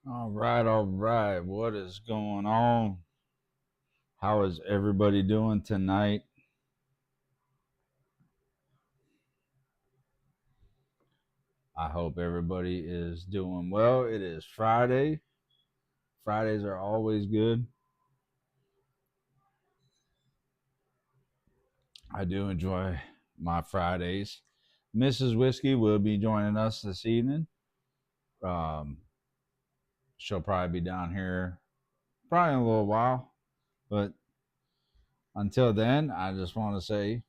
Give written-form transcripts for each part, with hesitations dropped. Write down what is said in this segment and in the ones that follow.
All right, all right. What is going on? How is everybody doing tonight? I hope everybody is doing well. It is Friday. Fridays are always good. I do enjoy my Fridays. Mrs. Whiskey will be joining us this evening. Um, she'll probably be down here probably in a little while. But until then, I just want to say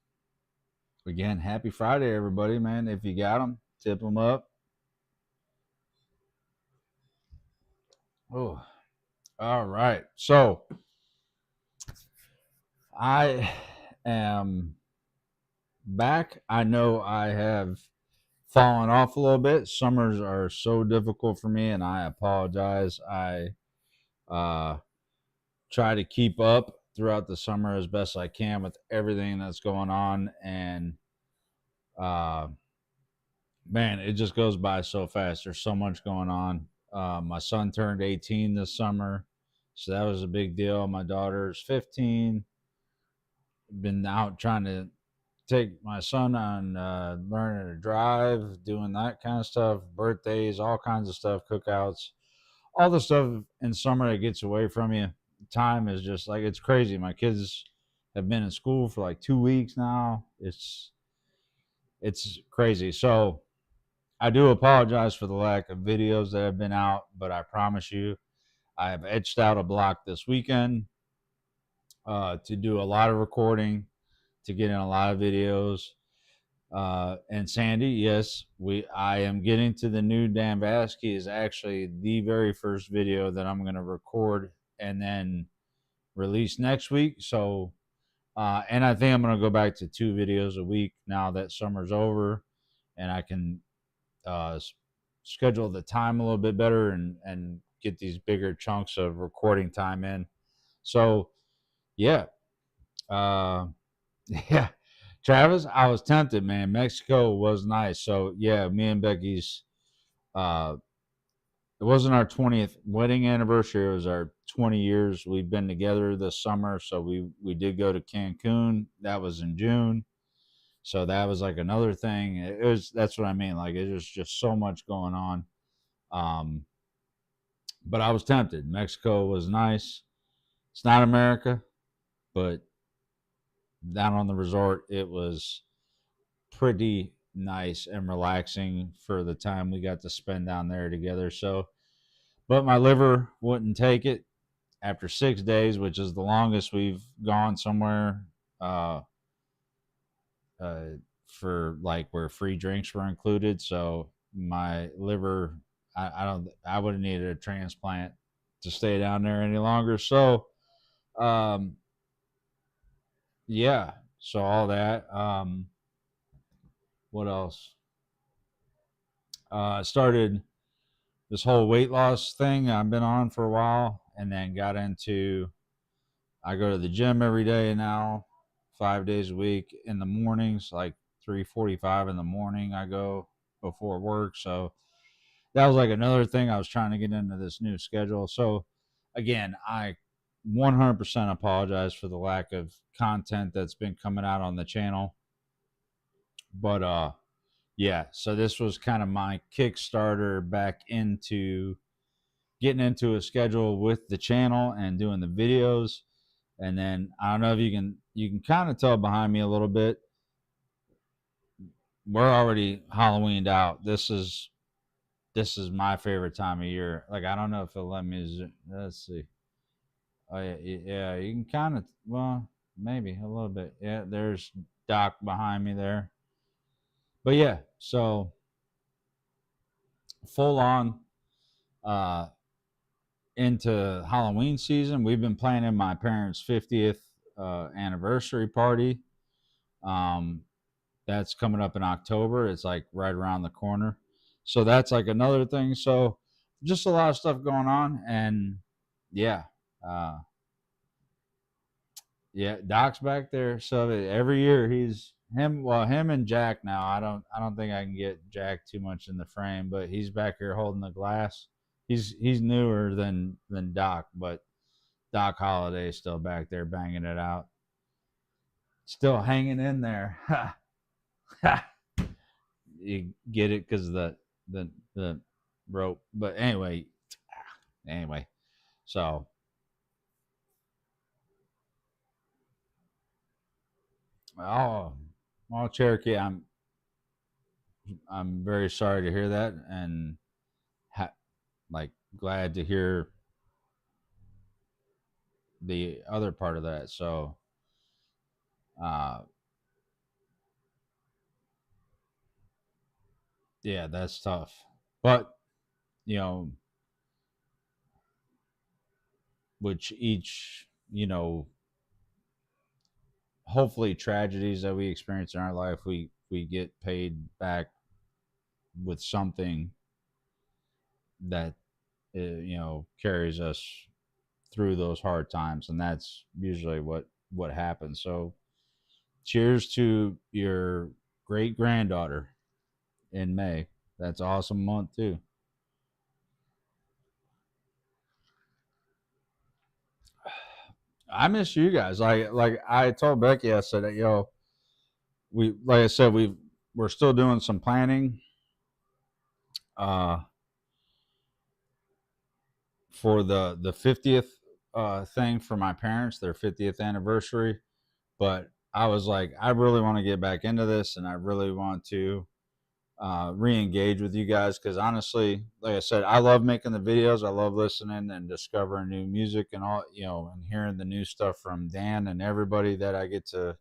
again, happy Friday, everybody, man. If you got them, tip them up. Oh, all right. So I am back. I know I have fallen off a little bit. Summers are so difficult for me, and I apologize. I uh, try to keep up throughout the summer as best I can with everything that's going on, and uh, man, it just goes by so fast. There's so much going on. My son turned 18 this summer, so that was a big deal. My daughter's 15. Been out trying to take my son on learning to drive, doing that kind of stuff, birthdays, all kinds of stuff, cookouts, all the stuff in summer that gets away from you. Time is just like it's crazy. My kids have been in school for like 2 weeks now. It's crazy. So I do apologize for the lack of videos that have been out, but I promise you, I have etched out a block this weekend to do a lot of recording, to get in a lot of videos. And Sandy, yes, I am getting to the new Dan Vasky is actually the very first video that I'm going to record and then release next week. So, and I think I'm going to go back to 2 videos a week now that summer's over, and I can uh, schedule the time a little bit better and get these bigger chunks of recording time in. So, yeah, uh, yeah, Travis, I was tempted, man. Mexico was nice. So yeah, me and Becky's uh it wasn't our 20th wedding anniversary, it was our 20 years we've been together this summer. So we did go to Cancun. That was in June. So that was like another thing. It was that's what I mean. Like it was just so much going on. Um but I was tempted. Mexico was nice. It's not America, but down on the resort it was pretty nice and relaxing for the time we got to spend down there together. So, but my liver wouldn't take it after 6 days, which is the longest we've gone somewhere uh, uh, for like where free drinks were included. So my liver, I would have needed a transplant to stay down there any longer. So, um, yeah. So all that. What else? Started this whole weight loss thing I've been on for a while, and then got into I go to the gym every day now, 5 days a week in the mornings, like 3:45 in the morning. I go before work, so that was like another thing I was trying to get into this new schedule. So again, I 100% apologize for the lack of content that's been coming out on the channel, but yeah. So this was kind of my Kickstarter back into getting into a schedule with the channel and doing the videos. And then I don't know if you can kind of tell behind me a little bit. We're already Halloweened out. This is my favorite time of year. Like I don't know if it'll let me. Let's see. Oh yeah, yeah. You can kind of well maybe a little bit. Yeah, there's Doc behind me there. But yeah, so full on uh into Halloween season. We've been planning my parents' 50th anniversary party. Um, that's coming up in October. It's like right around the corner. So that's like another thing. So just a lot of stuff going on. And yeah, uh, yeah, Doc's back there. So every year him and Jack now. I don't think I can get Jack too much in the frame, but he's back here holding the glass He's newer than Doc, but Doc Holliday's still back there banging it out, still hanging in there. You get it because the rope. But anyway. So, oh, well, Cherokee, I'm very sorry to hear that, and ha- like glad to hear the other part of that. So, uh, yeah, that's tough. But you know, which each hopefully tragedies that we experience in our life, we get paid back with something that carries us through those hard times, and that's usually what happens. So, cheers to your great granddaughter in May. That's an awesome month too. I miss you guys. Like I told Becky, I said, we like I said we're still doing some planning uh for the 50th thing for my parents, their 50th anniversary. But I was like, I really want to get back into this, and I really want to re-engage with you guys because honestly, like I said, I love making the videos. I love listening and discovering new music and all, and hearing the new stuff from Dan and everybody that I get to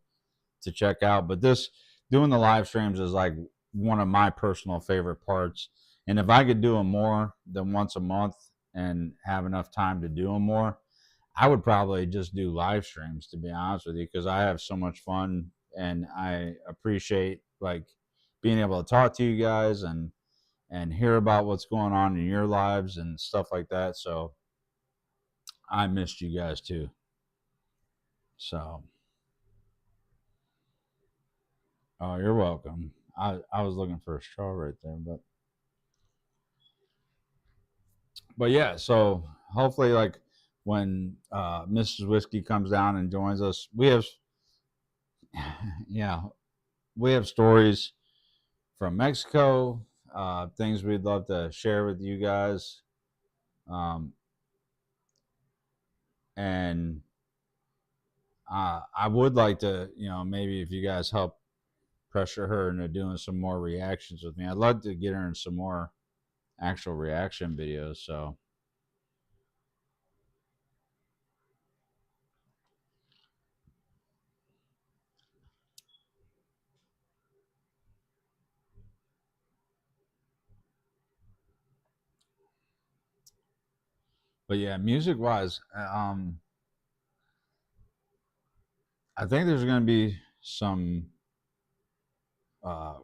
check out. But this doing the live streams is like one of my personal favorite parts. And if I could do them more than once a month and have enough time to do them more, I would probably just do live streams, to be honest with you, because I have so much fun and I appreciate like being able to talk to you guys and hear about what's going on in your lives and stuff like that. So I missed you guys too. So, oh, you're welcome. I was looking for a straw right there, but yeah. So hopefully, like when Mrs. Whiskey comes down and joins us, we have yeah, we have stories from Mexico, things we'd love to share with you guys. Um, and I would like to, maybe if you guys help pressure her into doing some more reactions with me, I'd love to get her in some more actual reaction videos. So, but yeah, music wise, I think there's going to be uh,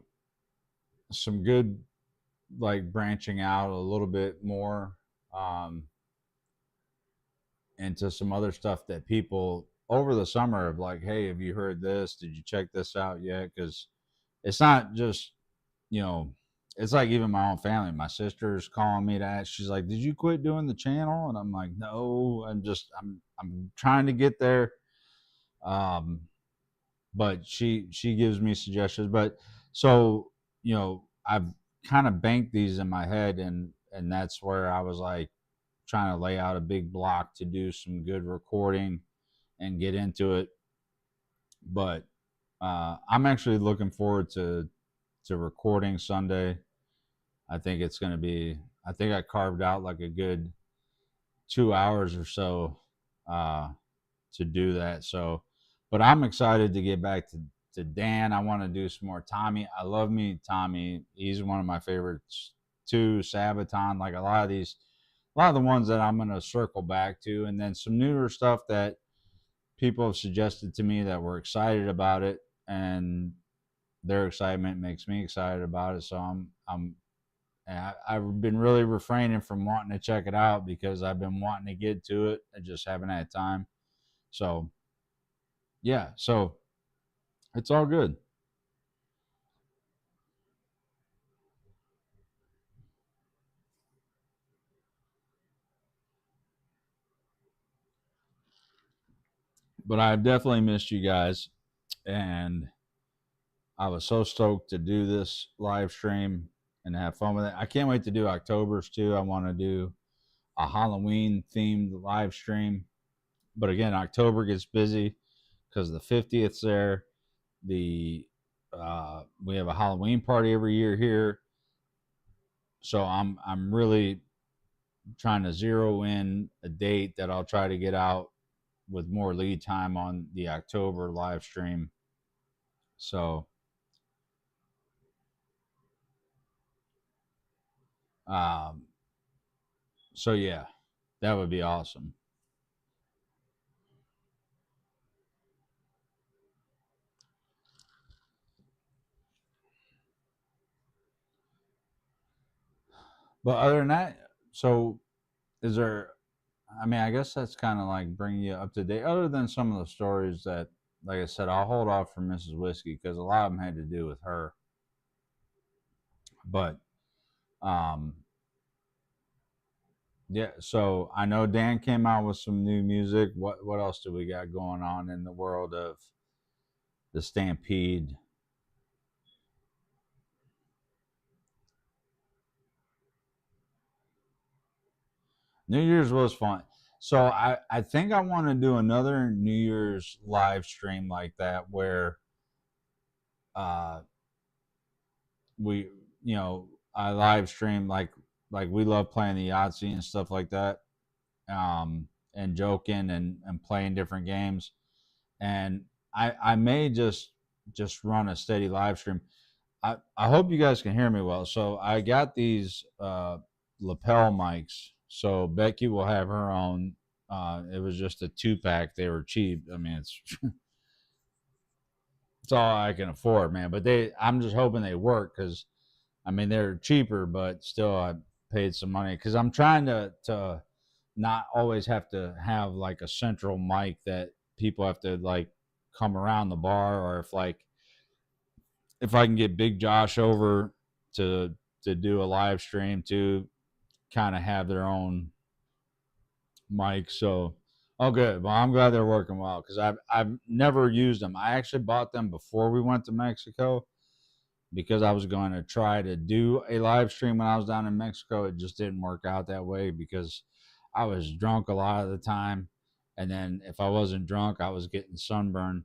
some good like branching out a little bit more um, into some other stuff that people over the summer have like, hey, have you heard this? Did you check this out yet? Because it's not just you know, it's like even my own family. My sister's calling me to ask. She's like, "Did you quit doing the channel?" And I'm like, "No, I'm trying to get there." Um, but she gives me suggestions. But so I've kind of banked these in my head, and that's where I was like trying to lay out a big block to do some good recording and get into it. But I'm actually looking forward to recording Sunday. I think it's going to be. I think I carved out like a good 2 hours or so uh, to do that. So, but I'm excited to get back to Dan. I want to do some more Tommy. I love me Tommy. He's one of my favorites too. Sabaton, like a lot of the ones that I'm going to circle back to, and then some newer stuff that people have suggested to me that were excited about it, and their excitement makes me excited about it. So I'm and I've been really refraining from wanting to check it out because I've been wanting to get to it. I just haven't had time. So, yeah, so it's all good. But I've definitely missed you guys, and I was so stoked to do this live stream and have fun with it. I can't wait to do October's too. I want to do a Halloween themed live stream. But again, October gets busy because the 50th's there. The We have a Halloween party every year here, so I'm really trying to zero in a date that I'll try to get out with more lead time on the October live stream. So um so yeah, that would be awesome. But other than that, so is there, I mean, I guess that's kind of like bringing you up to date. Other than some of the stories that, like I said, I'll hold off for Mrs. Whiskey because a lot of them had to do with her. But um, yeah, so I know Dan came out with some new music. What else do we got going on in the world of the Stampede? New Year's was fun. So I think I want to do another New Year's live stream like that where uh we I live stream like we love playing the Yahtzee and stuff like that, and joking and playing different games, and I may just run a steady live stream. I hope you guys can hear me well. So I got these lapel mics. So Becky will have her own. It was just a 2-pack. They were cheap. I mean, it's all I can afford, man. But I'm just hoping they work because I mean they're cheaper, but still I paid some money because I'm trying to not always have to have like a central mic that people have to like come around the bar, or if I can get Big Josh over to do a live stream to kind of have their own mic. So, oh, good. Well, I'm glad they're working well because I've never used them. I actually bought them before we went to Mexico because I was going to try to do a live stream when I was down in Mexico. It just didn't work out that way because I was drunk a lot of the time, and then if I wasn't drunk, I was getting sunburned.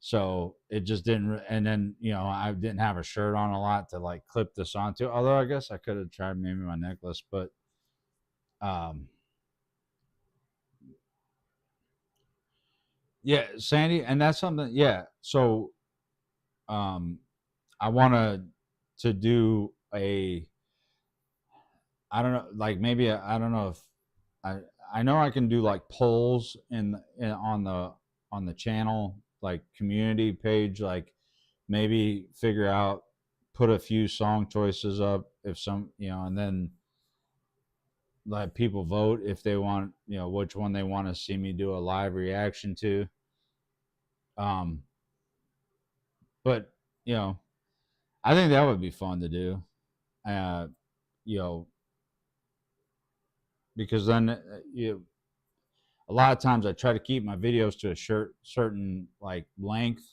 So it just didn't. And then I didn't have a shirt on a lot to like clip this onto. Although I guess I could have tried maybe my necklace, but um, yeah, Sandy, and that's something. Yeah, so um, I want to do a. I don't know, like maybe I don't know if I I know I can do like polls on the channel like community page, like maybe figure out put a few song choices up if some and then let people vote if they want which one they want to see me do a live reaction to. um but you know I think that would be fun to do, uh you know because then a lot of times I try to keep my videos to a certain like length,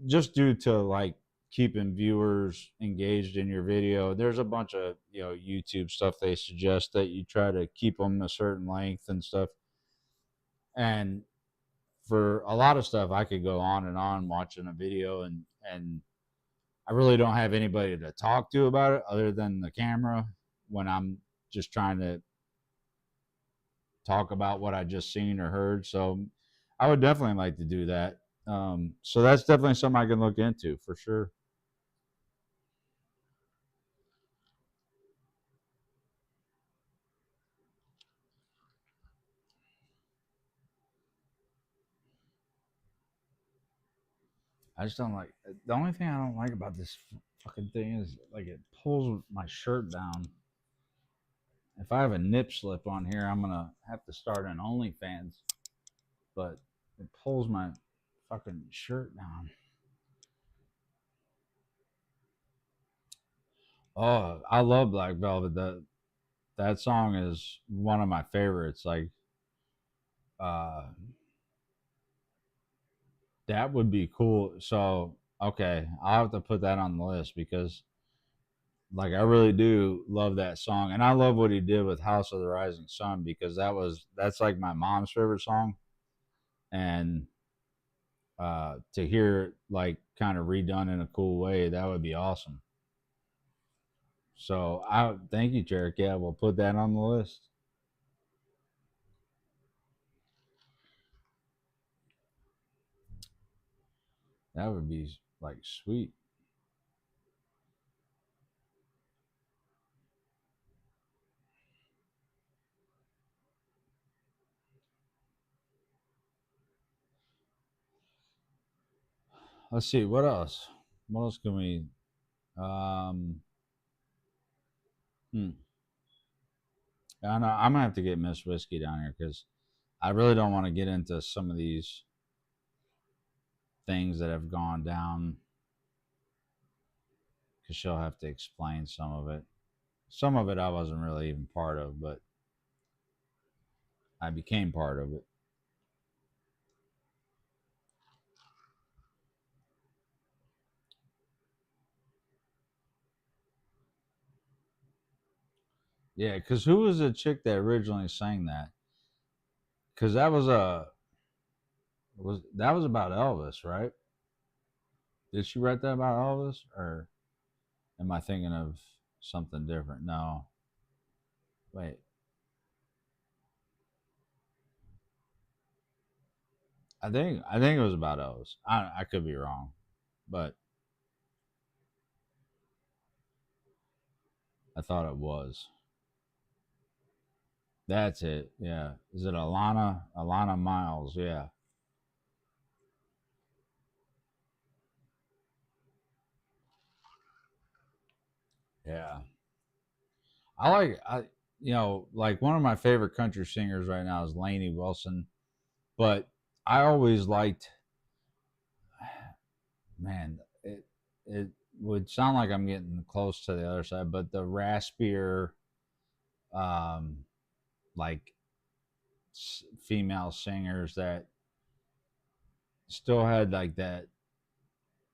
just due to like keeping viewers engaged in your video. There's a bunch of YouTube stuff they suggest that you try to keep them a certain length and stuff. And for a lot of stuff, I could go on and on watching a video, and I really don't have anybody to talk to about it other than the camera when I'm just trying to talk about what I just seen or heard. So I would definitely like to do that. So that's definitely something I can look into for sure. I just don't like the only thing I don't like about this fucking thing is like it pulls my shirt down. If I have a nip slip on here, I'm gonna have to start an OnlyFans, but it pulls my fucking shirt down. Oh, I love Black Velvet. That song is one of my favorites. Like, uh, That would be cool. So, okay, I'll have to put that on the list because, like, I really do love that song, and I love what he did with "House of the Rising Sun" because that's like my mom's favorite song, and to hear it like kind of redone in a cool way, that would be awesome. So, I thank you, Jarek. Yeah, we'll put that on the list. That would be like sweet. Let's see what else. What else can we? Um, hmm. I know I'm gonna have to get Miss Whiskey down here because I really don't want to get into some of these things that have gone down because she'll have to explain some of it. Some of it I wasn't really even part of, but I became part of it. Yeah, because who was the chick that originally sang that? Because that was about Elvis, right? Did she write that about Elvis, or am I thinking of something different? No, wait. I think it was about Elvis. I could be wrong, but I thought it was. That's it. Yeah. Is it Alana? Alana Miles. Yeah. Yeah. I like one of my favorite country singers right now is Lainey Wilson, but I always liked, man, it would sound like I'm getting close to the other side, but the raspier, um, like female singers that still had like that,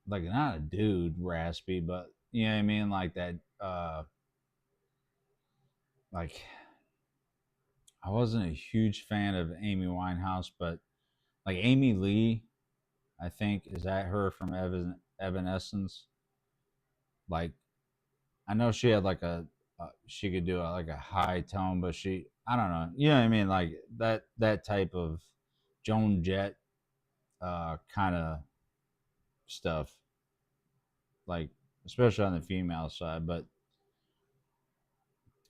like not a dude raspy, but you know what I mean, like that, like I wasn't a huge fan of Amy Winehouse, but like Amy Lee, I think is that her from Evanescence. Like I know she had like she could do like a high tone, but I don't know, you know what I mean, like that type of Joan Jett kind of stuff, like especially on the female side. But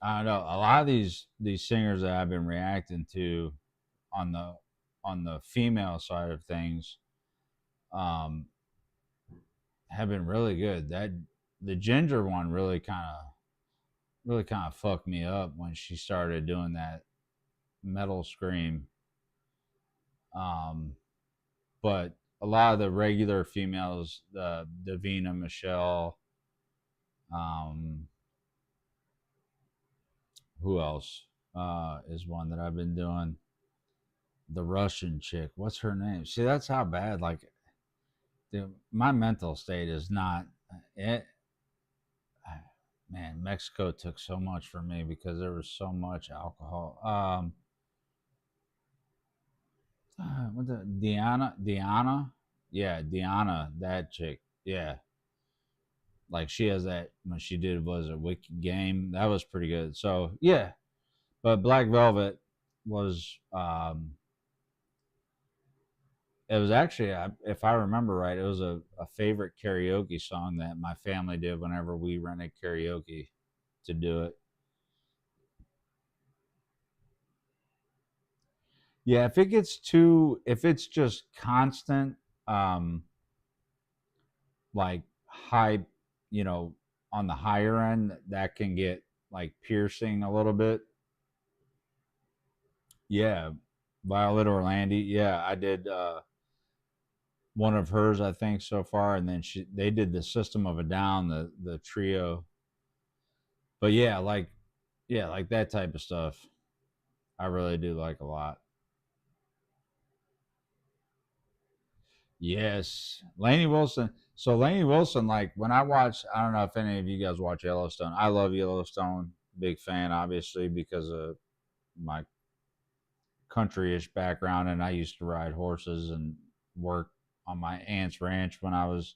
I don't know, a lot of these singers that I've been reacting to on the female side of things, um, have been really good. That the ginger one really kind of fucked me up when she started doing that metal scream. Um, but a lot of the regular females, Davina Michelle, um, who else is one that I've been doing? The Russian chick. What's her name? See, that's how bad. Like, dude, my mental state is not. It, man, Mexico took so much from me because there was so much alcohol. What the Diana, yeah, Diana, that chick, yeah, like she has that when she did was a Wicked Game, that was pretty good. So yeah, but Black Velvet was, it was actually, if I remember right, it was a favorite karaoke song that my family did whenever we rented karaoke to do it. Yeah, if it's just constant, um, like high, you know, on the higher end, that can get like piercing a little bit. Yeah, Violet Orlandi. Yeah, I did one of hers, I think, so far, and then they did the System of a Down, the trio. But yeah, like that type of stuff. I really do like a lot. Yes, Lainey Wilson. So Lainey Wilson, like when I watch, I don't know if any of you guys watch Yellowstone. I love Yellowstone. Big fan, obviously, because of my country-ish background, and I used to ride horses and work on my aunt's ranch when I was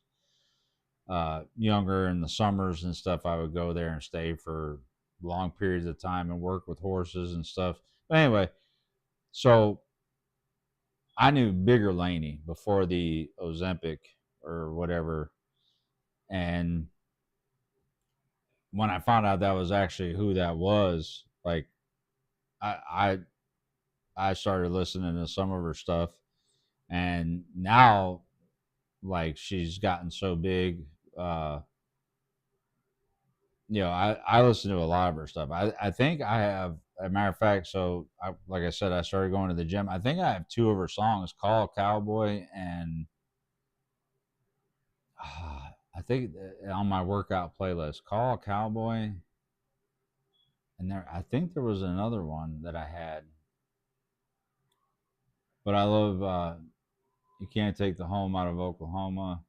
younger. In the summers and stuff, I would go there and stay for long periods of time and work with horses and stuff. But anyway, so I knew Bigger Laney before the Ozempic or whatever, and when I found out that was actually who that was, like I I, I started listening to some of her stuff, and now like she's gotten so big. Uh, I listen to a lot of her stuff. I think I have, a matter of fact, so like I said, I started going to the gym. I think I have two of her songs, Call Cowboy and I think on my workout playlist, Call Cowboy, and I think there was another one that I had, but I love You Can't Take the Home Out of Oklahoma.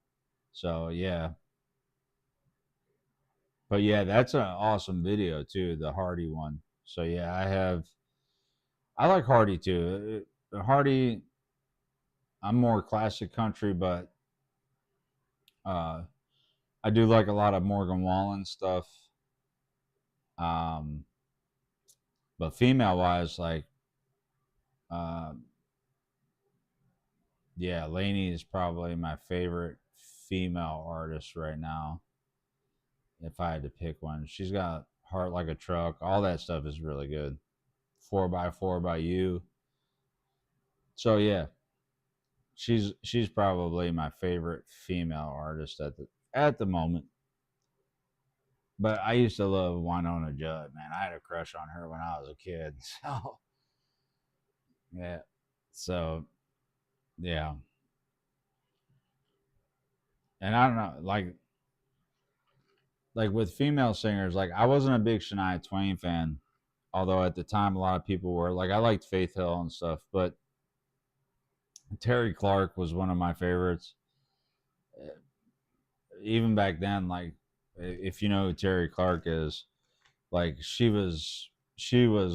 So yeah, but yeah, that's an awesome video too, the Hardy one. So yeah, I like Hardy too. Hardy, I'm more classic country, but uh, I do like a lot of Morgan Wallen stuff. Um, but female wise, like uh, yeah, Lainey is probably my favorite female artist right now. If I had to pick one, she's got Heart Like a Truck. All that stuff is really good. 4x4 by You. So yeah, she's probably my favorite female artist at the moment. But I used to love Winona Judd, man. I had a crush on her when I was a kid. So yeah. So yeah. And I don't know, like with female singers, like I wasn't a big Shania Twain fan, although at the time a lot of people were. Like I liked Faith Hill and stuff, but Terry Clark was one of my favorites. Even back then, like if you know who Terry Clark is, like she was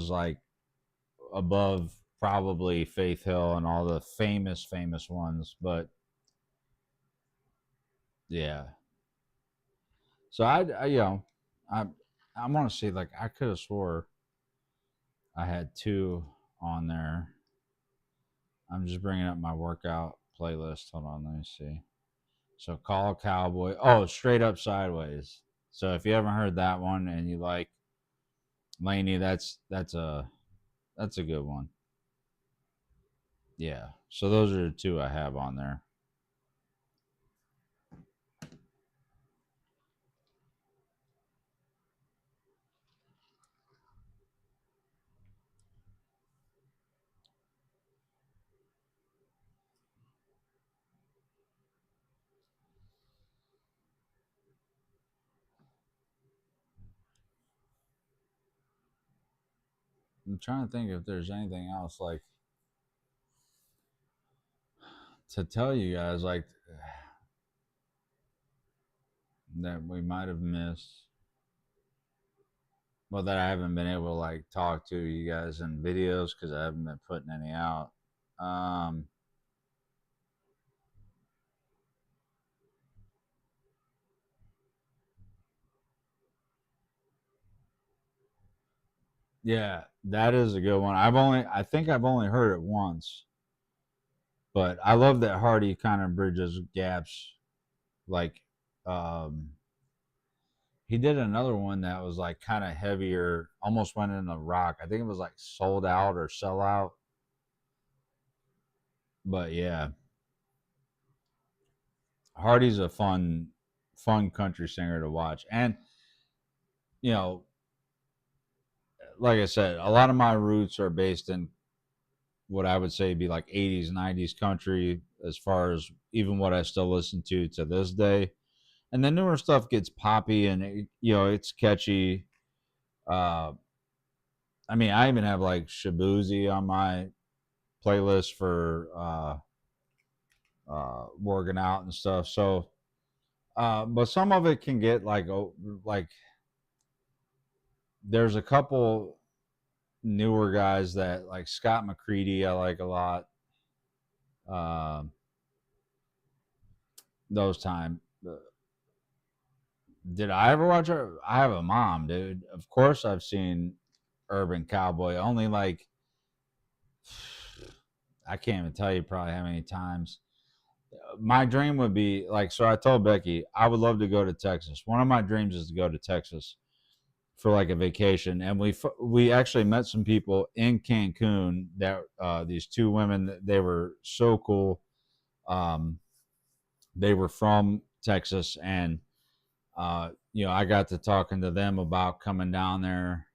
like above probably Faith Hill and all the famous ones, but yeah. So I I want to see, like I could have swore I had two on there. I'm just bringing up my workout playlist. Hold on, let me see. So Call Cowboy. Oh, Straight Up Sideways. So if you haven't heard that one and you like Laney, that's a good one. Yeah. So those are the two I have on there. I'm trying to think if there's anything else like to tell you guys like that we might have missed. Well, that I haven't been able to like talk to you guys in videos because I haven't been putting any out. Um, yeah, that is a good one. I think I've only heard it once, but I love that Hardy kind of bridges gaps. Like, um, he did another one that was like kind of heavier, almost went in the rock. I think it was like Sold Out or Sell Out. But yeah, Hardy's a fun country singer to watch. And, you know, like I said, a lot of my roots are based in what I would say be like 80s, 90s country, as far as even what I still listen to this day. And the newer stuff gets poppy and it's catchy. Uh, I mean, I even have like Shabuzi on my playlist for working out and stuff. So, but some of it can get like there's a couple newer guys that like Scott McCready I like a lot. Um, those time. Did I ever watch her? I have a mom, dude. Of course, I've seen Urban Cowboy. Only like I can't even tell you probably how many times. My dream would be like so. I told Becky I would love to go to Texas. One of my dreams is to go to Texas for like a vacation, and we actually met some people in Cancun that these two women. They were so cool. Um, they were from Texas, and I got to talking to them about coming down there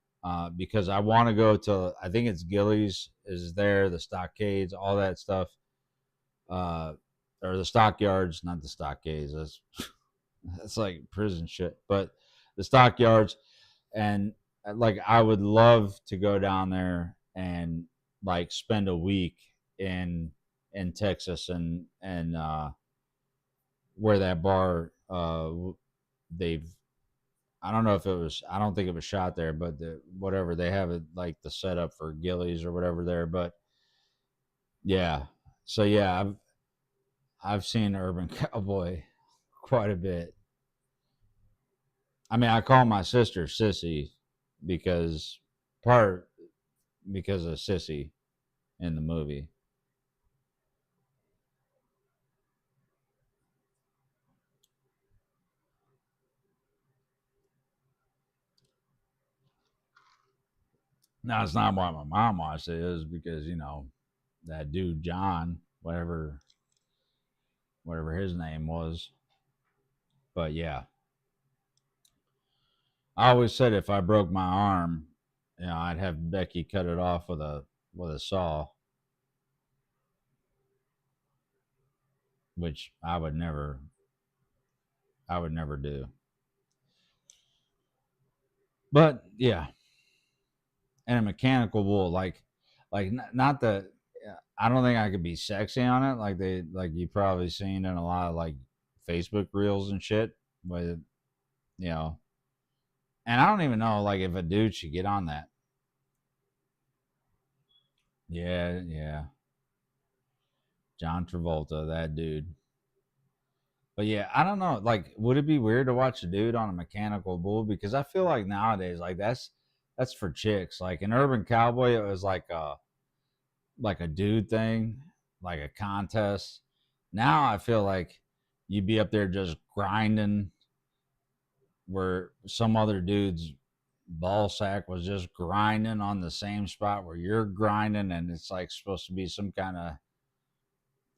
because I want to go to. I think it's Gillies is there, the stockades, all that stuff, or the stockyards, not the stockades. That's like prison shit, but the stockyards, and like I would love to go down there and like spend a week in Texas and where that bar they've I don't know if it was. I don't think it was shot there, but whatever they have it like the setup for Gillies or whatever there. But yeah, so yeah, I've seen Urban Cowboy quite a bit. I mean, I call my sister Sissy because part because of Sissy in the movie. Now it's not why my mom watched it. It was because that dude John, whatever his name was. But yeah, I always said if I broke my arm, I'd have Becky cut it off with a saw, which I would never do. But yeah, and a mechanical bull, like not the. I don't think I could be sexy on it, like you probably seen in a lot of like Facebook reels and shit. But you know, and I don't even know like if a dude should get on that. Yeah, yeah, John Travolta, that dude. But yeah, I don't know. Like, would it be weird to watch a dude on a mechanical bull? Because I feel like nowadays, like that's for chicks. Like an urban cowboy, it was like a dude thing, like a contest. Now I feel like you'd be up there just grinding, where some other dude's ball sack was just grinding on the same spot where you're grinding, and it's like supposed to be some kind of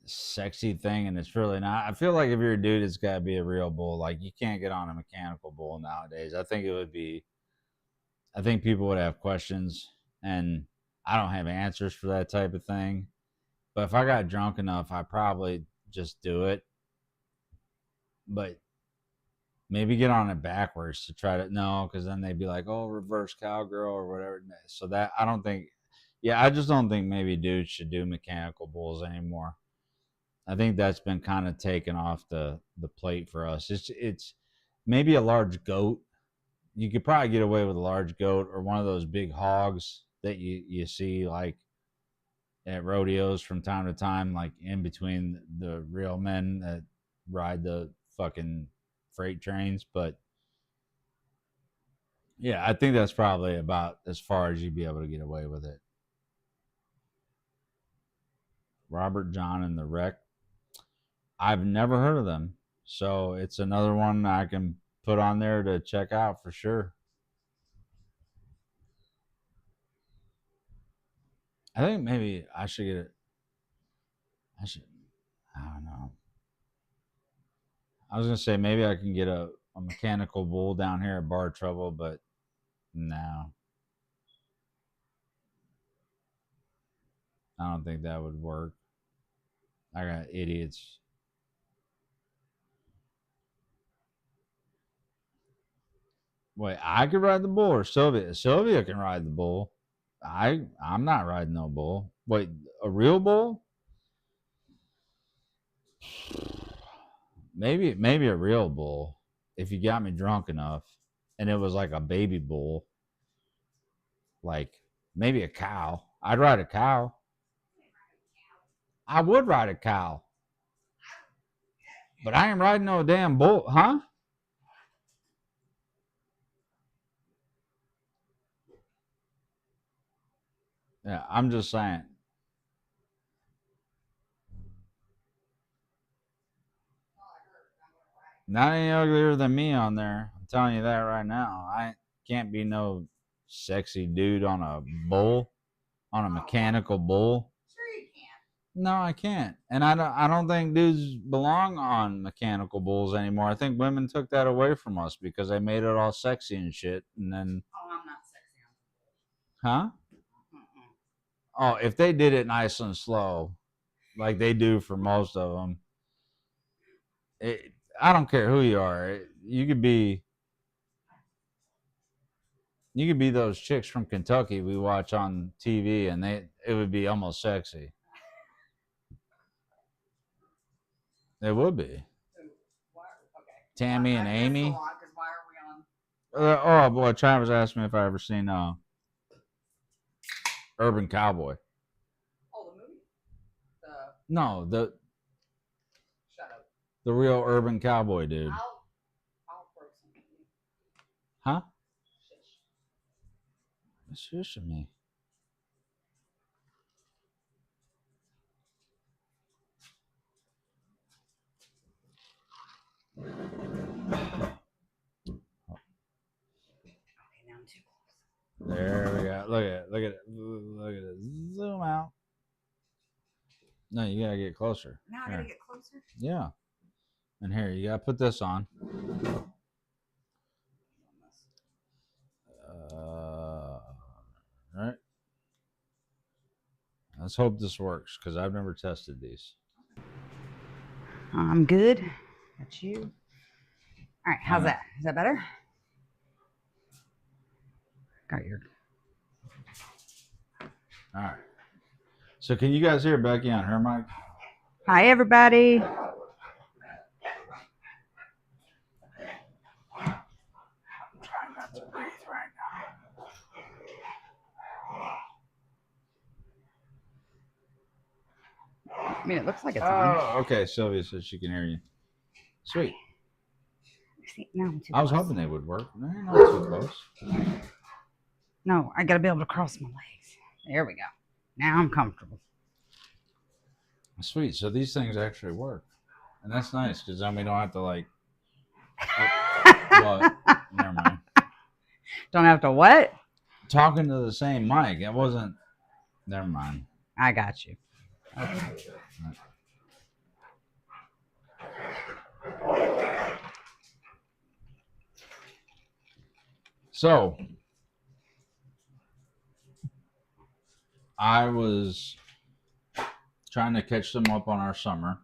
sexy thing, and it's really not. I feel like if you're a dude, it's got to be a real bull. Like you can't get on a mechanical bull nowadays. I think it would be. I think people would have questions, and I don't have answers for that type of thing. But if I got drunk enough, I probably just do it. But maybe get on it backwards to try to no, because then they'd be like, "Oh, reverse cowgirl" or whatever. So that I don't think. Yeah, I just don't think maybe dudes should do mechanical bulls anymore. I think that's been kind of taken off the plate for us. It's maybe a large goat. You could probably get away with a large goat or one of those big hogs that you see like at rodeos from time to time, like in between the real men that ride the fucking freight trains. But yeah, I think that's probably about as far as you'd be able to get away with it. Robert John and the Wreck. I've never heard of them. So it's another one I can put on there to check out for sure. I think maybe I should get it. I should. I don't know. I was gonna say maybe I can get a mechanical bull down here at Bar Trouble, but no, I don't think that would work. I got idiots. Wait, I could ride the bull or Sylvia? Sylvia can ride the bull. I'm not riding no bull. Wait, a real bull? maybe a real bull if you got me drunk enough, and it was like a baby bull, like maybe a cow. I'd ride a cow. I would ride a cow, but I ain't riding no damn bull, huh? Yeah, I'm just saying. Not any uglier than me on there. I'm telling you that right now. I can't be no sexy dude on a bull, on a mechanical bull. Sure you can. No, I can't. And I don't think dudes belong on mechanical bulls anymore. I think women took that away from us because they made it all sexy and shit. And then, Oh, I'm not sexy huh? on Oh, if they did it nice and slow, like they do for most of them, I don't care who you are. You could be those chicks from Kentucky we watch on TV, and it would be almost sexy. It would be. Okay. Tammy and Amy. Why are we on? Oh boy, Travis asked me if I ever seen Urban Cowboy. Oh, the movie. No, Shut up. The real Urban Cowboy dude. I'll throw something. Huh? Shush me. Okay, now I'm too close. There we go. Look at it. Zoom out. No, you gotta get closer. Now I gotta get closer. Yeah. And here, you gotta put this on. Right. Let's hope this works because I've never tested these. I'm good. That's you. All right, how's that? Is that better? Got your. All right. So can you guys hear Becky on her mic? Hi, everybody. I'm trying not to breathe right I mean, it looks like it's now. on. Oh, okay. Sylvia said she can hear you. Sweet. See, now I'm too I was close. hoping they would work. They're not too close. No, I gotta be able to cross my legs. There we go. Now I'm comfortable. Sweet. So these things actually work. And that's nice because then we don't have to like. What? Never mind. Don't have to what? Talking to the same mic. It wasn't. Never mind. I got you. Okay. So I was trying to catch them up on our summer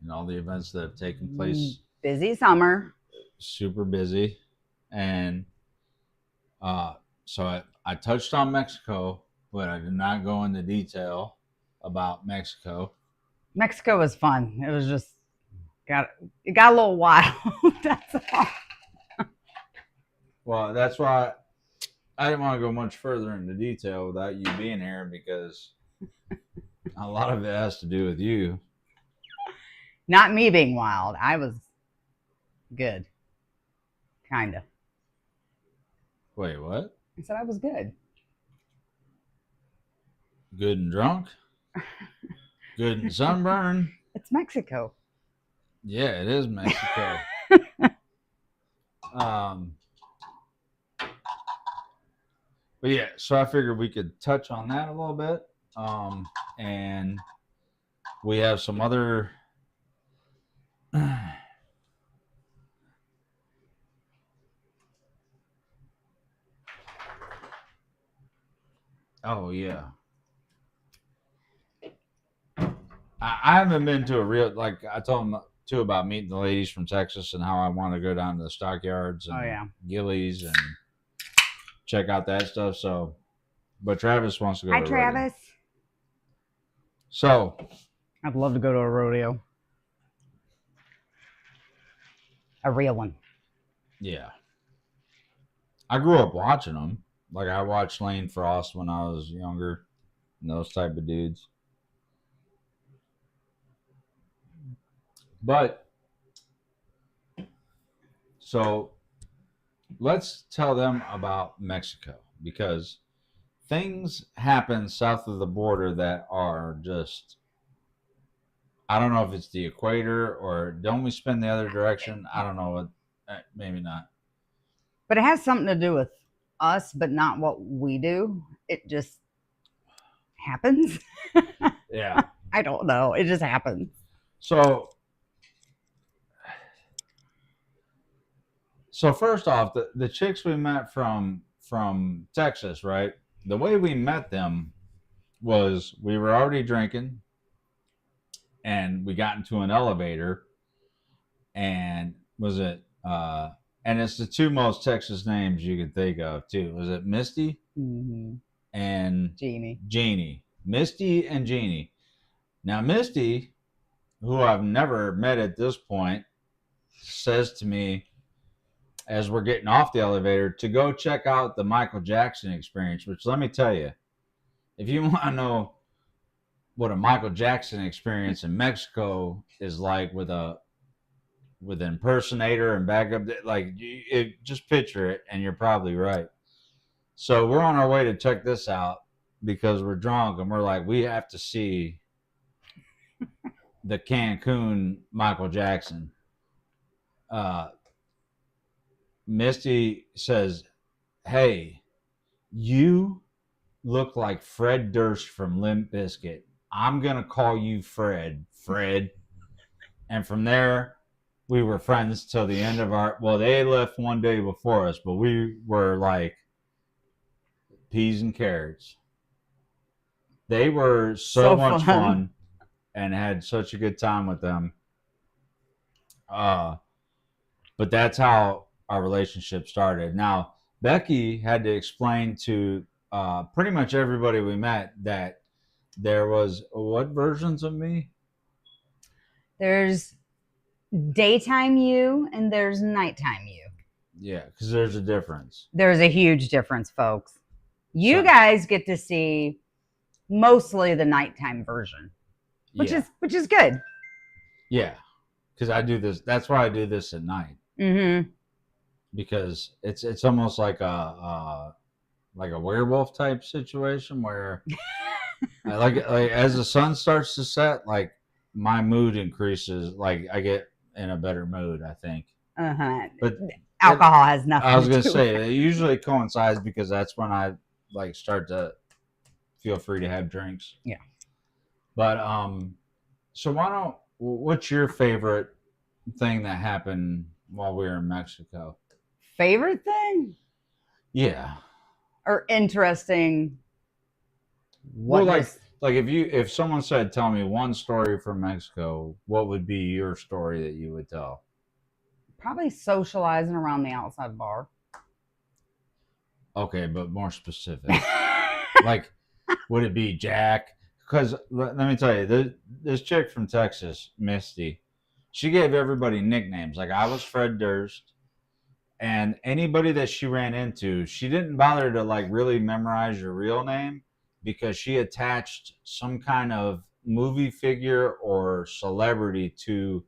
and all the events that have taken place. Busy summer. Super busy. And so I touched on Mexico, but I did not go into detail about Mexico. Mexico was fun. It was just it got a little wild. That's all. Well, that's why I didn't want to go much further into detail without you being here because a lot of it has to do with you. Not me being wild. I was good. Kind of. Wait, what? I said I was good. Good and drunk? Good and sunburned? It's Mexico. Yeah, it is Mexico. But yeah, so I figured we could touch on that a little bit. And we have some other oh yeah. I haven't been to a real, like I told them too about meeting the ladies from Texas and how I want to go down to the stockyards and Gillies and check out that stuff. So, but Travis wants to go. Hi, to Travis. So, I'd love to go to a rodeo. A real one. Yeah. I grew up watching them. Like I watched Lane Frost when I was younger, and those type of dudes. But so let's tell them about Mexico because things happen south of the border that are just I don't know if it's the equator or don't we spin the other direction? I don't know what maybe not. But it has something to do with us, but not what we do. It just happens. Yeah. I don't know. It just happens. So first off, the chicks we met from Texas, right? The way we met them was we were already drinking and we got into an elevator and was it and it's the two most Texas names you could think of too. Was it Misty and Jeannie? Misty and Jeannie. Now Misty, who I've never met at this point, says to me as we're getting off the elevator to go check out the Michael Jackson Experience, which let me tell you, if you want to know what a Michael Jackson experience in Mexico is like with an impersonator and backup, like just picture it and you're probably right. So we're on our way to check this out because we're drunk and we're like, we have to see the Cancun Michael Jackson. Misty says, hey, you look like Fred Durst from Limp Bizkit. I'm going to call you Fred. And from there, we were friends till the end of they left one day before us, but we were like peas and carrots. They were so much fun and had such a good time with them. But that's how our relationship started. Now, Becky had to explain to pretty much everybody we met that there was what versions of me? There's daytime you and there's nighttime you. Yeah, because there's a difference. There's a huge difference, folks. You guys get to see mostly the nighttime version, which is good. Yeah, because I do this. That's why I do this at night. Because it's almost like a werewolf type situation where like as the sun starts to set, like my mood increases. Like I get in a better mood, I think. But alcohol has nothing. I was gonna say it usually coincides because that's when I like start to feel free to have drinks. Yeah. But so what's your favorite thing that happened while we were in Mexico? Favorite thing? Yeah. Or interesting. Well, like if someone said, "Tell me one story from Mexico," what would be your story that you would tell? Probably socializing around the outside bar. Okay, but more specific. Like, would it be Jack? Because let me tell you, this chick from Texas, Misty, she gave everybody nicknames. Like I was Fred Durst. And anybody that she ran into, she didn't bother to like really memorize your real name because she attached some kind of movie figure or celebrity to,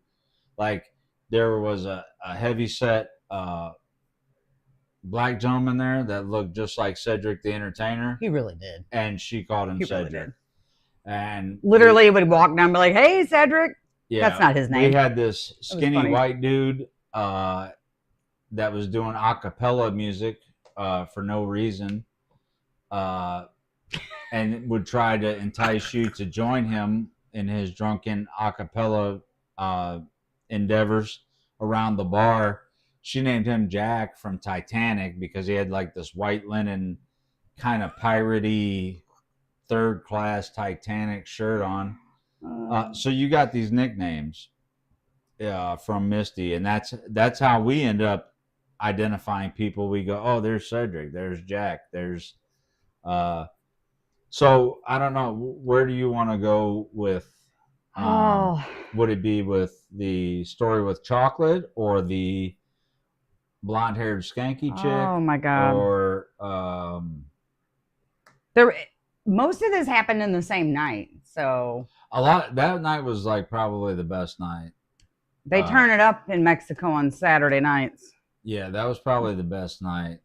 like, there was a heavy set black gentleman there that looked just like Cedric the Entertainer. He really did. And she called him Cedric. Really and literally would walk down and be like, hey, Cedric. Yeah, that's not his name. We had this skinny white dude that was doing a cappella music for no reason and would try to entice you to join him in his drunken a cappella endeavors around the bar. She named him Jack from Titanic because he had like this white linen kind of piratey third class Titanic shirt on. So you got these nicknames from Misty, and that's how we end up identifying people. We go, oh, there's Cedric, there's Jack, there's so I don't know, where do you want to go with would it be with the story with chocolate or the blonde-haired skanky chick? Oh my god! Or there, most of this happened in the same night, so that night was like probably the best night. They turn it up in Mexico on Saturday nights. Yeah, that was probably the best night.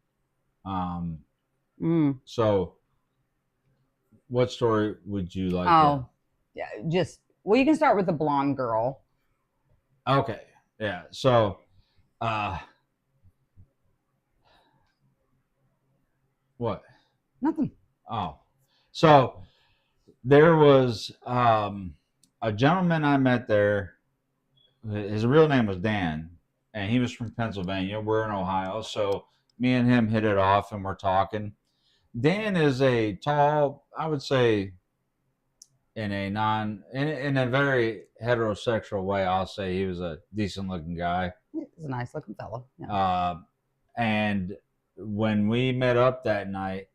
So, what story would you like? Oh, yeah, you can start with the blonde girl. Okay, yeah. So, what? Nothing. Oh, so there was a gentleman I met there. His real name was Dan, and he was from Pennsylvania. We're in Ohio, so me and him hit it off, and we're talking. Dan is a tall, I would say, in a very heterosexual way. I'll say he was a decent looking guy. He's a nice looking fellow. Yeah. And when we met up that night,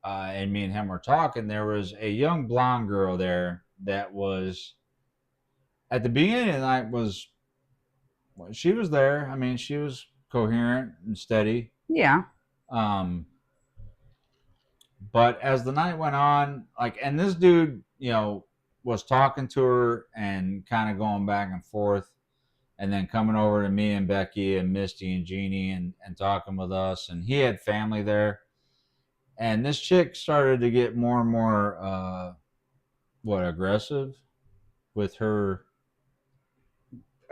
and me and him were talking, there was a young blonde girl there that was at the beginning of the night she was there. I mean, she was coherent and steady. Yeah. But as the night went on, and this dude, was talking to her and kind of going back and forth, and then coming over to me and Becky and Misty and Jeannie and talking with us. And he had family there. And this chick started to get more and more, aggressive with her.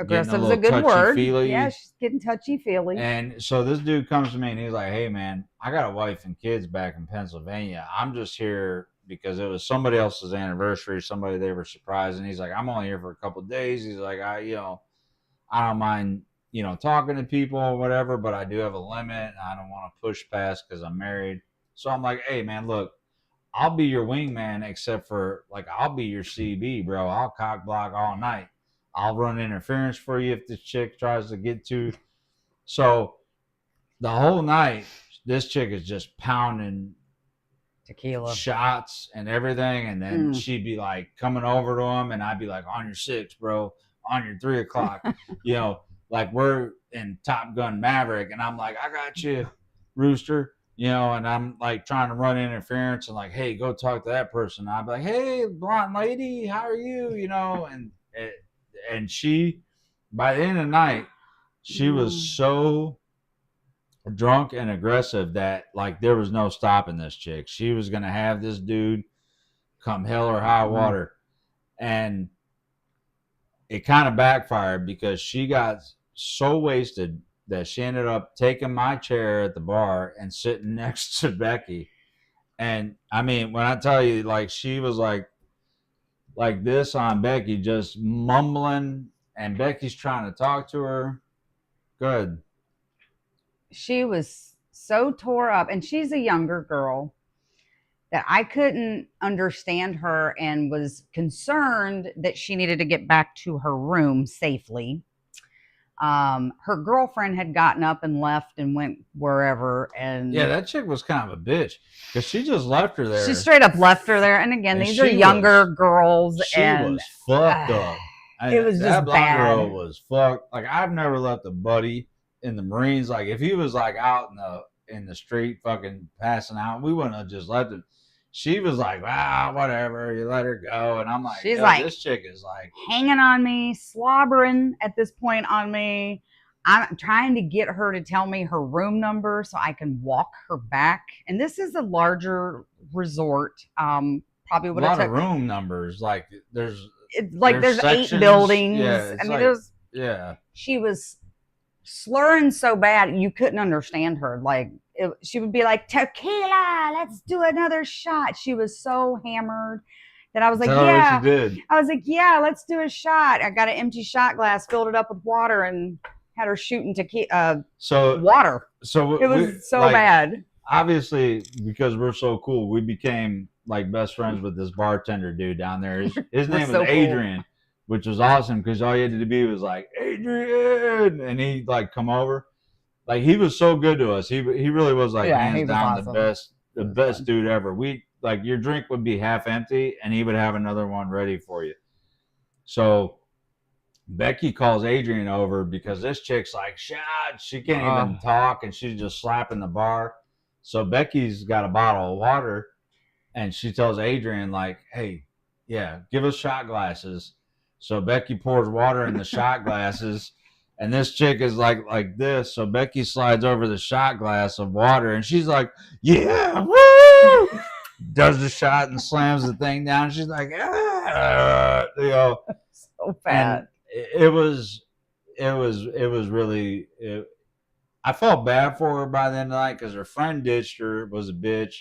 Aggressive is a good word. Feely. Yeah, she's getting touchy-feely. And so this dude comes to me and he's like, hey, man, I got a wife and kids back in Pennsylvania. I'm just here because it was somebody else's anniversary, somebody they were surprised. And he's like, I'm only here for a couple of days. He's like, I don't mind, talking to people or whatever, but I do have a limit. I don't want to push past because I'm married. So I'm like, hey, man, look, I'll be your wingman except for, I'll be your CB, bro. I'll cock block all night. I'll run interference for you if this chick tries to get to. So the whole night, this chick is just pounding tequila shots and everything. And then she'd be like coming over to him, and I'd be like, on your 6, bro, on your 3 o'clock, we're in Top Gun Maverick. And I'm like, I got you, Rooster. And I'm like trying to run interference and like, hey, go talk to that person. I'd be like, hey, blonde lady, how are you? And she, by the end of the night, she was so drunk and aggressive that there was no stopping this chick. She was going to have this dude come hell or high water. And it kind of backfired because she got so wasted that she ended up taking my chair at the bar and sitting next to Becky. And I mean, when I tell you, she was like this on Becky, just mumbling, and Becky's trying to talk to her. Good. She was so tore up, and she's a younger girl, that I couldn't understand her and was concerned that she needed to get back to her room safely. Her girlfriend had gotten up and left and went wherever. And yeah, that chick was kind of a bitch because she just left her there. She straight up left her there. And again, these are younger girls. She was fucked up. It was just bad. That girl was fucked. I've never left a buddy in the Marines. If he was out in the street fucking passing out, we wouldn't have just left him. She was like, whatever, you let her go. And I'm like, she's like, this chick is hanging on me, slobbering at this point on me. I'm trying to get her to tell me her room number so I can walk her back. And this is a larger resort. Probably would have a lot of room numbers. There's 8 buildings. Yeah, I mean, she was slurring so bad you couldn't understand her. She would be like, tequila, let's do another shot. She was so hammered that I was like, yeah. I was like, yeah, let's do a shot. I got an empty shot glass, filled it up with water, and had her shooting water. So it was so bad. Obviously, because we're so cool, we became best friends with this bartender dude down there. His name was Adrian. Cool. Which was awesome because all you had to do was Adrian, and he'd come over. He was so good to us. He really was hands down awesome. the best dude ever. We your drink would be half empty and he would have another one ready for you. So Becky calls Adrian over because this chick's like, shot. She can't even talk, and she's just slapping the bar. So Becky's got a bottle of water, and she tells Adrian, like, hey, yeah, give us shot glasses. So Becky pours water in the shot glasses, and this chick is like this. So Becky slides over the shot glass of water, and she's like, yeah, woo! Does the shot and slams the thing down. She's like, you know, so bad. And it was really. I felt bad for her by the end of the night because her friend ditched her. Was a bitch.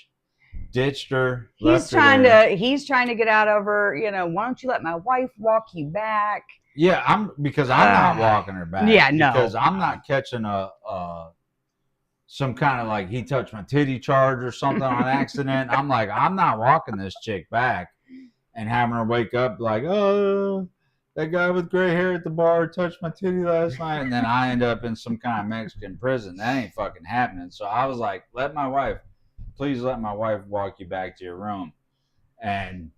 Ditched her. He's trying to get out of her. You know, why don't you let my wife walk you back? Yeah, I'm not walking her back. Yeah, no, because I'm not catching some kind of like he touched my titty charge or something on accident. I'm like, I'm not walking this chick back and having her wake up like, oh, that guy with gray hair at the bar touched my titty last night, and then I end up in some kind of Mexican prison. That ain't fucking happening. So I was like, please let my wife walk you back to your room. And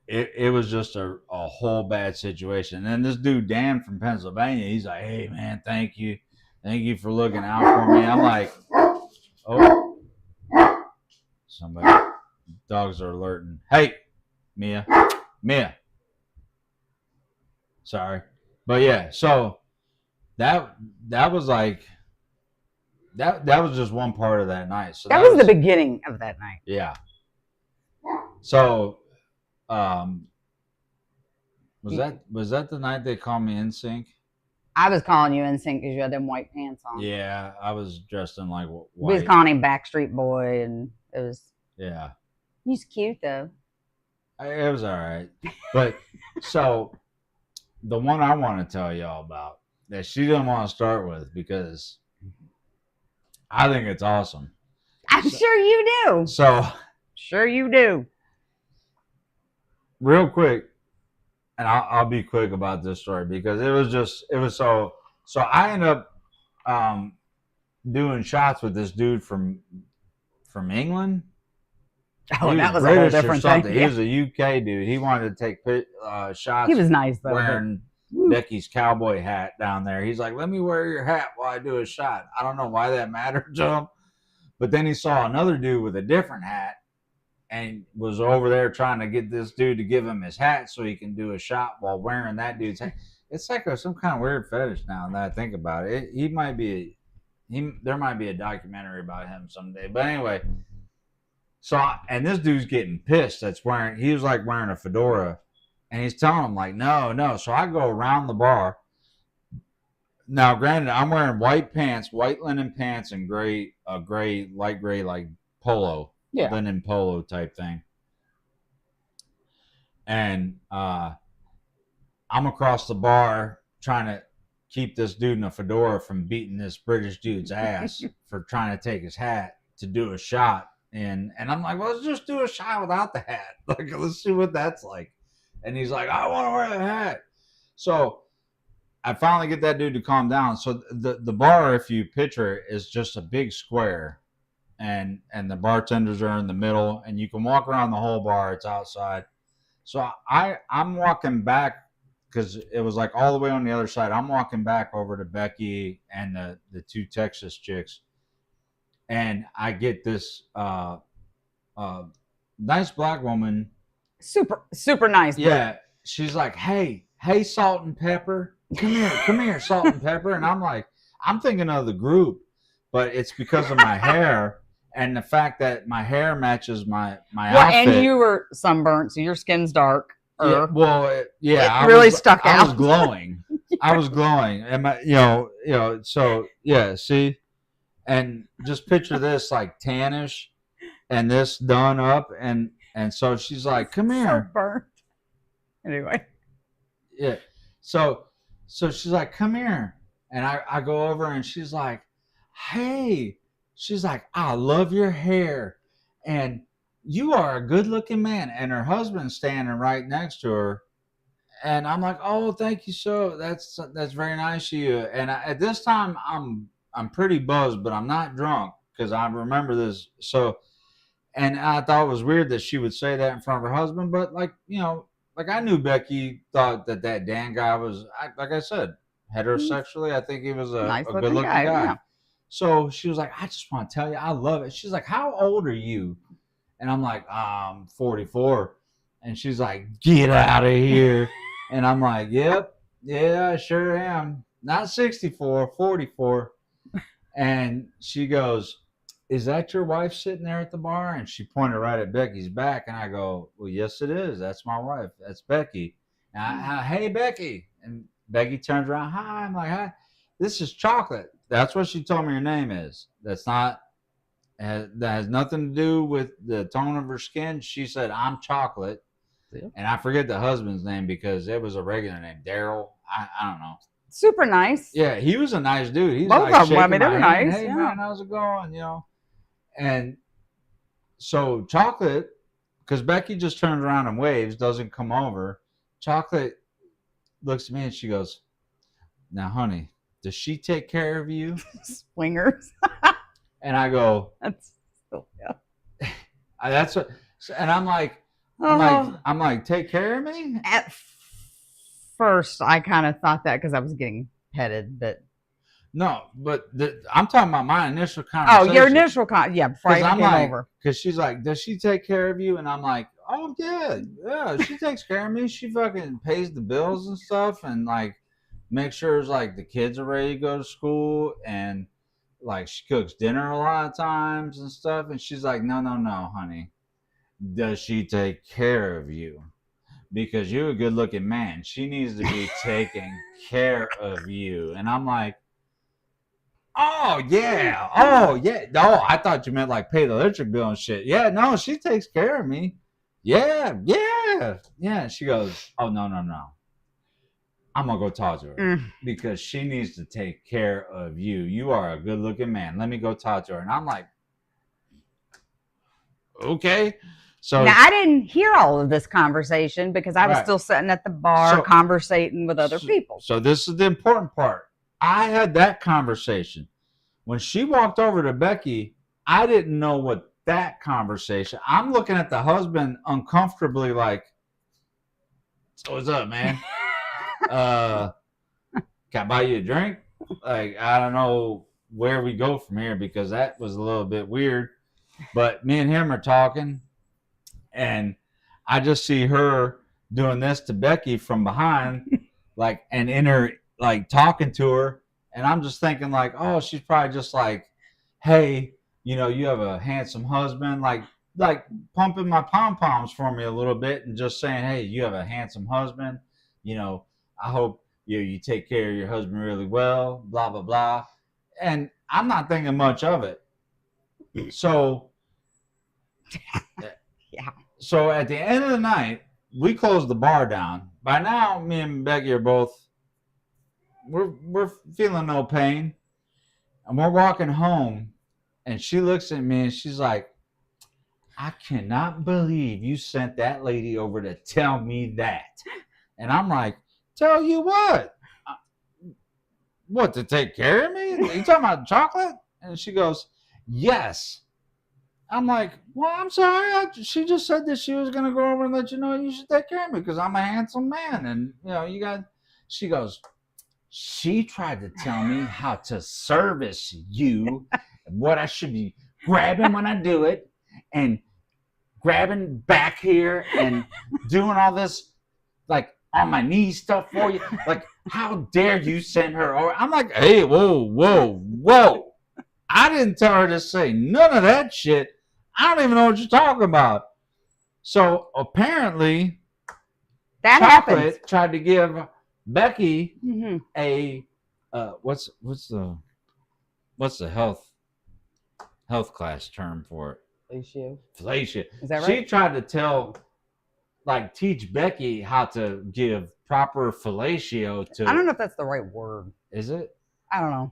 it was just a whole bad situation. And then this dude, Dan from Pennsylvania, he's like, hey, man, thank you. Thank you for looking out for me. I'm like, oh, somebody, dogs are alerting. Hey, Mia. Sorry. But yeah, so that was like, that was just one part of that night. So that was the beginning of that night. Yeah. So, was that the night they called me NSYNC? I was calling you NSYNC because you had them white pants on. Yeah, I was dressed in like white. We was calling him Backstreet Boy, and it was. Yeah. He's cute though. It was all right, but so the one I want to tell y'all about that she didn't want to start with because I think it's awesome. I'm sure you do. So sure you do. Real quick, and I'll be quick about this story because it was so I ended up doing shots with this dude from England. Oh, that was a whole different thing. He was a UK dude. He wanted to take shots. He was nice though. Wearing Becky's cowboy hat down there. He's like, let me wear your hat while I do a shot. I don't know why that mattered to him. But then he saw another dude with a different hat and was over there trying to get this dude to give him his hat so he can do a shot while wearing that dude's hat. It's like some kind of weird fetish now that I think about it. There might be a documentary about him someday. But anyway, and this dude's getting pissed. He was like wearing a fedora. And he's telling him, like, no. So I go around the bar. Now, granted, I'm wearing white pants, white linen pants, and light gray, like polo, linen polo type thing. And I'm across the bar trying to keep this dude in a fedora from beating this British dude's ass for trying to take his hat to do a shot. And I'm like, well, let's just do a shot without the hat. Like, let's see what that's like. And he's like, I want to wear the hat. So I finally get that dude to calm down. So the bar, if you picture it, is just a big square. And the bartenders are in the middle. And you can walk around the whole bar. It's outside. So I'm walking back because it was like all the way on the other side. I'm walking back over to Becky and the two Texas chicks. And I get this nice black woman. Super nice. Yeah. She's like, hey, Salt and Pepper. Come here, Salt and Pepper. And I'm like, I'm thinking of the group, but it's because of my hair and the fact that my hair matches my outfit. And you were sunburnt, so your skin's dark. Yeah, well, it really stuck out. I was glowing. I was glowing. And so yeah, see? And just picture this like tannish and this done up and so she's like, come here. So burnt. Anyway. Yeah. So she's like, come here. And I go over and she's like, hey. She's like, I love your hair. And you are a good looking man. And her husband's standing right next to her. And I'm like, oh, thank you. So that's very nice of you. And at this time, I'm pretty buzzed, but I'm not drunk because I remember this. So, and I thought it was weird that she would say that in front of her husband, but like, like I knew Becky thought that Dan guy was, like I said, heterosexually. I think he was a good looking guy. Yeah. So she was like, I just want to tell you, I love it. She's like, how old are you? And I'm like, 44. And she's like, get out of here. And I'm like, yep, yeah, I sure am. Not 64, 44. And she goes, is that your wife sitting there at the bar? And she pointed right at Becky's back. And I go, well, yes, it is. That's my wife. That's Becky. And hey, Becky. And Becky turns around. Hi. I'm like, hi. This is Chocolate. That's what she told me her name is. That has nothing to do with the tone of her skin. She said, I'm Chocolate. Yeah. And I forget the husband's name because it was a regular name. Daryl. I don't know. Super nice. Yeah, he was a nice dude. He's both of them. I mean, they were nice. Hey, man, how's it going? You know. And so Chocolate, because Becky just turns around and waves, doesn't come over. Chocolate looks at me and she goes, now, honey, does she take care of you? Swingers. And I go, that's yeah. That's what, and I'm like, take care of me? At first, I kind of thought that because I was getting petted, but. No, but I'm talking about my initial conversation. Oh, your initial yeah, before I came over. Because she's like, does she take care of you? And I'm like, oh, yeah, she takes care of me. She fucking pays the bills and stuff and, like, makes sure, like, the kids are ready to go to school and, like, she cooks dinner a lot of times and stuff. And she's like, no, honey. Does she take care of you? Because you're a good-looking man. She needs to be taking care of you. And I'm like, oh, yeah. No, I thought you meant like pay the electric bill and shit. Yeah, no, she takes care of me. Yeah. And she goes, oh, no. I'm going to go talk to her because she needs to take care of you. You are a good looking man. Let me go talk to her. And I'm like, okay. So now, I didn't hear all of this conversation because I was still sitting at the bar conversating with other people. So this is the important part. I had that conversation. When she walked over to Becky, I didn't know what that conversation. I'm looking at the husband uncomfortably like, so what's up, man? Can I buy you a drink? Like, I don't know where we go from here because that was a little bit weird. But me and him are talking, and I just see her doing this to Becky from behind, like, and in her, like, talking to her. And I'm just thinking, like, oh, she's probably just like, hey, you know, you have a handsome husband, like pumping my pom-poms for me a little bit and just saying, hey, you have a handsome husband. You know, I hope you take care of your husband really well, blah, blah, blah. And I'm not thinking much of it. So, yeah. So at the end of the night, we closed the bar down. By now, me and Becky are both, we're feeling no pain. And we're walking home, and she looks at me and she's like, I cannot believe you sent that lady over to tell me that. And I'm like, tell you what? What, to take care of me? You talking about Chocolate? And she goes, yes. I'm like, well, I'm sorry. She just said that she was going to go over and let you know you should take care of me because I'm a handsome man. And, you know, she goes, she tried to tell me how to service you, what I should be grabbing when I do it, and grabbing back here and doing all this, like, on my knees stuff for you. Like, how dare you send her over? I'm like, hey, whoa. I didn't tell her to say none of that shit. I don't even know what you're talking about. So apparently, that Chocolate happens. Tried to give Becky a what's the health class term for it? Fellatio. Is that right? She tried to teach Becky how to give proper fellatio to. I don't know if that's the right word. Is it? I don't know.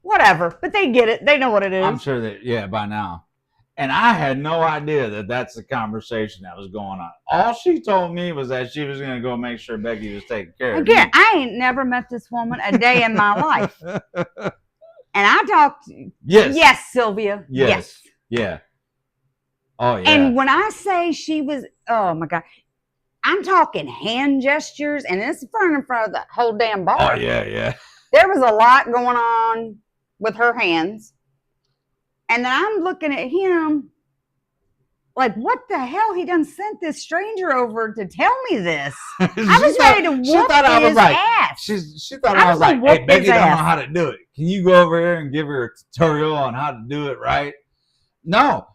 Whatever, but they get it. They know what it is. I'm sure that, by now. And I had no idea that that's the conversation that was going on. All she told me was that she was going to go make sure Becky was taken care of. Again, I ain't never met this woman a day in my life. And I talked. Yes, Sylvia. Yes. Yeah. Oh, yeah. And when I say she was, oh, my God. I'm talking hand gestures, and it's in front of the whole damn bar. Oh, yeah. There was a lot going on with her hands. And then I'm looking at him like, what the hell? He done sent this stranger over to tell me this. I was ready to whoop his ass. She thought I was like, hey, Becky don't know how to do it. Can you go over here and give her a tutorial on how to do it right? No.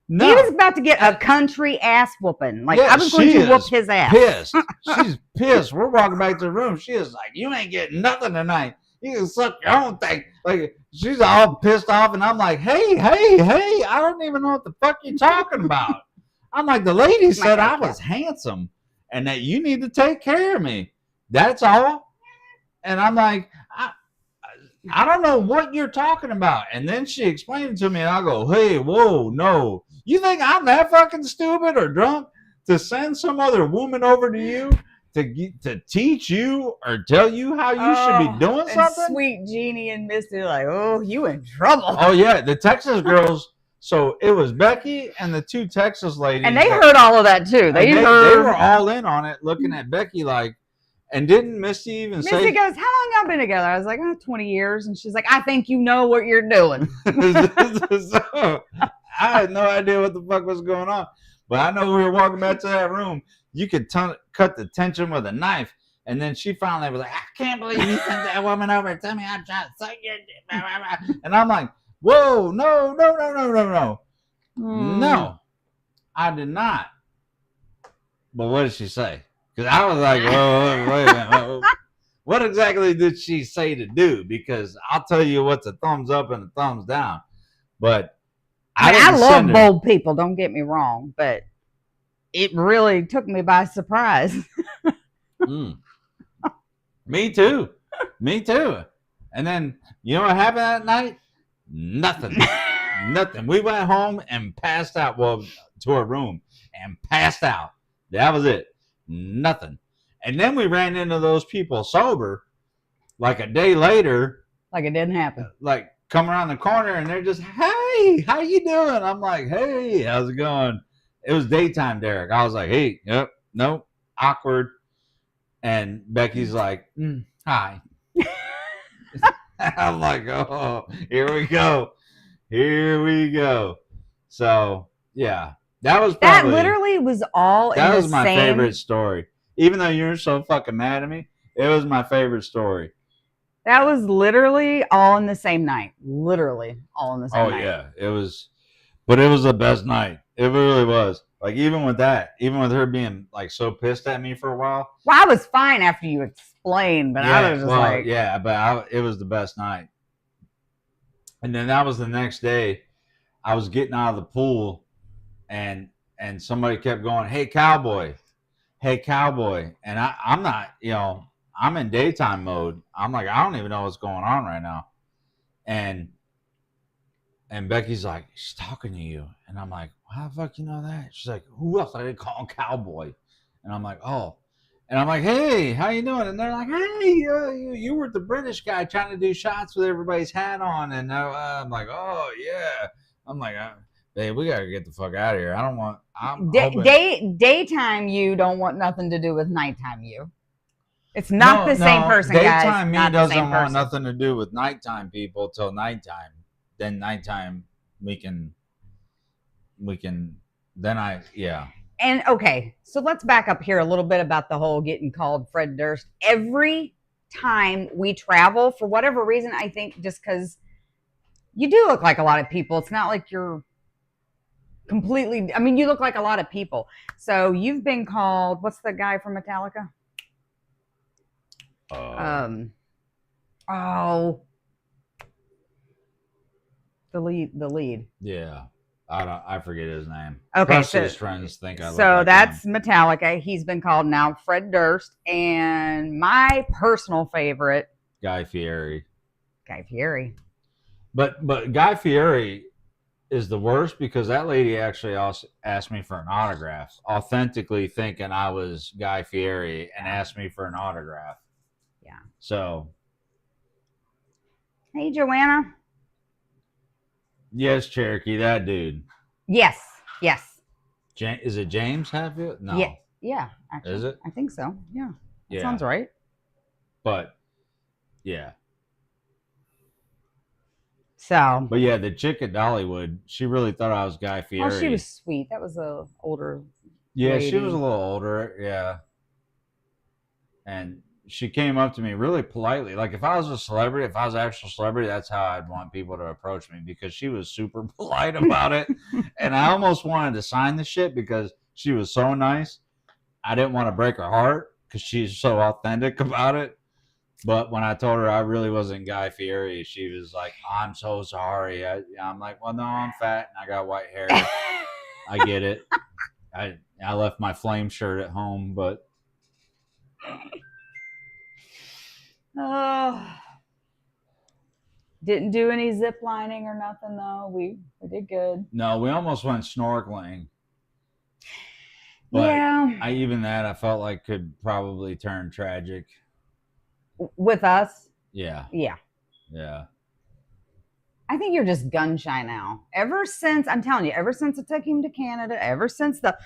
He was about to get a country ass whooping. Like, I was going to whoop his ass. Pissed. She's pissed. We're walking back to the room. She is like, you ain't getting nothing tonight. You can suck your own thing. Like, she's all pissed off, and I'm like, hey, I don't even know what the fuck you're talking about. I'm like, the lady said I was handsome and that you need to take care of me. That's all. And I'm like, I don't know what you're talking about. And then she explained it to me, and I go, hey, whoa, no. You think I'm that fucking stupid or drunk to send some other woman over to you to teach you or tell you how you should be doing something? Sweet Jeannie and Misty like, oh, you in trouble. Oh, yeah. The Texas girls. So it was Becky and the two Texas ladies. And they heard all of that, too. They were all in on it, looking at Becky like, and didn't Misty even say... Misty goes, how long y'all been together? I was like, 20 years. And she's like, I think you know what you're doing. So, I had no idea what the fuck was going on. But I know we were walking back to that room. You could cut the tension with a knife. And then she finally was like, I can't believe you sent that woman over to tell me I'm trying to suck your dick. And I'm like, whoa, no. No, I did not. But what did she say? Because I was like, whoa, wait a minute. What exactly did she say to do? Because I'll tell you what's a thumbs up and a thumbs down. But I love bold people, don't get me wrong. But it really took me by surprise. Me too. And then, you know what happened that night? Nothing. We went home and passed out. Well, to our room and passed out. That was it. Nothing. And then we ran into those people sober like a day later. Like it didn't happen. Like come around the corner and they're just, hey, how you doing? I'm like, hey, how's it going? It was daytime, Derek. I was like, hey, yep, nope, awkward. And Becky's like, hi. I'm like, oh, here we go. So, yeah, that literally was all that was my favorite story. Even though you're so fucking mad at me, it was my favorite story. That was literally all in the same night. Literally all in the same night. Oh, yeah. It was the best night. It really was. Like, even with her being, like, so pissed at me for a while. Well, I was fine after you explained, but I was just like... Yeah, but it was the best night. And then that was the next day. I was getting out of the pool, and somebody kept going, hey, cowboy. And I'm not, I'm in daytime mode. I'm like, I don't even know what's going on right now. And Becky's like, she's talking to you. And I'm like, how the fuck you know that? She's like, who else? I didn't call him cowboy. And I'm like, oh. And I'm like, hey, how you doing? And they're like, hey, you were the British guy trying to do shots with everybody's hat on. And I'm like, oh, yeah. I'm like, babe, we got to get the fuck out of here. I don't want... Daytime you don't want nothing to do with nighttime you. It's not the same person, guys. Daytime me doesn't want nothing to do with nighttime people till nighttime. Then nighttime yeah. And okay, so let's back up here a little bit about the whole getting called Fred Durst. Every time we travel, for whatever reason, I think just because you do look like a lot of people. It's not like you're completely, I mean, you look like a lot of people. So you've been called, what's the guy from Metallica? The lead. Yeah. I forget his name. Okay. Plus his friends think I look so like that's him. Metallica. He's been called now Fred Durst. And my personal favorite, Guy Fieri. But Guy Fieri is the worst because that lady actually also asked me for an autograph, authentically thinking I was Guy Fieri, and asked me for an autograph. Yeah. So. Hey, Joanna. Yes, Cherokee, that dude. Yes. Is it James Hatfield? No. Yeah. Actually, Is it? I think so. Yeah. That Yeah. sounds right. But yeah. So. But yeah, the chick at Dollywood, she really thought I was Guy Fieri. Oh, she was sweet. That was a older. Yeah, lady. she was a little older. Yeah. And she came up to me really politely. Like if I was a celebrity, if I was an actual celebrity, that's how I'd want people to approach me because she was super polite about it. And I almost wanted to sign the shit because she was so nice. I didn't want to break her heart because she's so authentic about it. But when I told her I really wasn't Guy Fieri, she was like, I'm so sorry. I'm like, well, no, I'm fat and I got white hair. I get it. I left my flame shirt at home, but didn't do any zip lining or nothing though. We did good. No, we almost went snorkeling. But yeah. I felt like could probably turn tragic. With us? Yeah. Yeah. Yeah. I think you're just gun shy now. Ever since, I'm telling you, ever since I took him to Canada, ever since the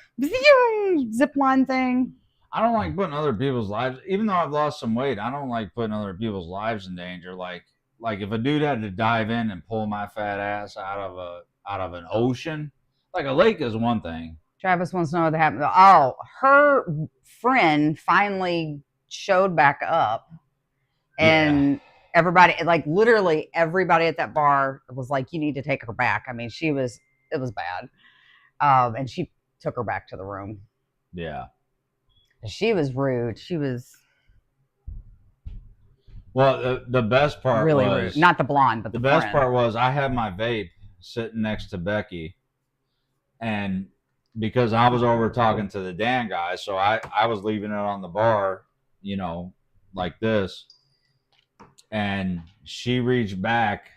zip line thing. I don't like putting other people's lives, even though I've lost some weight, I don't like putting other people's lives in danger. Like if a dude had to dive in and pull my fat ass out of an ocean, like a lake is one thing. Travis wants to know what happened. Oh, her friend finally showed back up. And everybody, like literally everybody at that bar was like, you need to take her back. I mean, it was bad. And she took her back to the room. Yeah. She was rude. She was. Well, the best part really was. Rude. Not the blonde, but the best part was I had my vape sitting next to Becky. And because I was over talking to the Dan guy, so I was leaving it on the bar, like this. And she reached back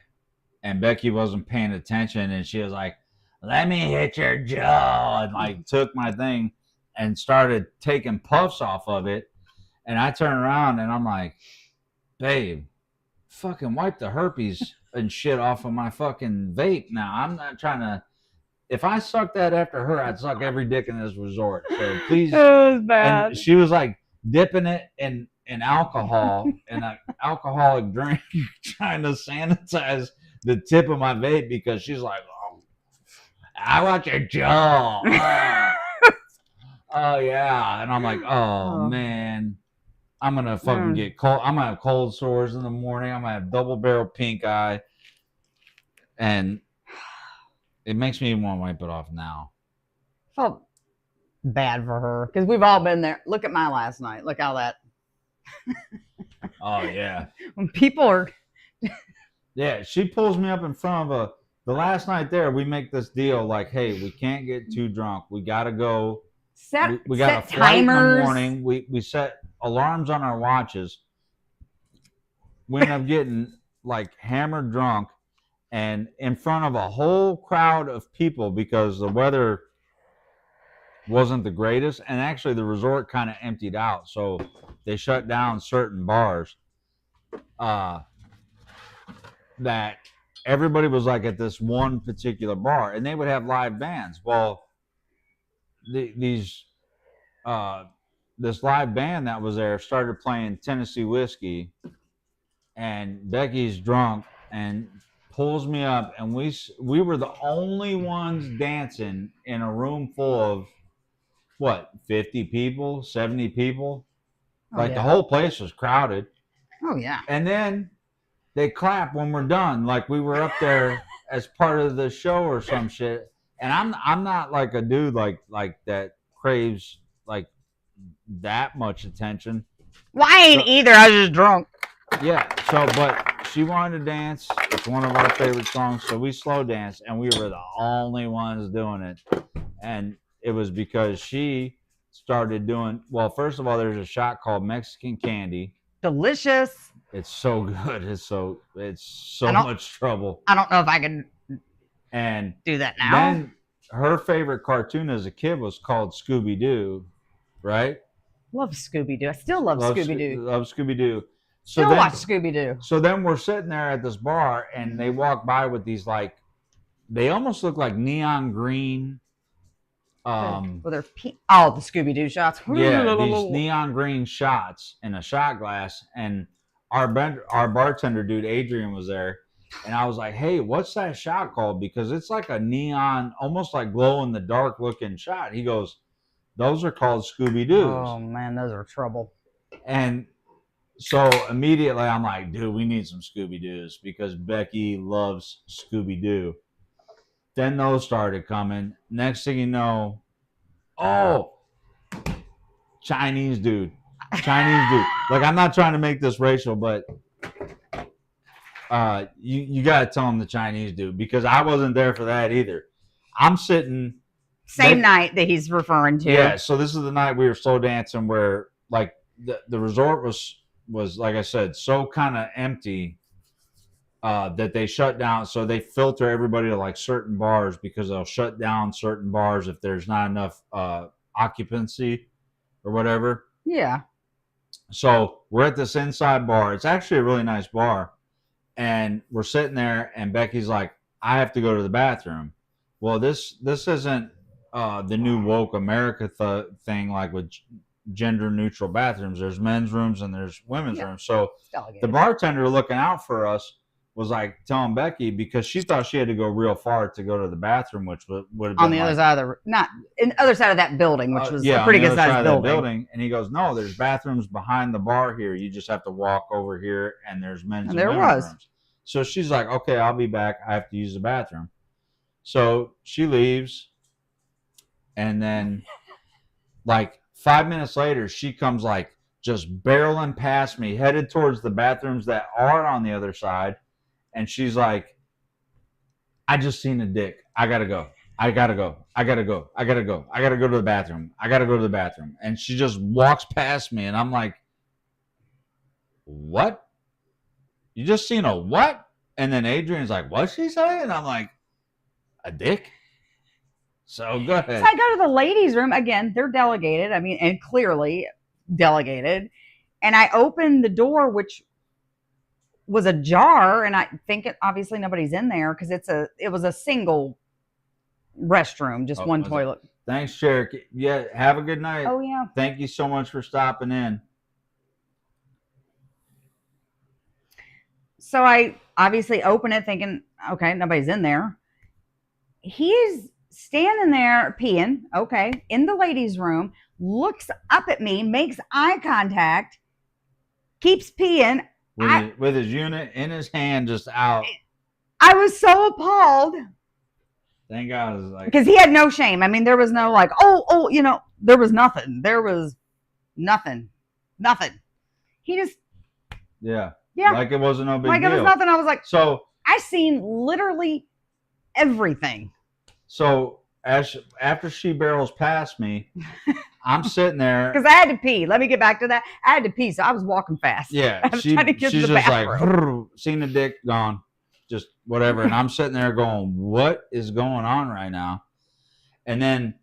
and Becky wasn't paying attention and she was like, let me hit your jaw, and like took my thing and started taking puffs off of it. And I turned around and I'm like, babe, fucking wipe the herpes and shit off of my fucking vape now. I'm not trying to. If I sucked that after her, I'd suck every dick in this resort. So please. It was bad. And she was like dipping it in alcohol, in an alcoholic drink, trying to sanitize the tip of my vape because she's like, oh, I want your jaw. Oh yeah. And I'm like, oh man, I'm gonna fucking get cold. I'm gonna have cold sores in the morning. I'm gonna have double barrel pink eye. And it makes me want to wipe it off now. Felt bad for her because we've all been there. Look at my last night. Look how that. Oh yeah. When people are. Yeah, she pulls me up in front of the last night there. We make this deal like, hey, we can't get too drunk. We gotta go. We got a flight timers. In the morning. We set alarms on our watches. We end up getting like hammered drunk. And in front of a whole crowd of people because the weather wasn't the greatest. And actually the resort kind of emptied out. So they shut down certain bars that everybody was like at this one particular bar. And they would have live bands. Well, this live band that was there started playing Tennessee Whiskey. And Becky's drunk and pulls me up, and we were the only ones dancing in a room full of what, 50 people, 70 people. The whole place was crowded. Oh yeah. And then they clap when we're done, like we were up there as part of the show or some shit. And I'm not like a dude like that craves like that much attention. Well, I ain't either. I was just drunk. Yeah. So, but she wanted to dance. It's one of our favorite songs. So we slow danced, and we were the only ones doing it. And it was because she started doing, well, first of all, there's a shot called Mexican Candy. Delicious. It's so good. It's so much trouble. I don't know if I can and do that now. Then her favorite cartoon as a kid was called Scooby-Doo, right? Love Scooby-Doo. I still love Scooby-Doo. Love Scooby-Doo. Still watch Scooby-Doo. So then we're sitting there at this bar, and they walk by with these, like, they almost look like neon green With their the Scooby Doo shots. Yeah, these neon green shots in a shot glass, and our bartender dude Adrian was there, and I was like, "Hey, what's that shot called?" Because it's like a neon, almost like glow in the dark looking shot. He goes, "Those are called Scooby Doos." Oh man, those are trouble. And so immediately I'm like, "Dude, we need some Scooby Doos because Becky loves Scooby Doo." Then those started coming. Next thing you know, Chinese dude. Like, I'm not trying to make this racial, but you got to tell him the Chinese dude because I wasn't there for that either. I'm sitting. Same night that he's referring to. Yeah, so this is the night we were slow dancing where, like, the resort was like I said, so kind of empty that they shut down. So they filter everybody to, like, certain bars because they'll shut down certain bars if there's not enough occupancy or whatever. Yeah. So we're at this inside bar. It's actually a really nice bar. And we're sitting there, and Becky's like, I have to go to the bathroom. Well, this isn't the new woke America thing, like with gender neutral bathrooms. There's men's rooms and there's women's rooms. So the bartender looking out for us was like telling Becky, because she thought she had to go real far to go to the bathroom, which would have been on the other side of the other side of that building, which was a pretty good sized building. And he goes, no, there's bathrooms behind the bar here. You just have to walk over here, and there's men's and women's rooms. So she's like, okay, I'll be back. I have to use the bathroom. So she leaves, and then like 5 minutes later, she comes like just barreling past me, headed towards the bathrooms that are on the other side. And she's like, I just seen a dick. I gotta go. I gotta go to the bathroom. And she just walks past me, and I'm like, what? You just seen a what? And then Adrian's like, what's she saying? And I'm like, a dick? So go ahead. So I go to the ladies' room. Again, they're delegated. I mean, and clearly delegated. And I open the door, which was ajar, and I think obviously nobody's in there because it was a single restroom, just one toilet. Thanks, Cherokee. Yeah, have a good night. Oh yeah. Thank you so much for stopping in. So I obviously open it thinking, okay, nobody's in there. He's standing there peeing, okay, in the ladies' room, looks up at me, makes eye contact, keeps peeing. With his unit in his hand, just out. I was so appalled. Thank God. It was like, because he had no shame. I mean, there was no like, there was nothing. There was nothing. He just. Yeah. Like it wasn't no big deal. Like it was nothing. I was like, so I seen literally everything. So after she barrels past me, I'm sitting there because I had to pee. Let me get back to that. I had to pee, so I was walking fast. Yeah, she's just like seen the dick, gone, just whatever. And I'm sitting there going, "What is going on right now?" And then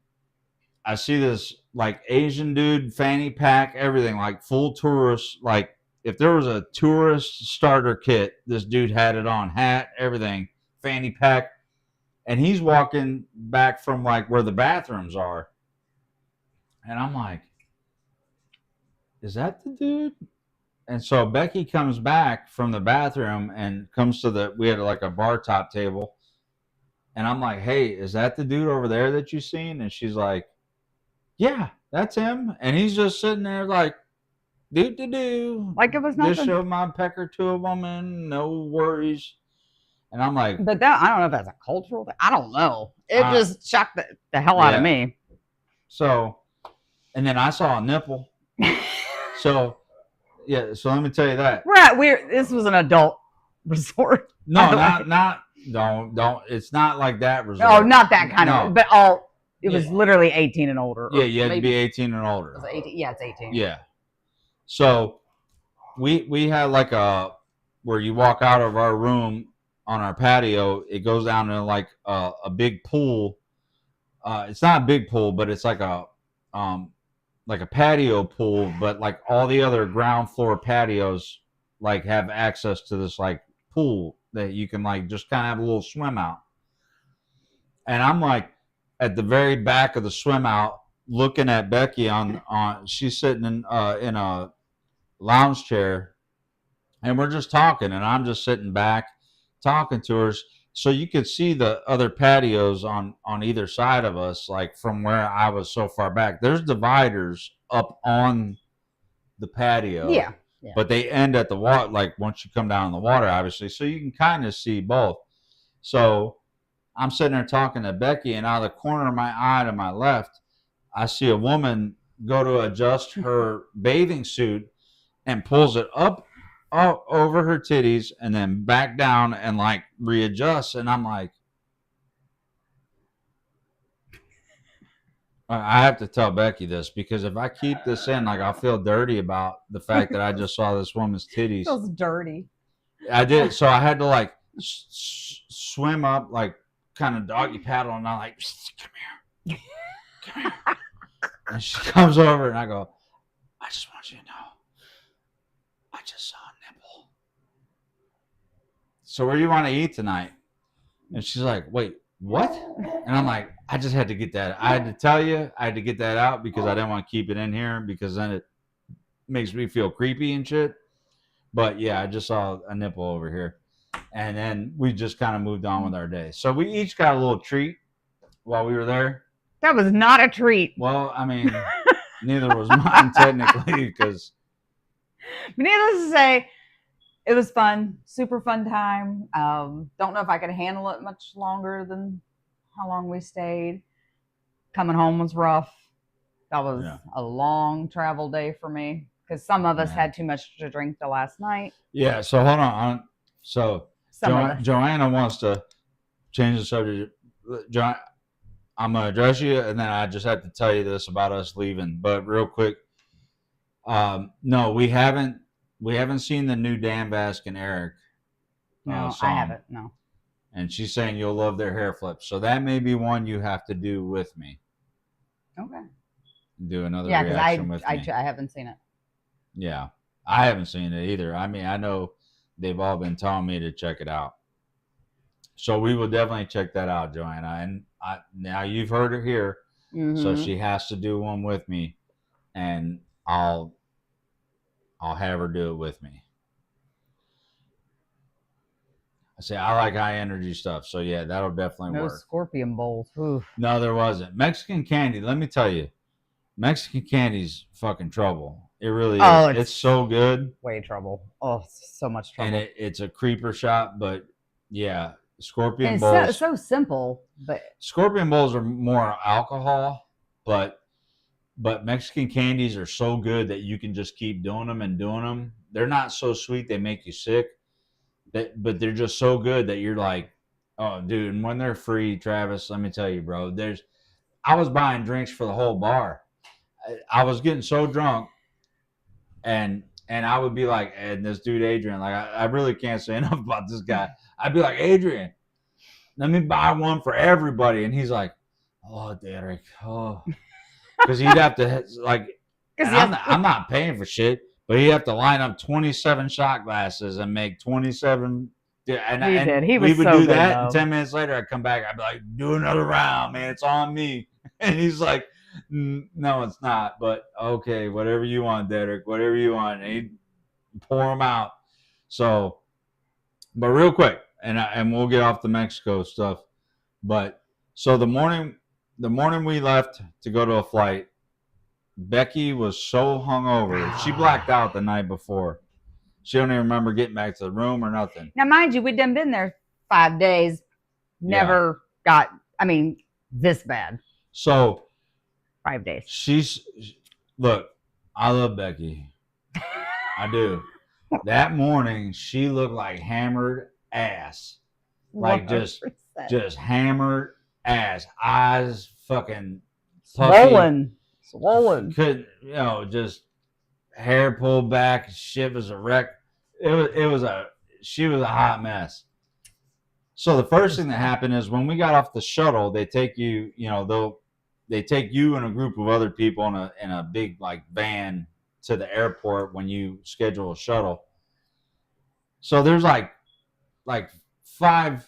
I see this like Asian dude, fanny pack, everything, like full tourist. Like if there was a tourist starter kit, this dude had it on, hat, everything, fanny pack. And he's walking back from like where the bathrooms are. And I'm like, is that the dude? And so Becky comes back from the bathroom and comes to we had like a bar top table. And I'm like, hey, is that the dude over there that you seen? And she's like, yeah, that's him. And he's just sitting there like, do. Like it was nothing. Just showed my pecker to a woman, no worries. And I'm like, but I don't know if that's a cultural thing. I don't know. It just shocked the hell out of me. So, and then I saw a nipple. So let me tell you that. This was an adult resort. No, don't. It's not like that resort. Oh, not that kind of. But it was literally 18 and older. Yeah, you had to be 18 and older. It was 18. Yeah, it's 18. Yeah. So we had like where you walk out of our room on our patio, it goes down to like a big pool. It's not a big pool, but it's like a patio pool, but like all the other ground floor patios like have access to this like pool that you can like just kind of have a little swim out. And I'm like, at the very back of the swim out, looking at Becky on she's sitting in a lounge chair, and we're just talking, and I'm just sitting back talking to her. So you could see the other patios on either side of us, like from where I was so far back. There's dividers up on the patio. Yeah. But they end at the water, like once you come down in the water, obviously. So you can kind of see both. So I'm sitting there talking to Becky, and out of the corner of my eye to my left, I see a woman go to adjust her bathing suit and pulls it up over her titties and then back down and like readjusts. And I'm like, I have to tell Becky this, because if I keep this in, like, I'll feel dirty about the fact that I just saw this woman's titties. Feels dirty. I did. So I had to like swim up, like kind of doggy paddle, and I'm like, come here. Come here. And she comes over, and I go, I just want you to know, I just saw a nipple. So where do you want to eat tonight? And she's like, wait, what? And I'm like, I just had to get that. I had to tell you, I had to get that out because I didn't want to keep it in here, because then it makes me feel creepy and shit. But yeah, I just saw a nipple over here. And then we just kind of moved on with our day. So we each got a little treat while we were there. That was not a treat. Well, I mean, neither was mine technically, because. Needless to say, it was fun. Super fun time. Don't know if I could handle it much longer than how long we stayed. Coming home was rough. That was a long travel day for me, because some of us had too much to drink the last night. Yeah, so hold on. So Joanna wants to change the subject. I'm going to address you, and then I just have to tell you this about us leaving. But real quick, no, we haven't seen the new Dan Bask and Eric No, song. I haven't, no. And she's saying you'll love their hair flips. So that may be one you have to do with me. Okay. Do another reaction with me. I haven't seen it. Yeah, I haven't seen it either. I mean, I know they've all been telling me to check it out. So we will definitely check that out, Joanna. And now you've heard her here, so she has to do one with me, and I'll have her do it with me. I say I like high energy stuff, so yeah, that'll definitely work. No scorpion bowls. Oof. No, there wasn't. Mexican candy, let me tell you, Mexican candy's fucking trouble. It really is. Oh, it's so good. Way trouble. Oh, so much trouble. And it's a creeper shop, but yeah, scorpion bowls. It's so simple, but scorpion bowls are more alcohol, but Mexican candies are so good that you can just keep doing them and doing them. They're not so sweet they make you sick, but they're just so good that you're like, oh, dude. And when they're free, Travis, let me tell you, bro. I was buying drinks for the whole bar. I was getting so drunk, and I would be like, and this dude Adrian, like I really can't say enough about this guy. I'd be like, Adrian, let me buy one for everybody, and he's like, oh, Derek, oh. Because he'd have to, like, I'm not paying for shit, but he'd have to line up 27 shot glasses and make 27. And he did. He was we would so do good, that, though. and 10 minutes later, I'd come back. I'd be like, do another round, man. It's on me. And he's like, no, it's not. But okay, whatever you want, Derek, whatever you want. And he'd pour them out. So, but real quick, and we'll get off the Mexico stuff. But so the morning we left to go to a flight, Becky was so hungover. She blacked out the night before. She don't even remember getting back to the room or nothing. Now, mind you, we'd done been there 5 days. Never got, this bad. So 5 days. Look, I love Becky. I do. That morning, she looked like hammered ass. Like 100%. just hammered ass. Eyes fucking puffy. Swollen. Couldn't, just hair pulled back. Shit was a wreck. She was a hot mess. So the first thing that happened is when we got off the shuttle, they take you, they take you and a group of other people in a big like van to the airport when you schedule a shuttle. So there's like five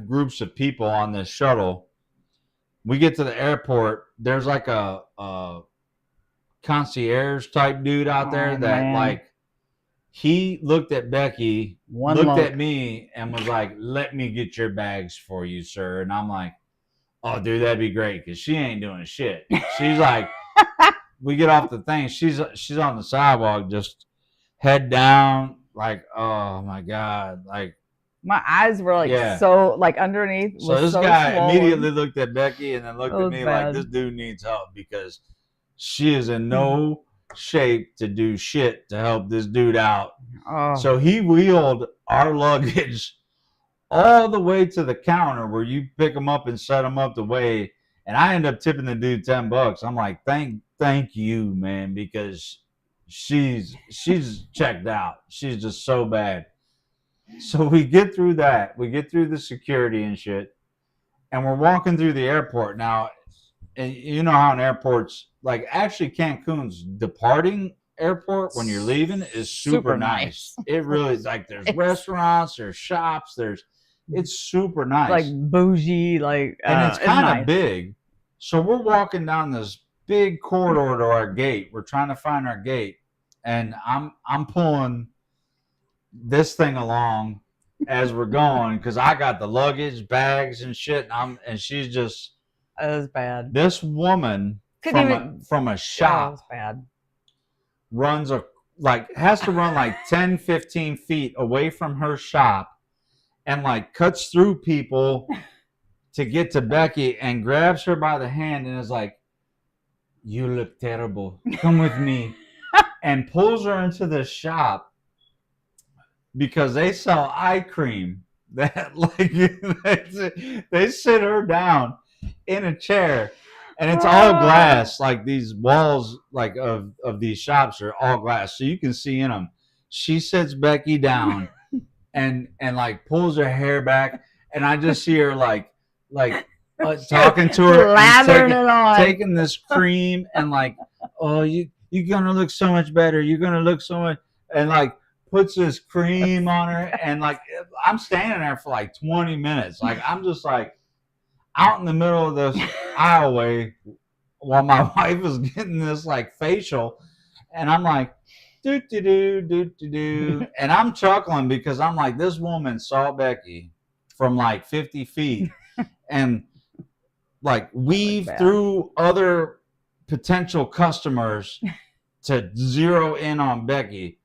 groups of people on this shuttle, we get to the airport. There's like a concierge type dude out there that like he looked at Becky, looked at me, and was like, "Let me get your bags for you, sir." And I'm like, "Oh, dude, that'd be great," because she ain't doing shit. She's like, we get off the thing. She's on the sidewalk, just head down, like, oh my god, like my eyes were like so like underneath. So this guy immediately looked at Becky and then looked at me like, this dude needs help because she is in no shape to do shit to help this dude out. So he wheeled our luggage all the way to the counter where you pick them up and set them up the way. And I end up tipping the dude $10. I'm like, thank you, man, because she's checked out. She's just so bad. So we get through that. We get through the security and shit. And we're walking through the airport. Now, and you know how in airports, like actually Cancun's departing airport when you're leaving is super nice. It really is like there's restaurants, there's shops, it's super nice. Like bougie, like and it's kind of big. So we're walking down this big corridor to our gate. We're trying to find our gate. And I'm pulling this thing along as we're going because I got the luggage, bags, and shit, and she's just. It was bad. This woman from a shop has to run like 10, 15 feet away from her shop, and like cuts through people to get to Becky and grabs her by the hand and is like, "You look terrible. Come with me," and pulls her into the shop. Because they sell eye cream that like they sit her down in a chair and it's all glass. Like these walls like of these shops are all glass. So you can see in them. She sits Becky down and like pulls her hair back. And I just see her like talking to her, lathering it on, taking this cream and like, "Oh, you're going to look so much better. You're going to look so much." And like, puts this cream on her, and like I'm standing there for like 20 minutes. Like I'm just like out in the middle of this aisleway while my wife is getting this like facial, and I'm like, do do do do do do, and I'm chuckling because I'm like, this woman saw Becky from like 50 feet and like weave through other potential customers to zero in on Becky.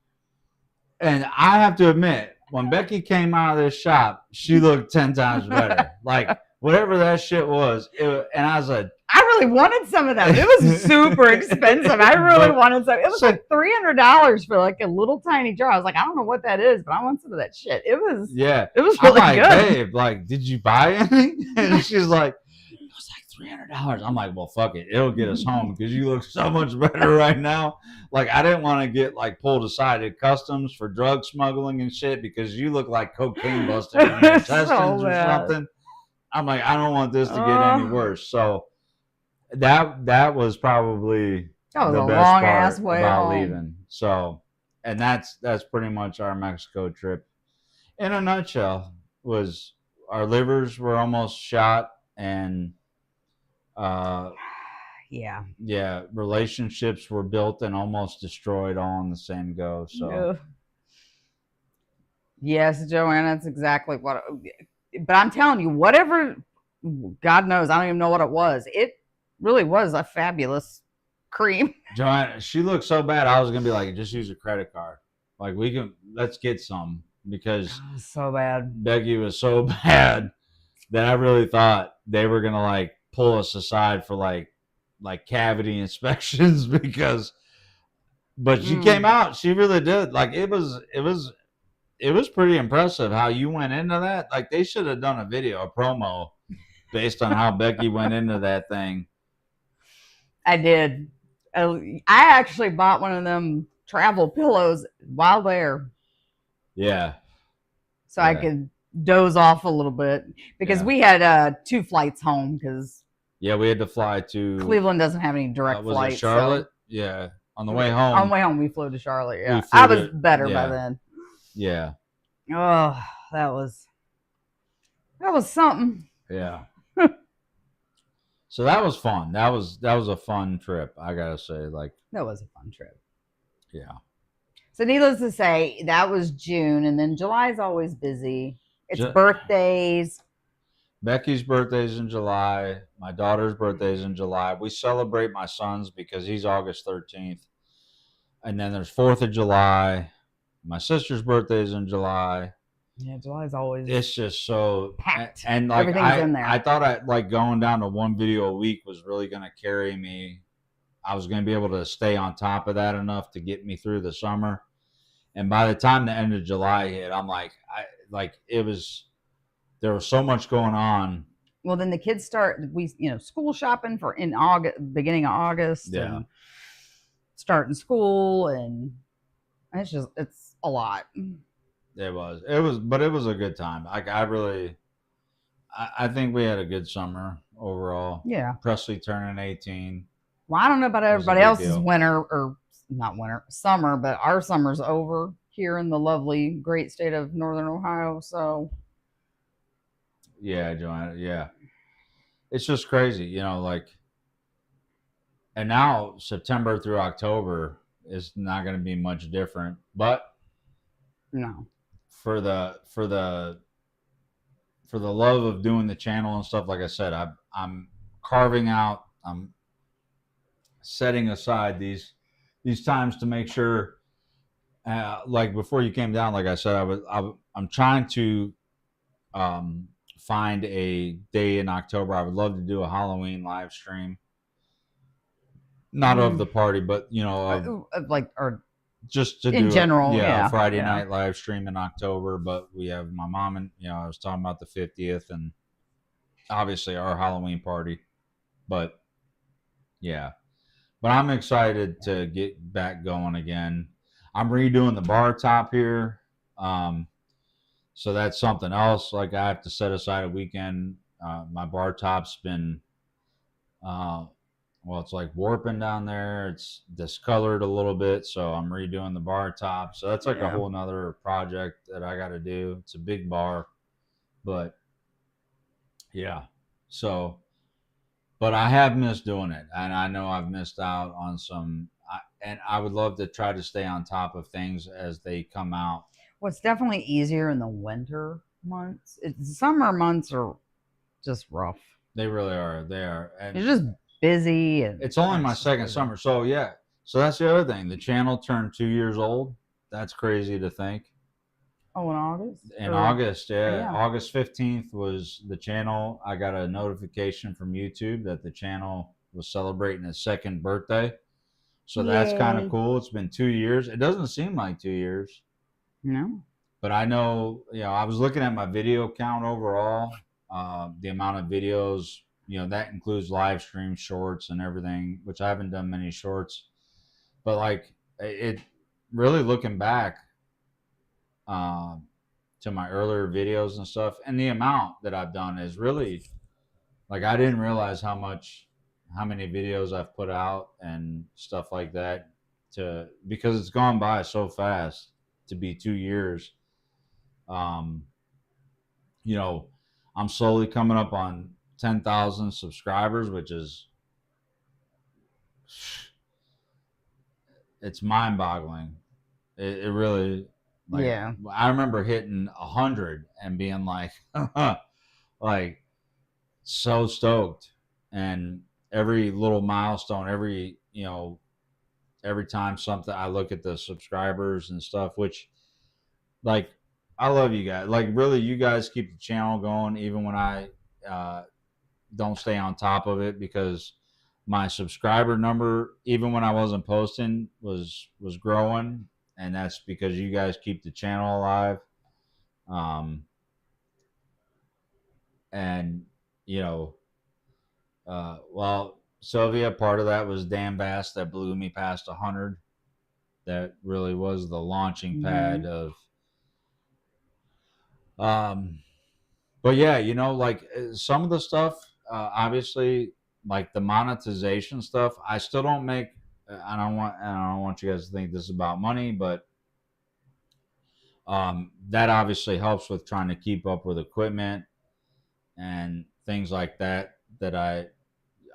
And I have to admit, when Becky came out of this shop, she looked 10 times better. Like, whatever that shit was. And I was like, I really wanted some of that. It was super expensive. I really wanted some. It was like $300 for like a little tiny jar. I was like, I don't know what that is, but I want some of that shit. It was really I'm like, good. "Babe, like, did you buy anything?" And she's like, "It was like $300. I'm like, "Well, fuck it. It'll get us home because you look so much better right now." Like, I didn't want to get like pulled aside at customs for drug smuggling and shit because you look like cocaine busted in your intestines or something. I'm like, I don't want this to get any worse. So that was probably the best part about leaving. So, and that's pretty much our Mexico trip in a nutshell. Was our livers were almost shot, and relationships were built and almost destroyed all in the same go. So yes, Joanna, that's exactly what. But I'm telling you, whatever, God knows, I don't even know what it was. It really was a fabulous cream. Joanna, she looked so bad. I was gonna be like, just use a credit card. Like, let's get some, because so bad. Becky was so bad that I really thought they were gonna like pull us aside for like cavity inspections but she came out. She really did. Like it was pretty impressive how you went into that. Like they should have done a promo based on how Becky went into that thing. I did. I actually bought one of them travel pillows while there. Yeah. So I could doze off a little bit because we had 2 flights home because we had to fly to Cleveland. Doesn't have any direct flights. Was it Charlotte? So. Yeah. On the way home. On the way home, we flew to Charlotte. Yeah. I was better by then. Yeah. Oh, that was something. Yeah. So that was fun. That was a fun trip. I gotta say, like, That was a fun trip. yeah. So needless to say, that was June, and then July is always busy. It's Ju- birthdays. Becky's birthday's in July. My daughter's birthday's in July. We celebrate my son's because he's August 13th. And then there's 4th of July. My sister's birthday's in July. Yeah, July is always It's just so packed. and like Everything's in there. I thought I like going down to one video a week was really gonna carry me. I was gonna be able to stay on top of that enough to get me through the summer. And by the time the end of July hit, I'm like, there was so much going on. Well, then the kids start school shopping for in August, beginning of August, Yeah. and starting school, and it's a lot. It was, but it was a good time. Like I think we had a good summer overall. Yeah. Presley turning 18. Well, I don't know about was a everybody big else's deal. winter, or not winter, summer, but our summer's over here in the lovely, great state of Northern Ohio. So Yeah, Joanna. Yeah. It's just crazy, like, and now September through October is not going to be much different. But no, for the love of doing the channel and stuff, like I said, I'm carving out, I'm setting aside these times to make sure, like before you came down, like I said, I'm trying to find a day in October. I would love to do a Halloween live stream, not of the party, but or just to in do general, a Friday night live stream in October. But we have my mom and I was talking about the 50th and obviously our Halloween party. But yeah, but I'm excited to get back going again. I'm redoing the bar top here. So that's something else. Like I have to set aside a weekend. My bar top's been, it's like warping down there. It's discolored a little bit. So I'm redoing the bar top. So that's like a whole nother project that I got to do. It's a big bar, but yeah. So, but I have missed doing it. And I know I've missed out on some, and I would love to try to stay on top of things as they come out. Well, it's definitely easier in the winter months. Summer months are just rough. They really are. They are. And it's just busy. And it's only my second summer. So, yeah. So that's the other thing. The channel turned 2 years old. That's crazy to think. Oh, in August? August, yeah. August 15th was the channel. I got a notification from YouTube that the channel was celebrating its second birthday. So that's kind of cool. It's been 2 years. It doesn't seem like 2 years. No. But I know, I was looking at my video count overall, the amount of videos, that includes live stream, shorts, and everything, which I haven't done many shorts. But like it really looking back to my earlier videos and stuff, and the amount that I've done is really like I didn't realize how many videos I've put out and stuff like that because it's gone by so fast to be 2 years. I'm slowly coming up on 10,000 subscribers, which is it's mind-boggling. It really, I remember hitting 100 and being like, like so stoked, and every little milestone, every time something, I look at the subscribers and stuff, which like I love you guys. Like really, you guys keep the channel going even when I don't stay on top of it, because my subscriber number, even when I wasn't posting, was growing, and that's because you guys keep the channel alive. And Sylvia, part of that was Dan Bass that blew me past 100. That really was the launching pad of. But yeah, like some of the stuff, obviously, like the monetization stuff, I still don't make. I don't want you guys to think this is about money, but that obviously helps with trying to keep up with equipment and things like that. That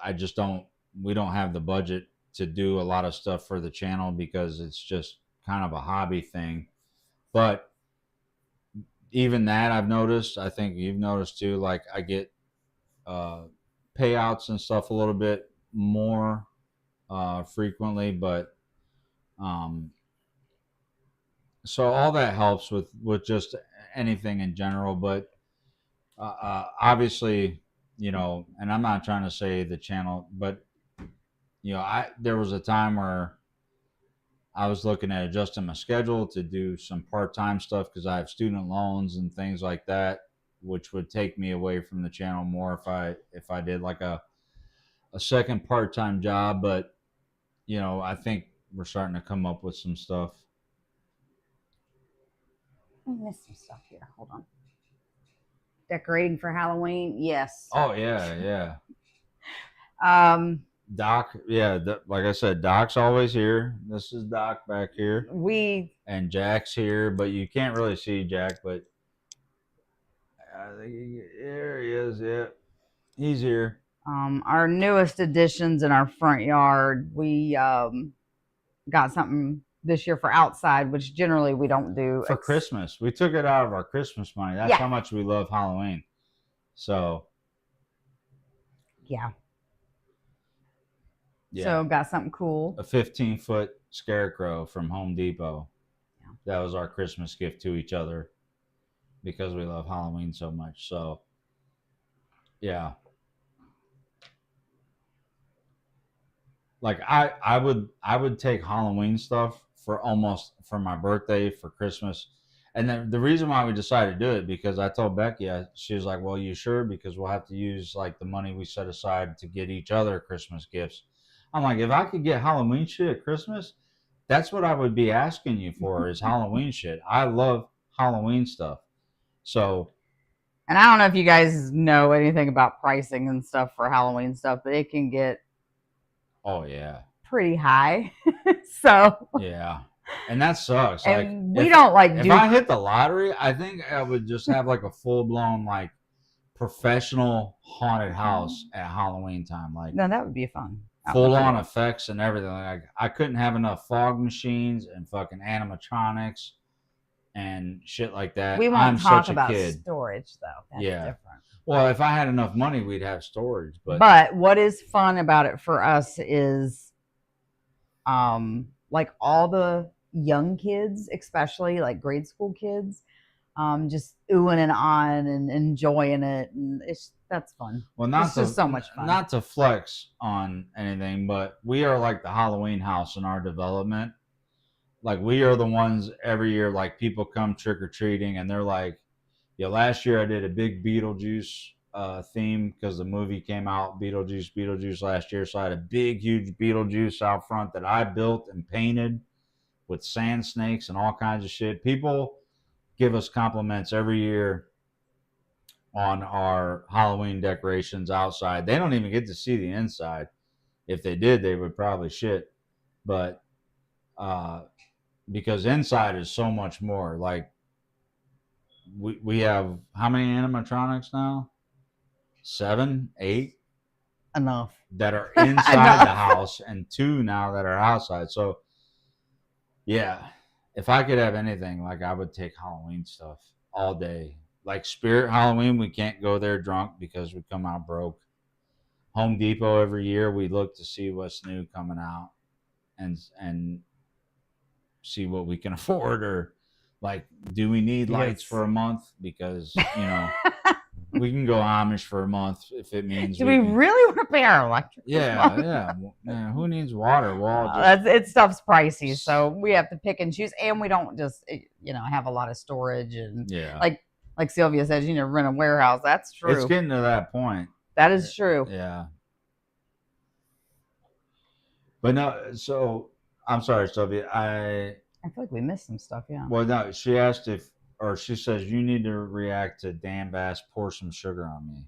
I just don't. We don't have the budget to do a lot of stuff for the channel because it's just kind of a hobby thing. But even that, I've noticed. I think you've noticed too. Like I get uh, payouts and stuff a little bit more frequently, but um, so all that helps with just anything in general. But obviously, and I'm not trying to say the channel, but I there was a time where I was looking at adjusting my schedule to do some part-time stuff because I have student loans and things like that, which would take me away from the channel more if I did like a second part-time job. But I think we're starting to come up with some stuff. I missed some stuff here. Hold on. Decorating for Halloween? Yes. Oh yeah. Doc, yeah, like I said, Doc's always here. This is Doc back here. And Jack's here, but you can't really see Jack, but I think there he is. Yeah, he's here. Our newest additions in our front yard, we got something this year for outside, which generally we don't do. For Christmas. We took it out of our Christmas money. That's how much we love Halloween. So. Yeah. So got something cool. A 15-foot scarecrow from Home Depot. Yeah. That was our Christmas gift to each other because we love Halloween so much. So, yeah. Like I would take Halloween stuff for my birthday, for Christmas. And then the reason why we decided to do it, because I told Becky, she was like, well, you sure? Because we'll have to use like the money we set aside to get each other Christmas gifts. I'm like, if I could get Halloween shit at Christmas, that's what I would be asking you for is Halloween shit. I love Halloween stuff. So. And I don't know if you guys know anything about pricing and stuff for Halloween stuff, but it can get. Oh, yeah. Pretty high. So. Yeah. And that sucks. And like, we don't like. If I hit the lottery, I think I would just have like a full blown like professional haunted house at Halloween time. Like, no, that would be fun. Full on effects and everything. Like I couldn't have enough fog machines and fucking animatronics and shit like that. We won't talk about storage though. That's different. Well, if I had enough money, we'd have storage. But what is fun about it for us is, like all the young kids, especially like grade school kids, just oohing and ahhing and enjoying it, and that's fun. Well, it's just so much fun. Not to flex on anything, but we are like the Halloween house in our development. Like we are the ones every year. Like people come trick or treating, and they're like, last year I did a big Beetlejuice theme because the movie came out, Beetlejuice last year. So I had a big, huge Beetlejuice out front that I built and painted with sand snakes and all kinds of shit. People give us compliments every year on our Halloween decorations outside. They don't even get to see the inside. If they did, they would probably shit. But because inside is so much more. Like we have how many animatronics now? 7, 8? Enough. That are inside the house, and 2 now that are outside. So yeah, if I could have anything, like I would take Halloween stuff all day. Like Spirit Halloween, we can't go there drunk because we come out broke. Home Depot every year, we look to see what's new coming out and see what we can afford, or like, do we need lights for a month? Because, we can go Amish for a month if it means. Do we really want to pay our electric? Yeah. Who needs water? Well, it stuff's pricey, so we have to pick and choose, and we don't just have a lot of storage and like Sylvia says, rent a warehouse. That's true. It's getting to that point. That is true. Yeah. But no, so I'm sorry, Sylvia. I feel like we missed some stuff. Yeah. Well, no, she asked she says you need to react to Dan Bass Pour Some Sugar on Me.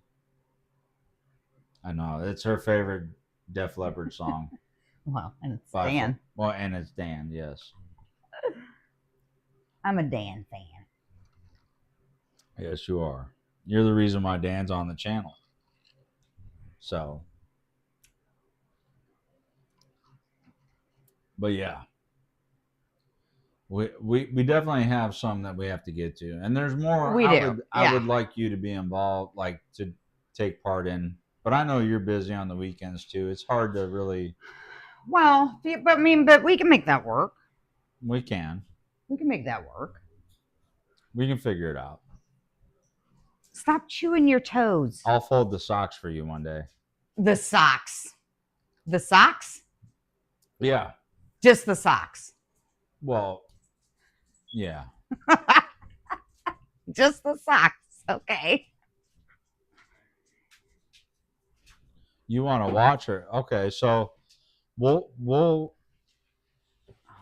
I know it's her favorite Def Leppard song. Well, and it's Dan. Well, and it's Dan. Yes. I'm a Dan fan. Yes, you are. You're the reason why Dan's on the channel. So, But yeah, we definitely have some that we have to get to, and there's more. We do. I would like you to be involved, like to take part in. But I know you're busy on the weekends too. It's hard to really. Well, but we can make that work. We can. We can make that work. We can figure it out. Stop chewing your toes. I'll fold the socks for you one day. The socks. The socks? Yeah. Just the socks. Well, yeah. Just the socks. Okay. You want to watch her? Okay, so we'll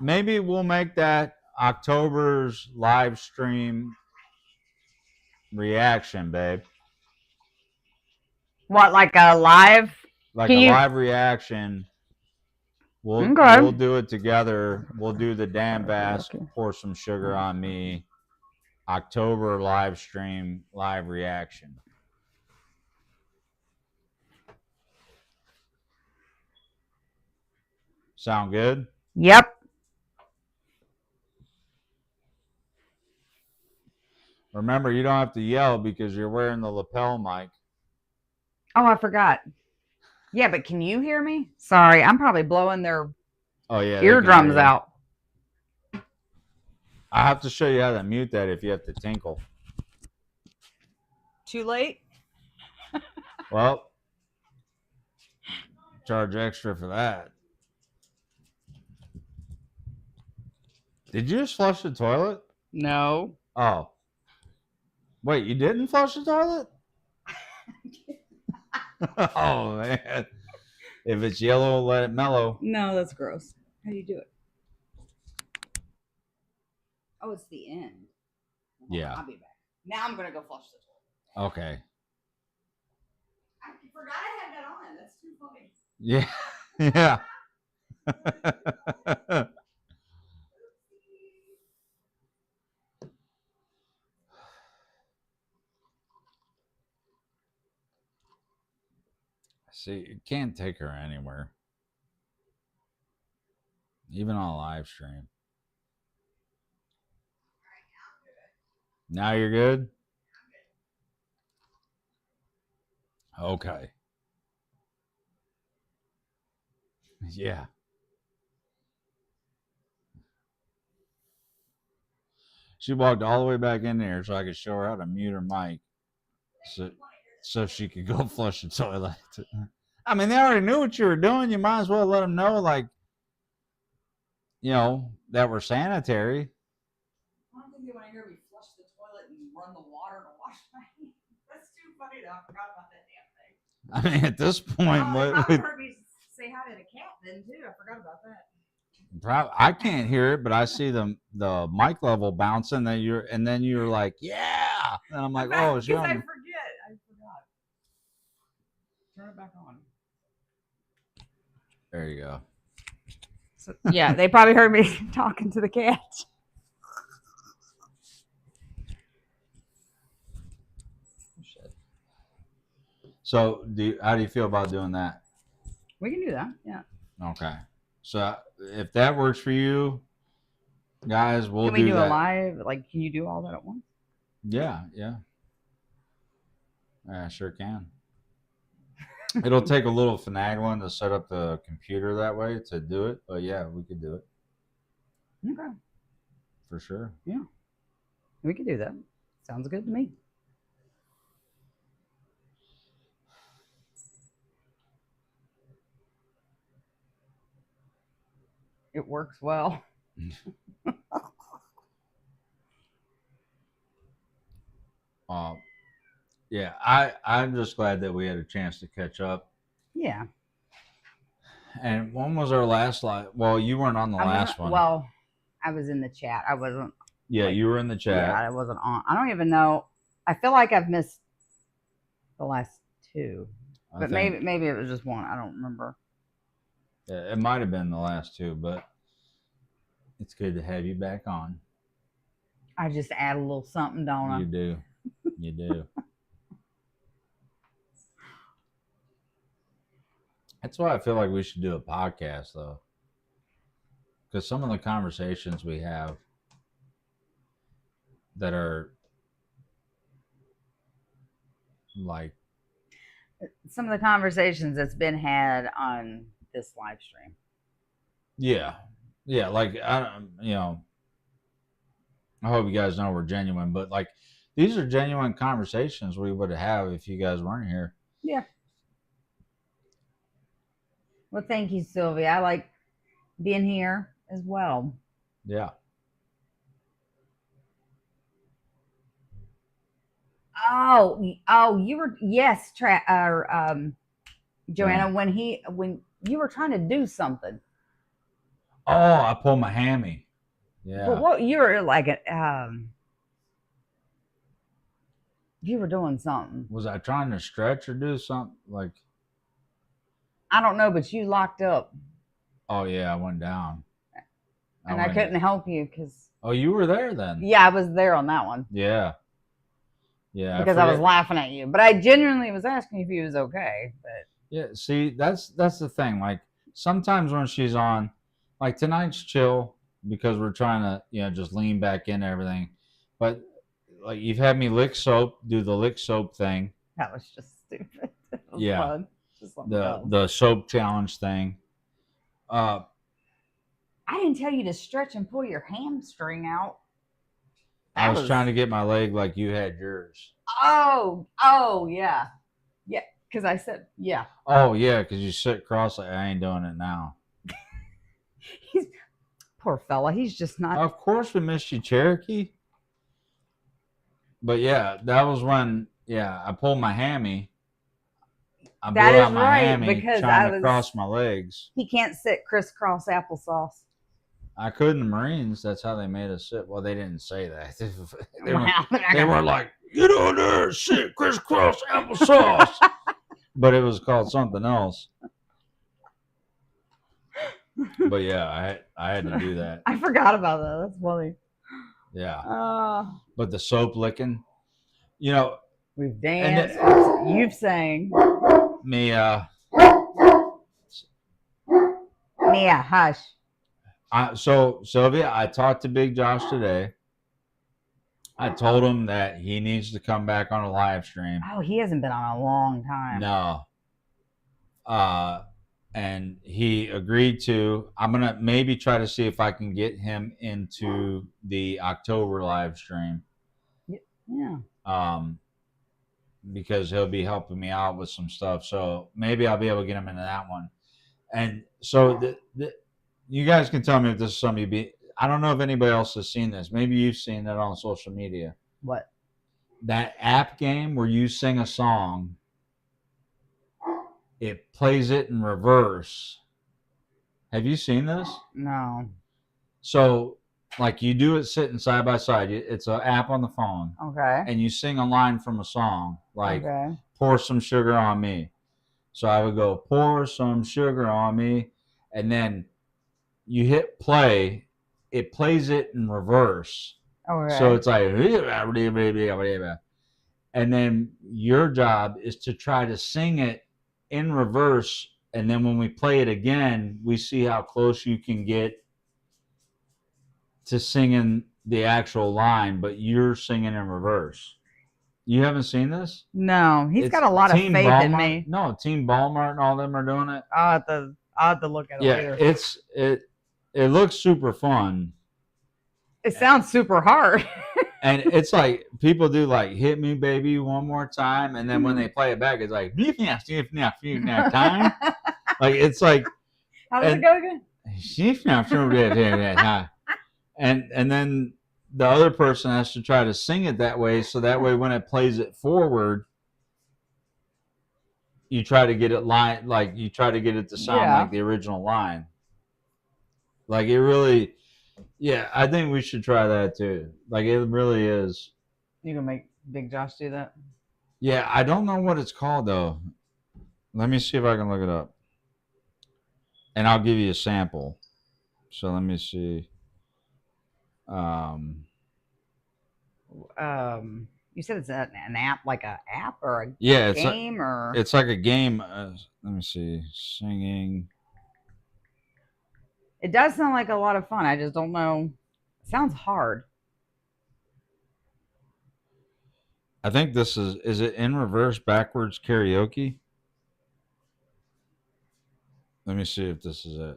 maybe we'll make that October's live stream reaction, babe. What, like a live? Like a live reaction. We'll do it together. We'll do the Dan Bass, pour some sugar on me. October live stream, live reaction. Sound good? Yep. Remember, you don't have to yell because you're wearing the lapel mic. Oh, I forgot. Yeah, but can you hear me? Sorry, I'm probably blowing their eardrums out. I have to show you how to mute that if you have to tinkle. Too late? Well, charge extra for that. Did you just flush the toilet? No. Oh. Wait, you didn't flush the toilet? Oh, man. If it's yellow, let it mellow. No, that's gross. How do you do it? Oh, it's the end. Yeah. I'll be back. Now I'm going to go flush the toilet. Okay. I forgot I had that on. That's too funny. Yeah. Yeah. See, you can't take her anywhere. Even on a live stream. Now you're good? Okay. Yeah. She walked all the way back in there so I could show her how to mute her mic so she could go flush the toilet. I mean, they already knew what you were doing. You might as well let them know, like, you know, that we're sanitary. I don't think they want to hear me flush the toilet and run the water to wash my hands. That's too funny though. I forgot about that damn thing. I mean, at this point, they heard me say hi to the cat then too. I forgot about that. I can't hear it, but I see the mic level bouncing. And then you're like, yeah, and I'm like, oh, it's I forgot. Turn it back on. There you go. So, yeah, they probably heard me talking to the cat. So, how do you feel about doing that? We can do that. Yeah. Okay. So, if that works for you, guys, we'll do that. Can we do a live? Like, can you do all that at once? Yeah. I sure can. It'll take a little finagling to set up the computer that way to do it, but yeah, we could do it. Okay. For sure. Yeah. We could do that. Sounds good to me. It works well. Yeah, I'm just glad that we had a chance to catch up. Yeah. And when was our last live? Well, you weren't on the last one. Well, I was in the chat. I wasn't. Yeah, you were in the chat. Yeah, I wasn't on. I don't even know. I feel like I've missed the last two, but maybe it was just one. I don't remember. Yeah, it might have been the last two, but it's good to have you back on. I just add a little something, don't I? You do. You do. That's why I feel like we should do a podcast, though. because some of the conversations we have that are like some of the conversations that's been had on this live stream. Yeah, like I hope you guys know we're genuine, but like these are genuine conversations we would have if you guys weren't here. Yeah. Well, thank you, Sylvia. I like being here as well. Yeah. Oh, you were Joanna, when you were trying to do something. Oh, I pulled my hammy. Yeah. But what you were like you were doing something. Was I trying to stretch or do something like? I don't know, but you locked up. Oh yeah, I went down. I couldn't help you because. Oh, you were there then? Yeah, I was there on that one. Yeah. Yeah. Because I was laughing at you, but I genuinely was asking if he was okay. But yeah, see, that's the thing. Like sometimes when she's on, like tonight's chill because we're trying to just lean back in everything, but like you've had me do the lick soap thing. That was just stupid. Was yeah. Fun. The soap challenge thing. I didn't tell you to stretch and pull your hamstring out. I was trying to get my leg like you had yours. Oh, yeah. Yeah, because I said, yeah. Oh, yeah, because you sit cross like I ain't doing it now. Poor fella. He's just not. Of course we missed you, Cherokee. But yeah, that was when, I pulled my hammy. I blew out my hammy because trying to cross my legs. He can't sit crisscross applesauce. I could in the Marines. That's how they made us sit. Well, they didn't say that. They were like, get on there, sit crisscross applesauce. But it was called something else. But yeah, I had to do that. I forgot about that. That's funny. Yeah. But the soap licking, we've danced. You've sang. Mia, hush. So Sylvia, I talked to Big Josh today. I told him that he needs to come back on a live stream. Oh, he hasn't been on a long time. No. And he agreed to. I'm gonna maybe try to see if I can get him into the October live stream. Yeah. Because he'll be helping me out with some stuff. So maybe I'll be able to get him into that one. And so you guys can tell me if this is something I don't know if anybody else has seen this. Maybe you've seen it on social media. What? That app game where you sing a song, it plays it in reverse. Have you seen this? No. So, like you do it sitting side by side. It's an app on the phone. Okay. And you sing a line from a song, like pour some sugar on me. So I would go, pour some sugar on me. And then you hit play, it plays it in reverse. Okay. So it's like, and then your job is to try to sing it in reverse. And then when we play it again, we see how close you can get to singing the actual line, but you're singing in reverse. You haven't seen this? No, he's got a lot of faith in me. No, Team Ballmart and all them are doing it. I'll have to look at it later. It looks super fun. It sounds super hard. And it's like people do like hit me baby one more time, and then when they play it back, it's like time. Like it's like how does it go again? And then the other person has to try to sing it that way, so that way when it plays it forward, you try to get it to sound like the original line. Like it really, I think we should try that too. Like it really is. You gonna make Big Josh do that? Yeah, I don't know what it's called though. Let me see if I can look it up. And I'll give you a sample. So let me see. You said it's an app, like an app or a game, or it's like a game. Let me see, singing. It does sound like a lot of fun. I just don't know. It sounds hard. I think this is it in reverse backwards karaoke? Let me see if this is it.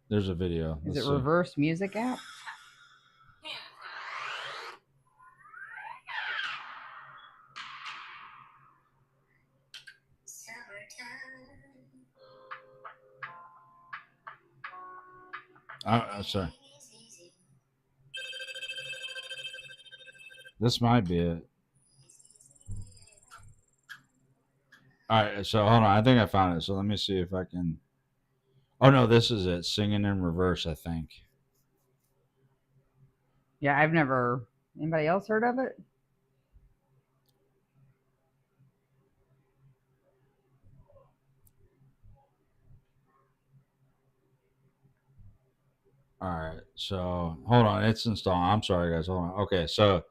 There's a video. Is Let's it see. reverse music app? Sorry. This might be it. All right, so hold on. I think I found it. So let me see if I can. Oh no, this is it. Singing in reverse, I think. Yeah, I've never. Anybody else heard of it? All right, so hold on. It's installing. I'm sorry, guys. Hold on. Okay, so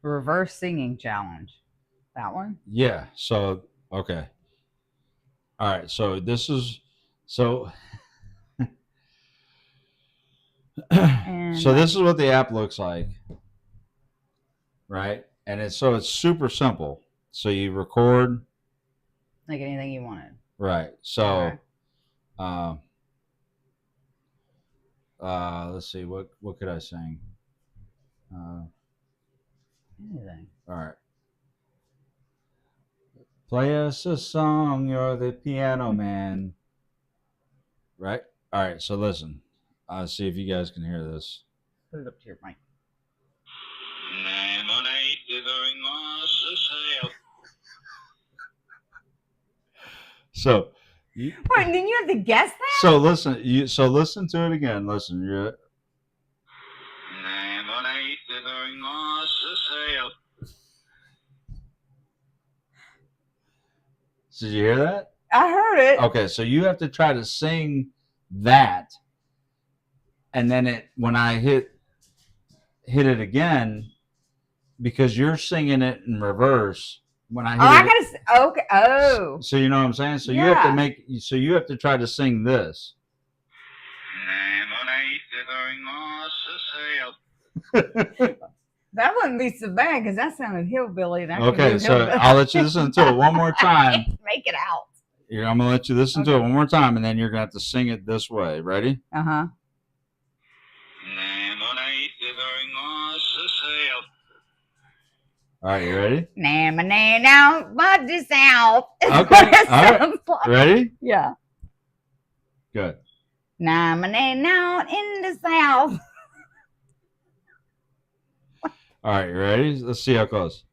Reverse singing challenge. That one? yeah. So okay. All right. So this is so. So this is what the app looks like, right? And it's super simple. So you record, like anything you wanted, right? So, Okay. Let's see, what could I sing? Anything. All right. Play us a song, you're the piano man. Right? All right, so listen. See if you guys can hear this. Put it up to your mic. So, Wait, didn't you have to guess that? So listen, listen to it again. Listen, Did you hear that? I heard it. Okay, so you have to try to sing that, and then when I hit it again, because you're singing it in reverse. When I hit okay. Oh. So you know what I'm saying? So Yeah. you have to try to sing this. That wouldn't be so bad because that sounded hillbilly. And okay, so I'll let you listen to it one more time. Make it out. I'm gonna let you listen to it one more time, and then you're gonna have to sing it this way. Ready? Uh-huh. All right, you ready? Now, but the South. Okay. All right. Ready? Yeah. Good. Now in the South. All right, you ready? Let's see how it goes.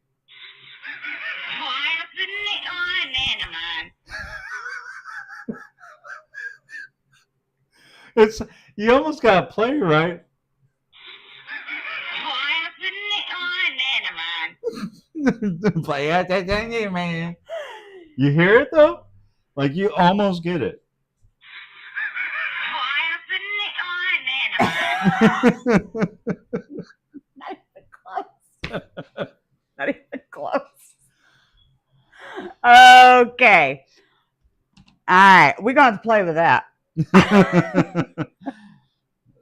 It's you almost got to play right. Play out that thing, man. You hear it though? Like you almost get it. Not even close. Not even close. Okay. All right. We're going to play with that.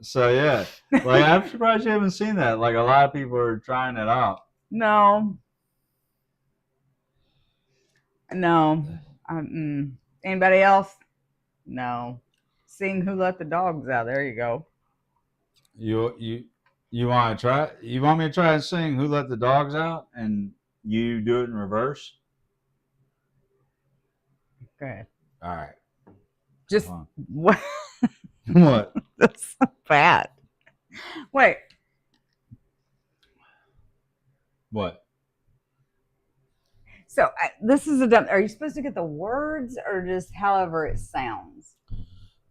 So, yeah. Like, I'm surprised you haven't seen that. Like, a lot of people are trying it out. No. Anybody else? No. Sing Who Let the Dogs Out. There you go. You want to try? You want me to try and sing "Who Let the Dogs Out" and you do it in reverse? Okay. All right. Just what? What? That's so bad. Wait. What? So this is a dumb. Are you supposed to get the words or just however it sounds?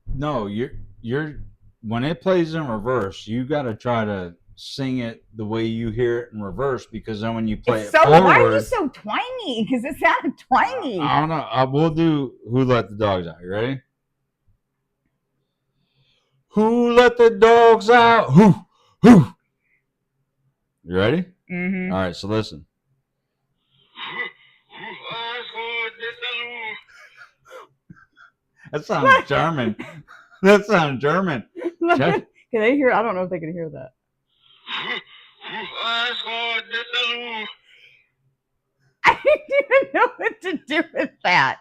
No, you're when it plays in reverse, you got to try to sing it the way you hear it in reverse, because then when you play it forward, why are you so twangy? Because it sounded twangy. I don't know. We'll do "Who Let the Dogs Out." You ready? Who let the dogs out? Who? You ready? Mm-hmm. All right. So listen. That sounds German. That sounds German. Can they hear? I don't know if they can hear that. I didn't even know what to do with that.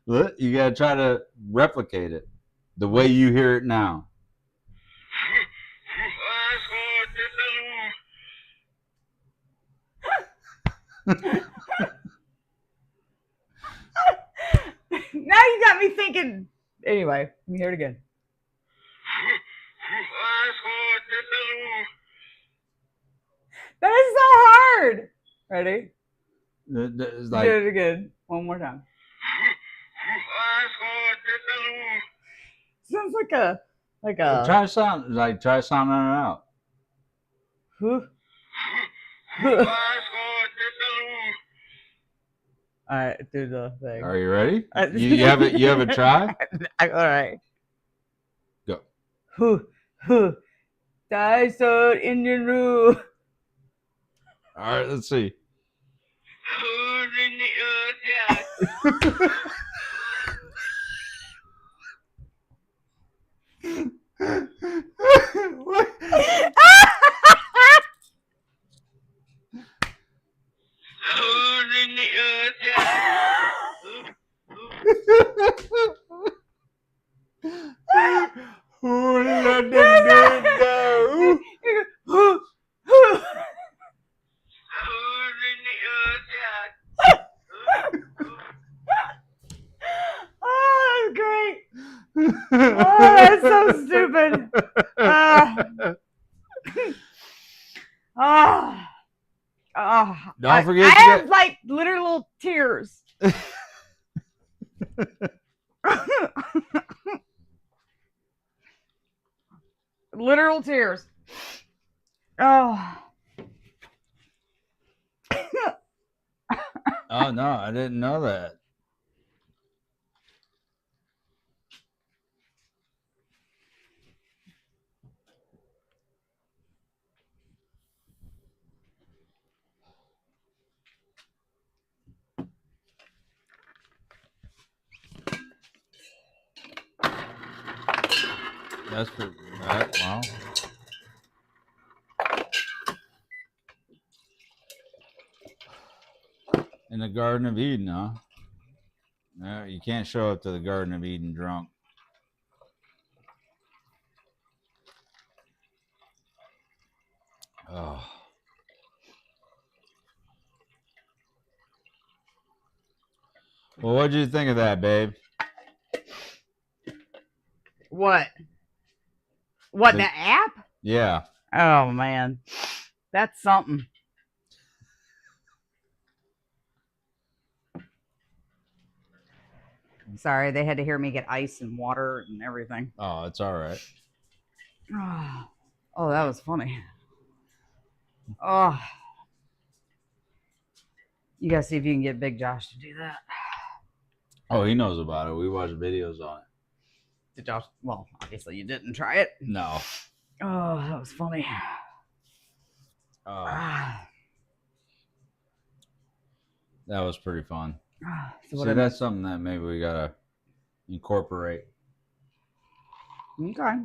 Look, you gotta try to replicate it the way you hear it now. Now you got me thinking. Anyway, let me hear it again. That is so hard. Ready? It's like, do it again. One more time. Sounds like a try sounding it out. All right, do the thing. Are you ready? You have it. You have a try. All right. Go. Dinosaur in the room. All right, let's see. Who's in the What? Who's in the Who let them do it now? Oh, that's great. Oh, that's so stupid. Don't forget. I have like literal tears. Literal tears. Oh. Oh no, I didn't know that. That's pretty. Wow. In the Garden of Eden, huh? No, you can't show up to the Garden of Eden drunk. Oh. Well, what did you think of that, babe? What? What, the app? Yeah. Oh, man. That's something. Sorry, they had to hear me get ice and water and everything. Oh, it's all right. Oh, that was funny. Oh. You gotta see if you can get Big Josh to do that. Oh, he knows about it. We watched videos on it. Did Josh? Well, obviously you didn't try it. No. Oh, that was funny. That was pretty fun. So See, that's something that maybe we gotta incorporate. Okay.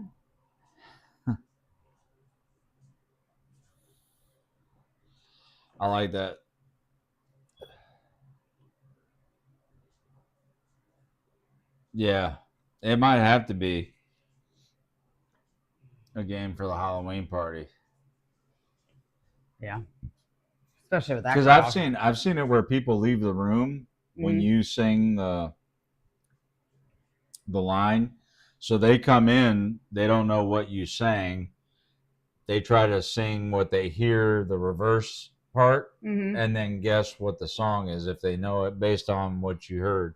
I like that. Yeah, it might have to be a game for the Halloween party. Yeah, especially with that. Because I've seen it where people leave the room when you sing the line, so they come in, they don't know what you sang. They try to sing what they hear, the reverse part, and then guess what the song is if they know it based on what you heard.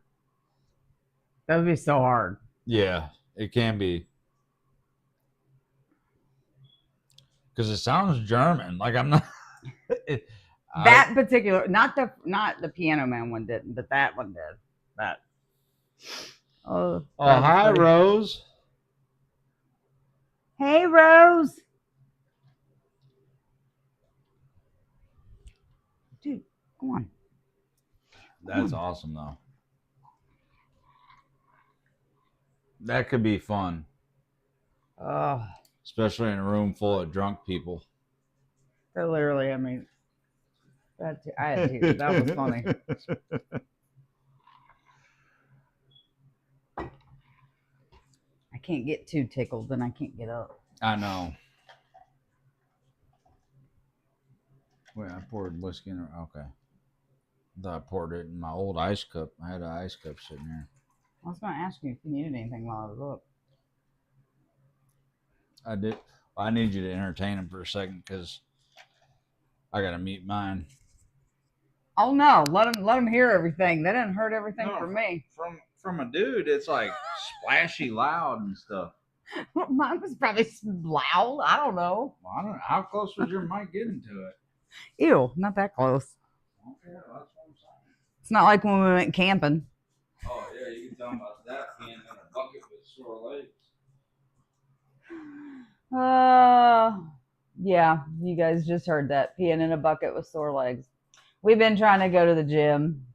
That would be so hard. Yeah, it can be. Because it sounds German. Like I'm not. That particular, not the Piano Man one didn't, but that one did. That. Oh, hi, funny. Rose. Hey, Rose. Dude, come on. That's awesome, though. That could be fun. Oh, especially in a room full of drunk people. they're literally. I mean, I had tears. That was funny. I can't get too tickled, then I can't get up. I know. Wait, I poured whiskey in. Okay. I thought I poured it in my old ice cup. I had an ice cup sitting here. I was going to ask you if you needed anything while I was up. I did. Well, I need you to entertain him for a second because I got to meet mine. Oh no! Let him hear everything. That didn't hurt everything for me. From a dude, it's like splashy loud and stuff. Mine was probably loud. I don't know. Well, I don't know. How close was your mic getting to it? Ew, not that close. Okay, well, that's what I'm saying. It's not like when we went camping. Oh yeah, you can tell about that being in a bucket with sore legs. Yeah, you guys just heard that. Peeing in a bucket with sore legs. We've been trying to go to the gym.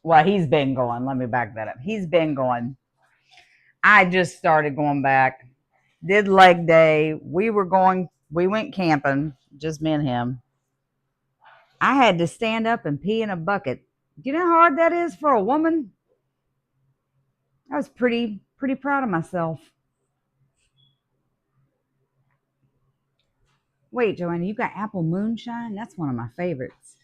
Well, he's been going. Let me back that up. He's been going. I just started going back. Did leg day. We went camping, just me and him. I had to stand up and pee in a bucket. Do you know how hard that is for a woman? I was pretty proud of myself. Wait, Joanna, you got apple moonshine? That's one of my favorites.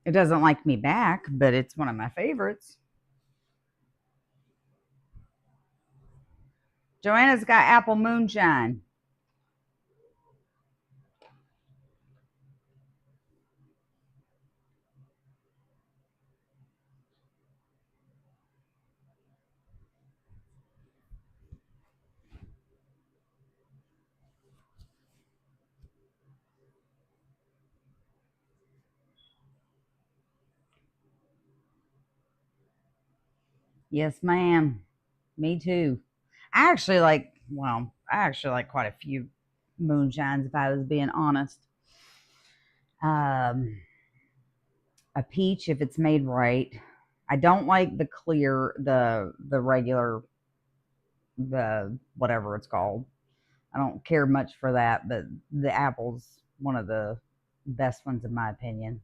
It doesn't like me back, but it's one of my favorites. Joanna's got apple moonshine. Yes, ma'am. Me too. I actually like quite a few moonshines, if I was being honest. A peach, if it's made right. I don't like the clear, the regular, the whatever it's called. I don't care much for that, but the apple's one of the best ones in my opinion.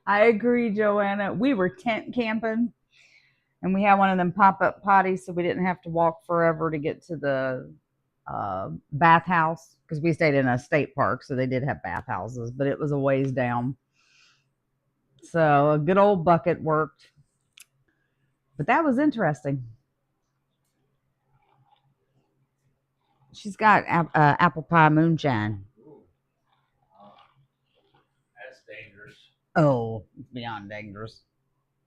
I agree, Joanna. We were tent camping and we had one of them pop-up potties, so we didn't have to walk forever to get to the bathhouse, because we stayed in a state park, so they did have bathhouses, but it was a ways down. So a good old bucket worked. But that was interesting. She's got apple pie moonshine. Ooh. That's dangerous. Oh, it's beyond dangerous,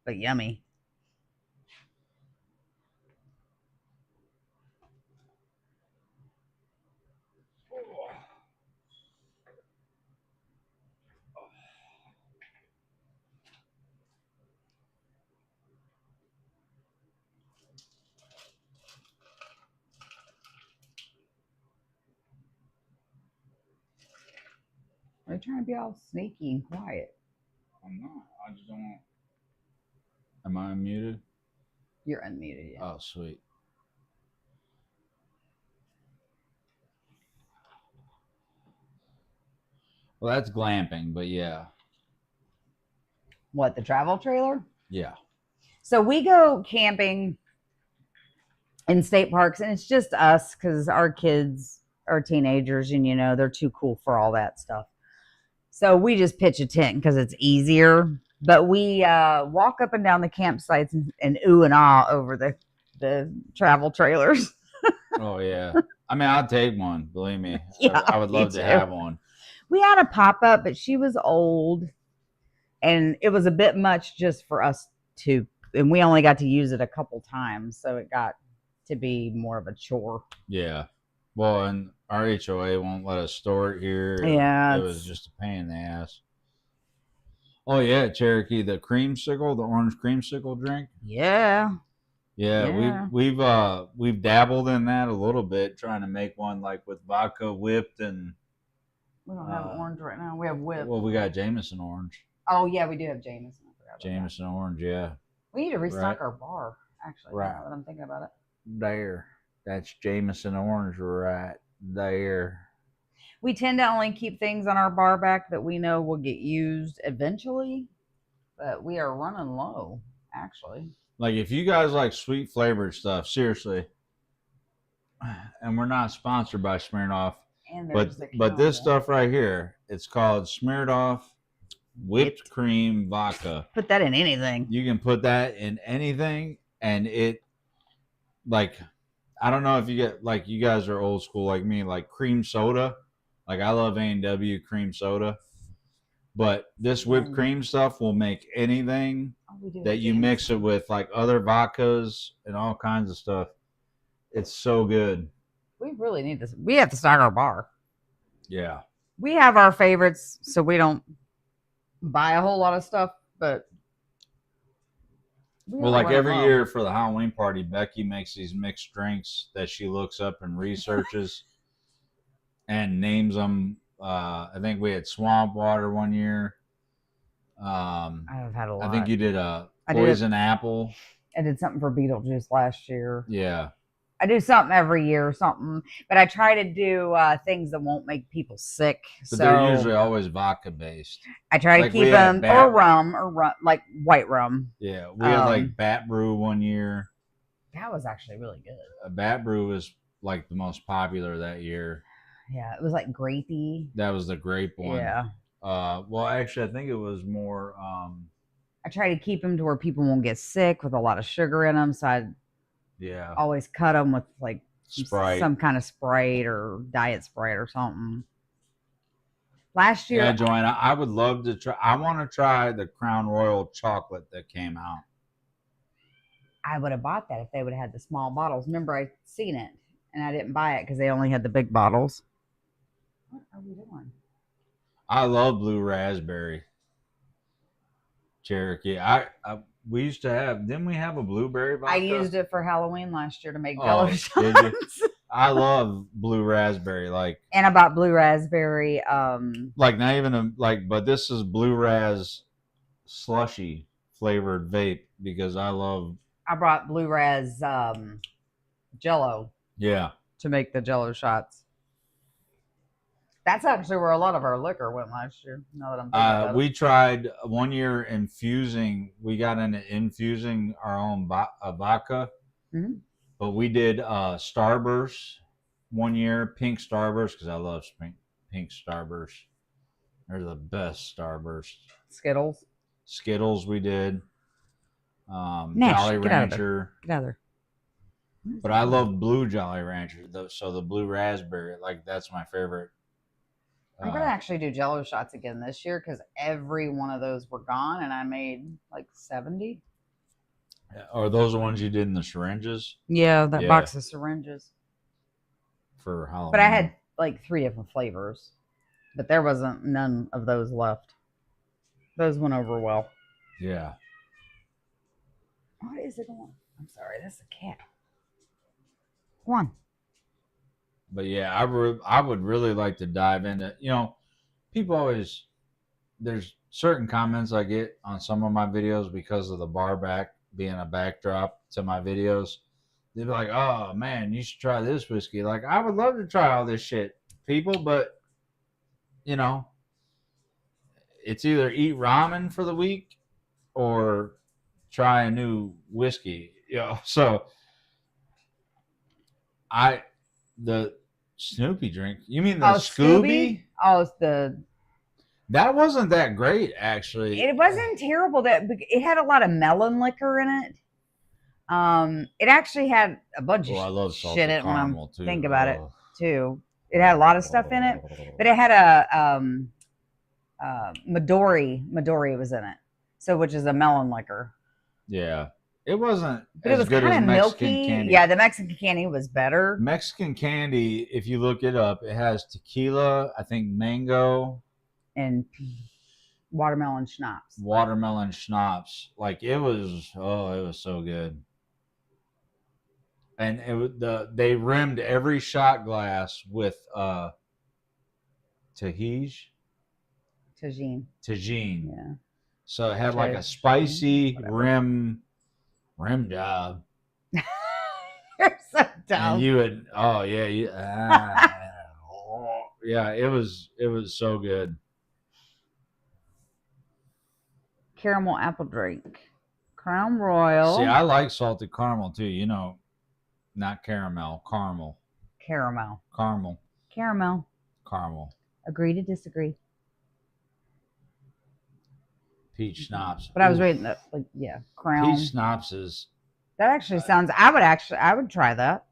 but yummy. Are you trying to be all sneaky and quiet? I'm not. I just don't. Am I unmuted? You're unmuted. Yeah. Oh, sweet. Well, that's glamping, but yeah. What, the travel trailer? Yeah. So we go camping in state parks, and it's just us because our kids are teenagers, and they're too cool for all that stuff. So we just pitch a tent because it's easier. But we walk up and down the campsites and ooh and ah over the travel trailers. Oh yeah. I mean, I'd take one. Believe me. Yeah, I would love to have one. We had a pop-up, but she was old, and it was a bit much just for us to, and we only got to use it a couple times, so it got to be more of a chore. Yeah. Well, and our HOA won't let us store it here. Yeah. It was just a pain in the ass. Oh yeah, Cherokee, the creamsicle, the orange creamsicle drink. Yeah. Yeah, we've dabbled in that a little bit, trying to make one like with vodka whipped and We don't have orange right now. We have whip. Well, we got Jameson orange. Oh yeah, we do have Jameson. I forgot about Jameson orange, yeah. We need to restock our bar. Actually, now that I'm thinking about it. There, that's Jameson orange right there. We tend to only keep things on our bar back that we know will get used eventually, but we are running low. Actually, like if you guys like sweet flavored stuff, seriously, and we're not sponsored by Smirnoff, but this stuff right here, it's called Smirnoff whipped cream vodka. Put that in anything. You can put that in anything, and it, like, I don't know if you get, like, you guys are old school like me, like cream soda. Like I love A&W cream soda, but this whipped cream stuff will make anything that you mix it with, like other vodkas and all kinds of stuff. It's so good. We really need this. We have to start our bar. Yeah. We have our favorites, so we don't buy a whole lot of stuff, but well, like every year for the Halloween party, Becky makes these mixed drinks that she looks up and researches and names them. I think we had swamp water one year. I've had a lot. I think you did a poison apple. I did something for Beetlejuice last year. Yeah. I do something every year or something, but I try to do things that won't make people sick. But they're usually always vodka based. I try to keep them, or rum, like white rum. Yeah, we had like Bat Brew one year. That was actually really good. Bat Brew was like the most popular that year. Yeah, it was like grapey. That was the grape one. Yeah. Well, actually, I think it was more. I try to keep them to where people won't get sick with a lot of sugar in them, so I always cut them with like Sprite, some kind of Sprite or diet Sprite or something. Last year, yeah, Joanna, I would love to try. I want to try the Crown Royal chocolate that came out. I would have bought that if they would have had the small bottles. Remember, I seen it and I didn't buy it because they only had the big bottles. What are we doing? I love blue raspberry Cherokee. We used to have. Didn't we have a blueberry vodka? I used it for Halloween last year to make Jello shots. I love blue raspberry. And I bought blue raspberry. Like not even but this is blue ras slushy flavored vape because I brought blue ras Jello. Yeah. To make the Jello shots. That's actually where a lot of our liquor went last year. Now that I'm thinking about it. We tried one year infusing. We got into infusing our own vodka, but we did Starburst one year, pink Starburst, because I love pink Starburst. They're the best Starburst. Skittles we did. Jolly Rancher. Get out of there. But I love blue Jolly Rancher, so the blue raspberry, like that's my favorite. I'm going to actually do Jello shots again this year because every one of those were gone and I made like 70. Are those the ones you did in the syringes? Yeah, that box of syringes. For Halloween. But I had like 3 different flavors, but there wasn't none of those left. Those went over well. Yeah. What is it on? I'm sorry, that's a cat. Go on. But yeah, I would really like to dive into, people always, there's certain comments I get on some of my videos because of the bar back being a backdrop to my videos. They'd be like, oh man, you should try this whiskey. Like, I would love to try all this shit, people, but it's either eat ramen for the week or try a new whiskey, so the Snoopy drink. You mean the Scooby? Oh, that wasn't that great, actually. It wasn't terrible. It had a lot of melon liquor in it. It actually had a bunch of shit in it when I think about it too. It had a lot of stuff in it, but it had a Midori was in it, so which is a melon liquor. Yeah. It wasn't but as good as Mexican milky candy. Yeah, the Mexican candy was better. Mexican candy, if you look it up, it has tequila, I think mango, and watermelon schnapps. Like it was so good. And they rimmed every shot glass with Tagine. Tagine. Yeah. So it had like a spicy rim job. You're so dumb. And you would, oh yeah, yeah, it was so good. Caramel apple drink, Crown Royal. See, I like salted caramel too. You know, not caramel, caramel. Caramel. Agree to disagree. Peach schnapps. But I was reading that, like, yeah, Crown. Peach schnapps is. That actually sounds. I would try that.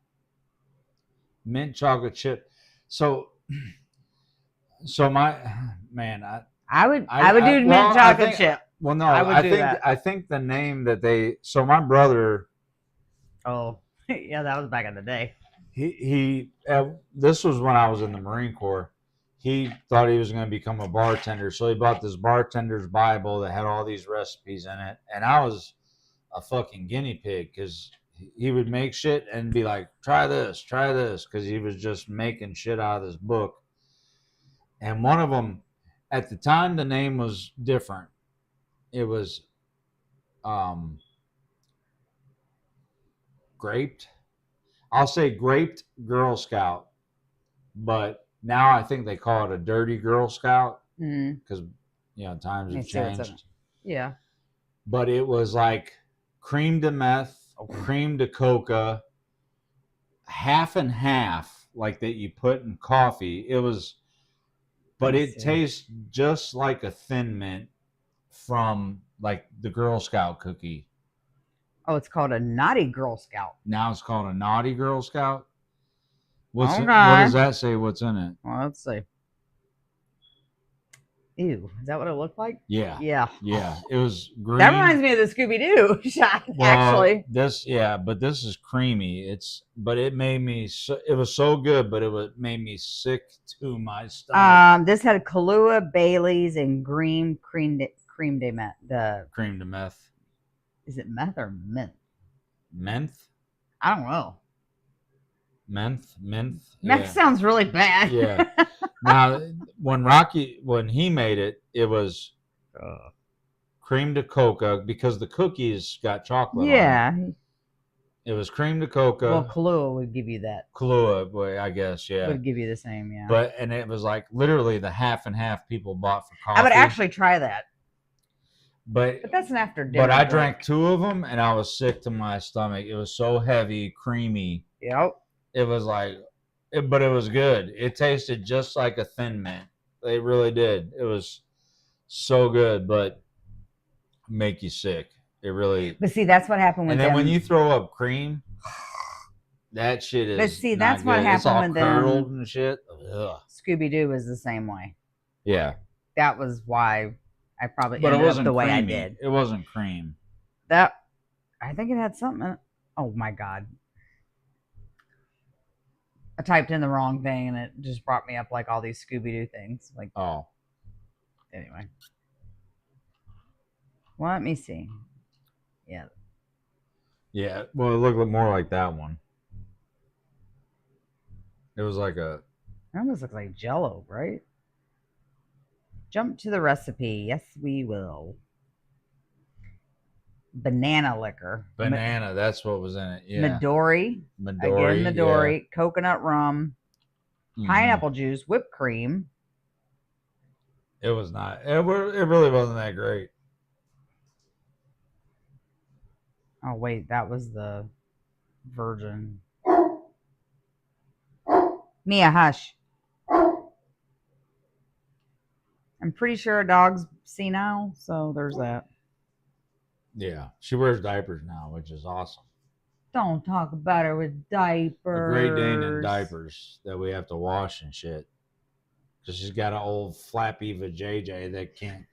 Mint chocolate chip. So my man, I would do mint chocolate chip. Well, no, I think the name that they. So my brother. Oh, yeah, that was back in the day. He this was when I was in the Marine Corps. He thought he was going to become a bartender, so he bought this bartender's Bible that had all these recipes in it, and I was a fucking guinea pig because he would make shit and be like, try this, because he was just making shit out of this book. And one of them, at the time, the name was different. It was graped. I'll say graped Girl Scout, but now I think they call it a dirty Girl Scout because times have changed. Yeah. But it was like cream de meth, cream de coca, half and half, like that you put in coffee. It was, but it tastes just like a Thin Mint from like the Girl Scout cookie. Oh, it's called a Naughty Girl Scout. Now it's called a Naughty Girl Scout. What does that say? What's in it? Well, let's see. Ew, is that what it looked like? Yeah. It was green. That reminds me of the Scooby-Doo shot, actually. But this is creamy. But it made me. It was so good, but made me sick to my stomach. This had Kahlua, Bailey's, and cream de meth. Cream de meth. Is it meth or mint? Menth? I don't know. Meth sounds really bad. Yeah. Now, when he made it, it was cream de coca because the cookies got chocolate on it. It was cream de coca. Well, Kahlua would give you that. Kahlua, boy, I guess, yeah. Would give you the same, yeah. And it was like literally the half and half people bought for coffee. I would actually try that. But that's an after dinner. But I drank 2 of them and I was sick to my stomach. It was so heavy, creamy. Yep. It was like, but it was good. It tasted just like a Thin Mint. They really did. It was so good, but make you sick. It really. But see, that's what happened with them. And then when you throw up cream, that shit is. But see, that's what happened with them. Curdled and shit. Scooby-Doo was the same way. Yeah. That was why I probably ended up the way I did. It wasn't cream. I think it had something in it. Oh my God. I typed in the wrong thing and it just brought me up like all these Scooby-Doo things. Like, oh. Anyway. Well, let me see. Yeah. Yeah. Well, it looked more like that one. It was like a. It almost looks like Jell-O, right? Jump to the recipe. Yes, we will. Banana liquor. Banana, that's what was in it. Yeah. Midori. Again, Midori. Yeah. Coconut rum. Pineapple juice. Whipped cream. It was not. It really wasn't that great. Oh, wait. That was the virgin. Mia, hush. I'm pretty sure a dog's senile, so there's that. Yeah, she wears diapers now, which is awesome. Don't talk about her with diapers. A Great Dane in diapers that we have to wash and shit. Because she's got an old flappy vajayjay that can't.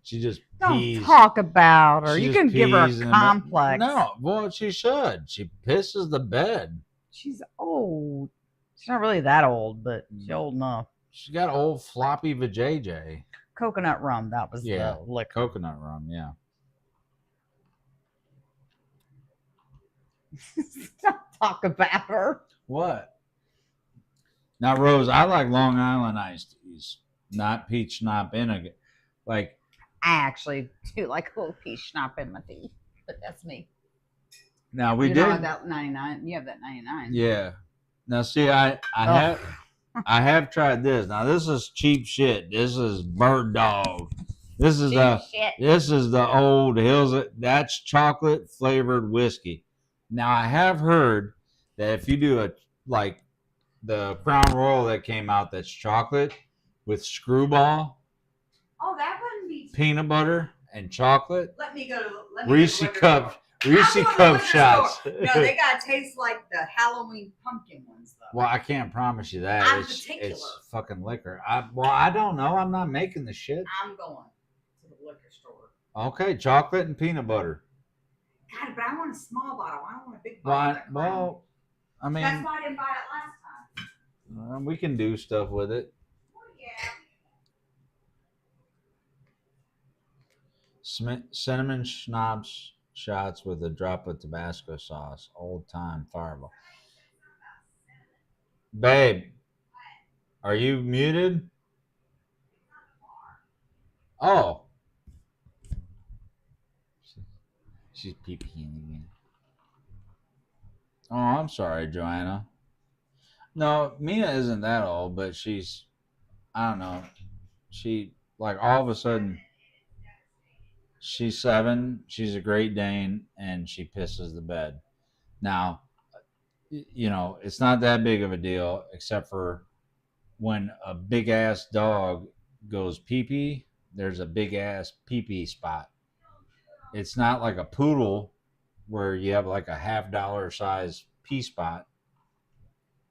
She just pees. Don't talk about her. You can give her a complex. No, well, she should. She pisses the bed. She's old. She's not really that old, but she's old enough. She got old floppy vajayjay. Coconut rum. That was the liquor. Coconut rum, yeah. Don't talk about her. What? Now, Rose, I like Long Island iced teas. not peach schnapps in a like. I actually do like a little peach schnapps in my tea, but that's me. Now we you did don't have that 99. You have that 99. Yeah. Now see, I have tried this. Now this is cheap shit. This is Bird Dog. This is the old Hills. That's chocolate flavored whiskey. Now I have heard that if you do a like the Crown Royal that came out that's chocolate with Screwball. Oh, that wouldn't be peanut butter and chocolate. Let me go. Reese cup shots. No, they gotta taste like the Halloween pumpkin ones, though. Well, I can't promise you that. It's fucking liquor. I don't know. I'm not making the shit. I'm going to the liquor store. Okay, chocolate and peanut butter. God, but I want a small bottle. I don't want a big bottle. Well, I mean, that's why I didn't buy it last time. We can do stuff with it. Well, yeah. Cinnamon schnapps shots with a drop of Tabasco sauce. Old time fireball. Babe, are you muted? Oh. She's peeing again. Oh, I'm sorry, Joanna. No, Mia isn't that old, but she's, I don't know. She, like, all of a sudden, she's 7, she's a Great Dane, and she pisses the bed. Now, you know, it's not that big of a deal, except for when a big-ass dog goes pee-pee, there's a big-ass pee-pee spot. It's not like a poodle where you have like a $50 size pee spot.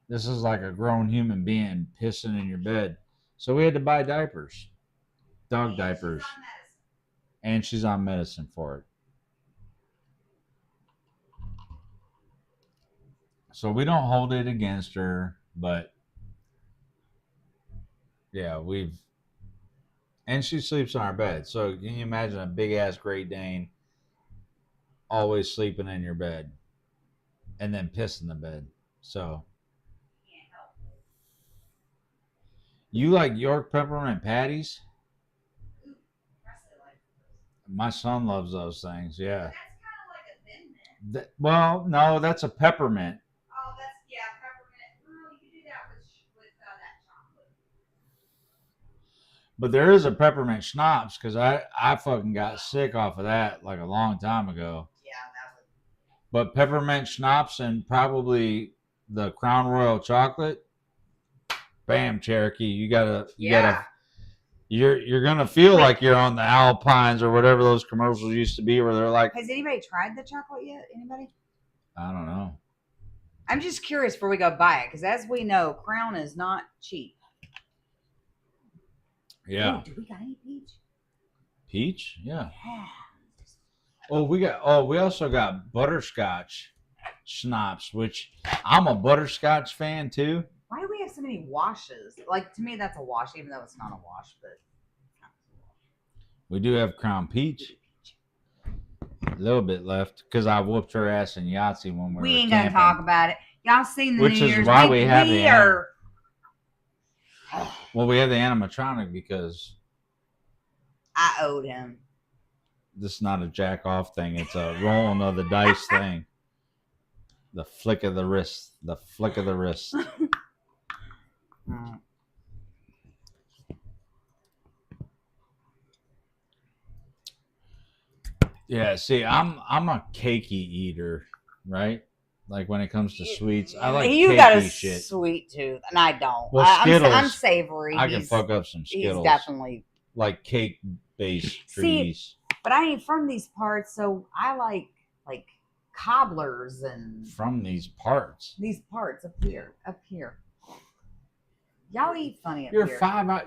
This is like a grown human being pissing in your bed. So we had to buy diapers, dog diapers. And she's on medicine for it. So we don't hold it against her, but yeah, and she sleeps on our bed. So can you imagine a big ass Great Dane always sleeping in your bed and then pissing the bed? So you like York peppermint patties? My son loves those things. Yeah. That's kind of like a thin mint. Well, no, that's a peppermint. Oh, peppermint. Oh, you can do that with that chocolate. But there is a peppermint schnapps because I fucking got sick off of that like a long time ago. Yeah, that was. But peppermint schnapps and probably the Crown Royal chocolate. Bam, Cherokee, you gotta. You're gonna feel like you're on the Alpines or whatever those commercials used to be, where they're like. Has anybody tried the chocolate yet? Anybody? I don't know. I'm just curious before we go buy it, because as we know, Crown is not cheap. Yeah. Ooh, do we got any peach? Peach? Yeah. Yeah. We also got butterscotch schnapps, which I'm a butterscotch fan too. Why do we have so many washes? Like, to me, that's a wash, even though it's not a wash, but. We do have Crown Peach. A little bit left because I whooped her ass in Yahtzee when we ain't camping. gonna talk about it. Y'all seen the Which New is Year's? why we have the are. Well, we have the animatronic because I owed him. This is not a jack off thing. It's a rolling of the dice thing. The flick of the wrist. The flick of the wrist. Yeah, see, I'm a cakey eater, right? Like when it comes to sweets, I like you cakey got a shit. Sweet tooth, and I don't. Well, Skittles, I'm savory. I can fuck up some Skittles. He's definitely like cake-based trees. But I ain't from these parts, so I like cobblers and from these parts. These parts up here. Y'all eat funny up here.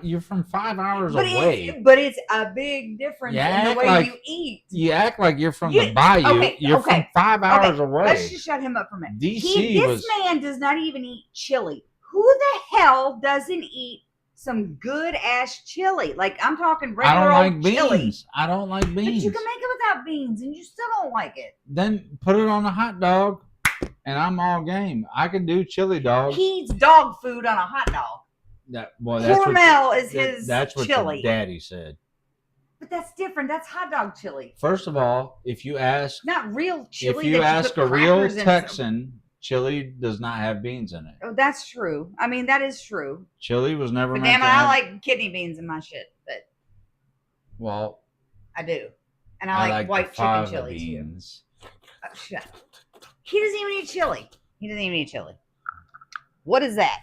You're from 5 hours away. But it's a big difference in the way you eat. You act like you're from the bayou. You're from 5 hours away. Let's just shut him up for a minute. This man does not even eat chili. Who the hell doesn't eat some good ass chili? Like, I'm talking regular old chili. I don't like beans. But you can make it without beans, and you still don't like it. Then put it on a hot dog, and I'm all game. I can do chili dogs. He eats dog food on a hot dog. Hormel is his That's what chili. your daddy said. But that's different. That's hot dog chili. First of all, if you ask, not real chili. If you ask a real Texan, chili does not have beans in it. Oh, that's true. I mean, that is true. Chili was never. But damn it, I like kidney beans in my shit. But well, I do, and I like white chicken chili beans. Too. Shut up. He doesn't even eat chili. He doesn't even eat chili. What is that?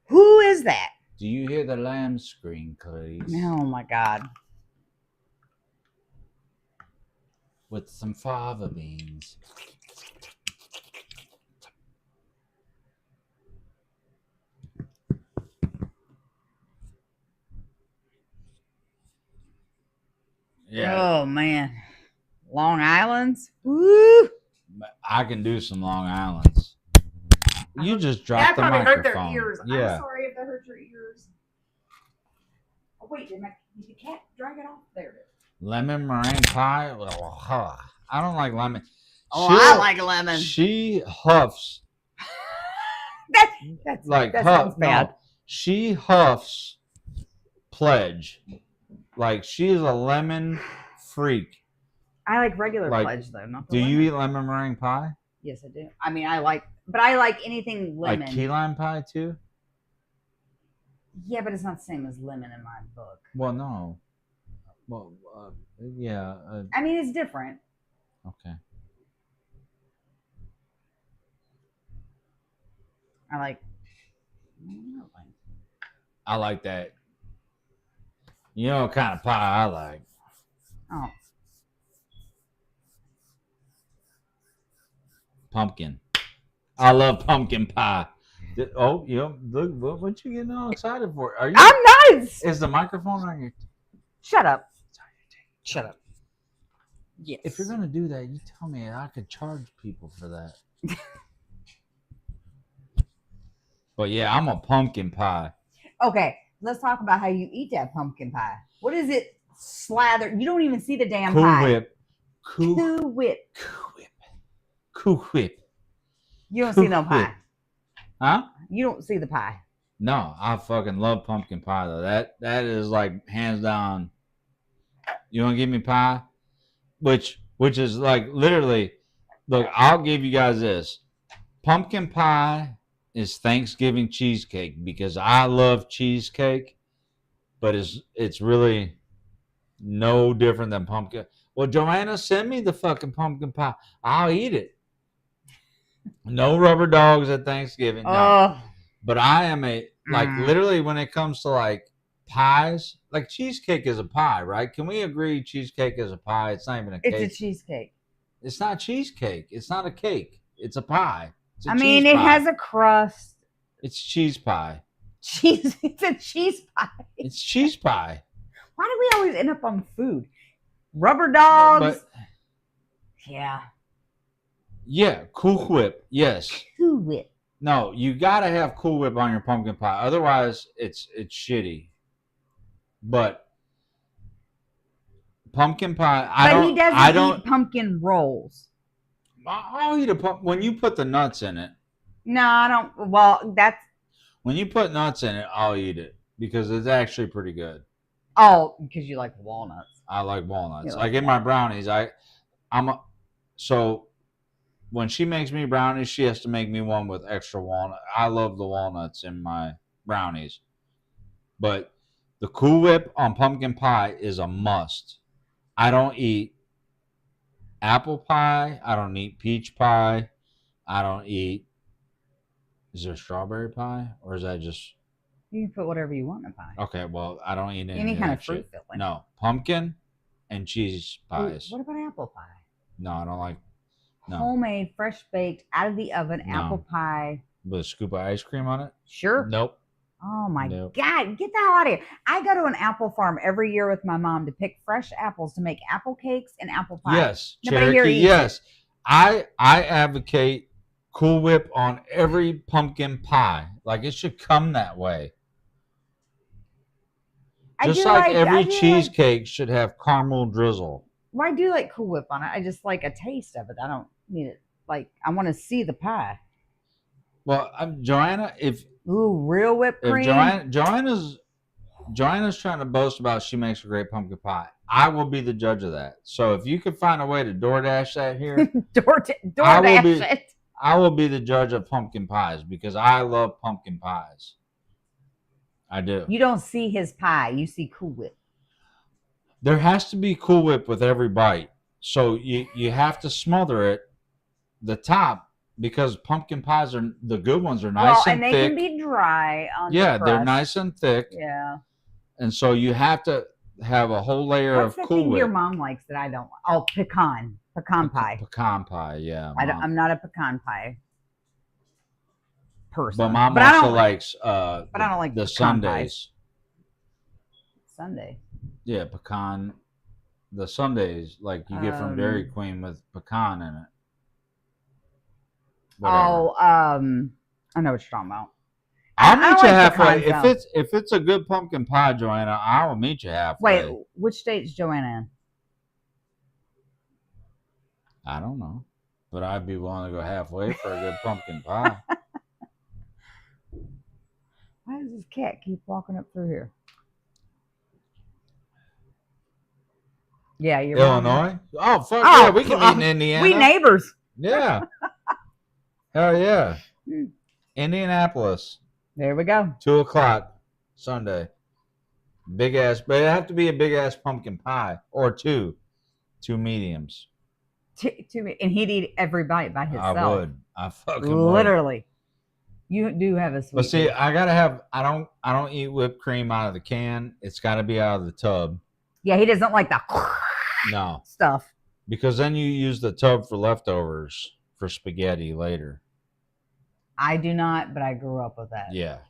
Who is that? Do you hear the lamb scream, please? Oh my God. With some fava beans. Yeah. Oh man. Long Islands? Woo! I can do some Long Islands. You just dropped the microphone. That probably hurt their ears. Yeah. I'm sorry if that hurt your ears. Oh wait, did the cat drag it off? There it is. Lemon meringue pie? I don't like lemon. I like lemon. She huffs. That's like that sounds bad. No, she huffs Pledge. Like she is a lemon freak. I like regular Pledge though. Not the do lemon. You eat lemon meringue pie? Yes, I do. I mean, I like anything lemon. Like key lime pie too? Yeah, but it's not the same as lemon in my book. Well, no. Well, yeah. I mean, it's different. Okay. I like that. You know what kind of pie I like? Oh. Pumpkin. I love pumpkin pie. Oh, look, what you getting all excited for? Are you? I'm nice. Is the microphone on your? Shut up. Shut up. Yes. If you're gonna do that, you tell me I could charge people for that. But yeah, I'm a pumpkin pie. Okay, let's talk about how you eat that pumpkin pie. What is it slathered? You don't even see the damn pie. Cool Whip. You don't see no pie. Huh? You don't see the pie. No, I fucking love pumpkin pie though. That is like hands down. You want to give me pie? Which is like literally, look, I'll give you guys this. Pumpkin pie is Thanksgiving cheesecake because I love cheesecake, but it's really no different than pumpkin. Well, Joanna, send me the fucking pumpkin pie. I'll eat it. No rubber dogs at Thanksgiving. No. But I am literally when it comes to like pies, like cheesecake is a pie, right? Can we agree cheesecake is a pie? It's not even a cake. It's a cheesecake. It's not cheesecake. It's not a cake. It's a pie. It's it has a crust. It's cheese pie. It's a cheese pie. It's cheese pie. Why do we always end up on food? Rubber dogs. Yeah. Yeah, Cool Whip. Yes. Cool Whip. No, you gotta have Cool Whip on your pumpkin pie. Otherwise, it's shitty. But pumpkin pie, he doesn't eat pumpkin rolls. I'll eat when you put the nuts in it. No, I don't. Well, that's when you put nuts in it, I'll eat it because it's actually pretty good. Oh, because you like walnuts. I like walnuts. Like in my brownies, so when she makes me brownies, she has to make me one with extra walnut. I love the walnuts in my brownies. But the Cool Whip on pumpkin pie is a must. I don't eat apple pie. I don't eat peach pie. I don't eat. Is there strawberry pie? Or is that just. You can put whatever you want in pie. Okay, well, I don't eat any kind of fruit filling. No, pumpkin and cheese pies. What about apple pie? No, I don't like. No. Homemade, fresh baked, out of the oven apple pie. With a scoop of ice cream on it? Sure. Nope. Oh my God, get the hell out of here. I go to an apple farm every year with my mom to pick fresh apples to make apple cakes and apple pie. Yes, Cherokee, yes. I advocate Cool Whip on every pumpkin pie. Like it should come that way. Just like every cheesecake should have caramel drizzle. Well, I do like Cool Whip on it. I just like a taste of it. I don't need it. Like I want to see the pie. Well, Joanna, if Ooh, real whipped If cream. Joanna's trying to boast about she makes a great pumpkin pie, I will be the judge of that. So if you can find a way to DoorDash that here, DoorDash it. I will be the judge of pumpkin pies because I love pumpkin pies. I do. You don't see his pie. You see Cool Whip. There has to be Cool Whip with every bite. So you have to smother it, the top, because pumpkin pies are the good ones are nice and they thick. can be dry on the Yeah, crust. they're nice and thick. Yeah. And so you have to have a whole layer What's of the Cool thing Whip. your mom likes that I don't like? Oh, pecan pie. Pecan pie, yeah. I'm not a pecan pie person. But mom also likes but I don't like the sundaes. Sunday. Yeah, pecan. The sundaes like you get from Dairy Queen with pecan in it. Whatever. Oh, I know what you're talking about. I'll meet you halfway. If it's a good pumpkin pie, Joanna, I will meet you halfway. Wait, which state's Joanna in? I don't know, but I'd be willing to go halfway for a good pumpkin pie. Why does this cat keep walking up through here? Yeah, you're Illinois. Oh fuck yeah, we can meet in Indiana. We neighbors. Yeah. Hell yeah. Indianapolis. There we go. 2:00 Sunday. Big ass, but it have to be a big ass pumpkin pie or two mediums. And he'd eat every bite by himself. I would. I fucking literally. Would. You do have a sweet. But see, I gotta have. I don't eat whipped cream out of the can. It's got to be out of the tub. Yeah, he doesn't like the stuff. Because then you use the tub for leftovers for spaghetti later. I do not, but I grew up with that. Yeah.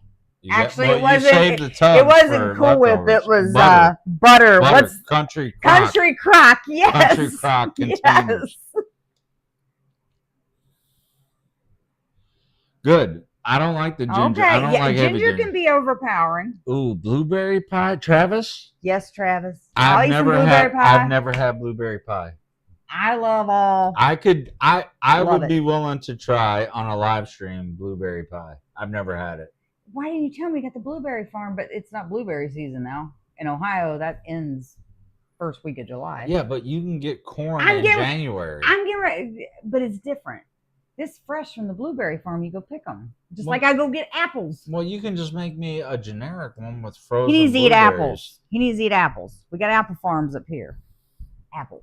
It wasn't Cool Whip. It was butter. What's Country Crock? Country Crock. Yes. Country Crock containers. Yes. Good. I don't like the ginger. Okay. I don't like heavy ginger. Ginger can be overpowering. Ooh, blueberry pie, Travis? Yes, Travis. I've never had blueberry pie. I love all. I would be willing to try on a live stream blueberry pie. I've never had it. Why didn't you tell me you got the blueberry farm? But it's not blueberry season now in Ohio. That ends first week of July. Yeah, but you can get corn in January. I'm getting ready, but it's different. This fresh from the blueberry farm, you go pick them. Just like I go get apples. Well, you can just make me a generic one with frozen. He needs to eat apples. He needs to eat apples. We got apple farms up here. Apple.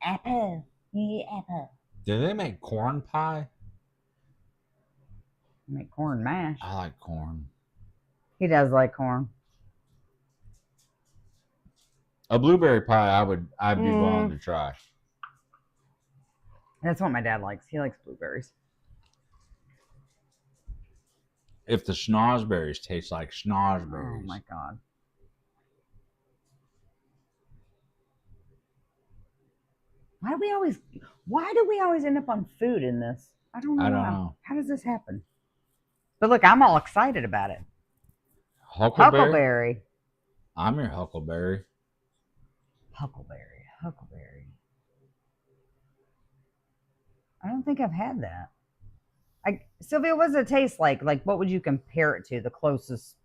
Apple. You eat apple. Do they make corn pie? Make corn mash. I like corn. He does like corn. A blueberry pie, I'd be willing to try. That's what my dad likes. He likes blueberries. If the schnozberries taste like schnozberries. Oh my god. Why do we always end up on food in this? I don't know. How does this happen? But look, I'm all excited about it. Huckleberry. I'm your Huckleberry. Huckleberry. I don't think I've had that. Sylvia, what does it taste like? Like, what would you compare it to? The closest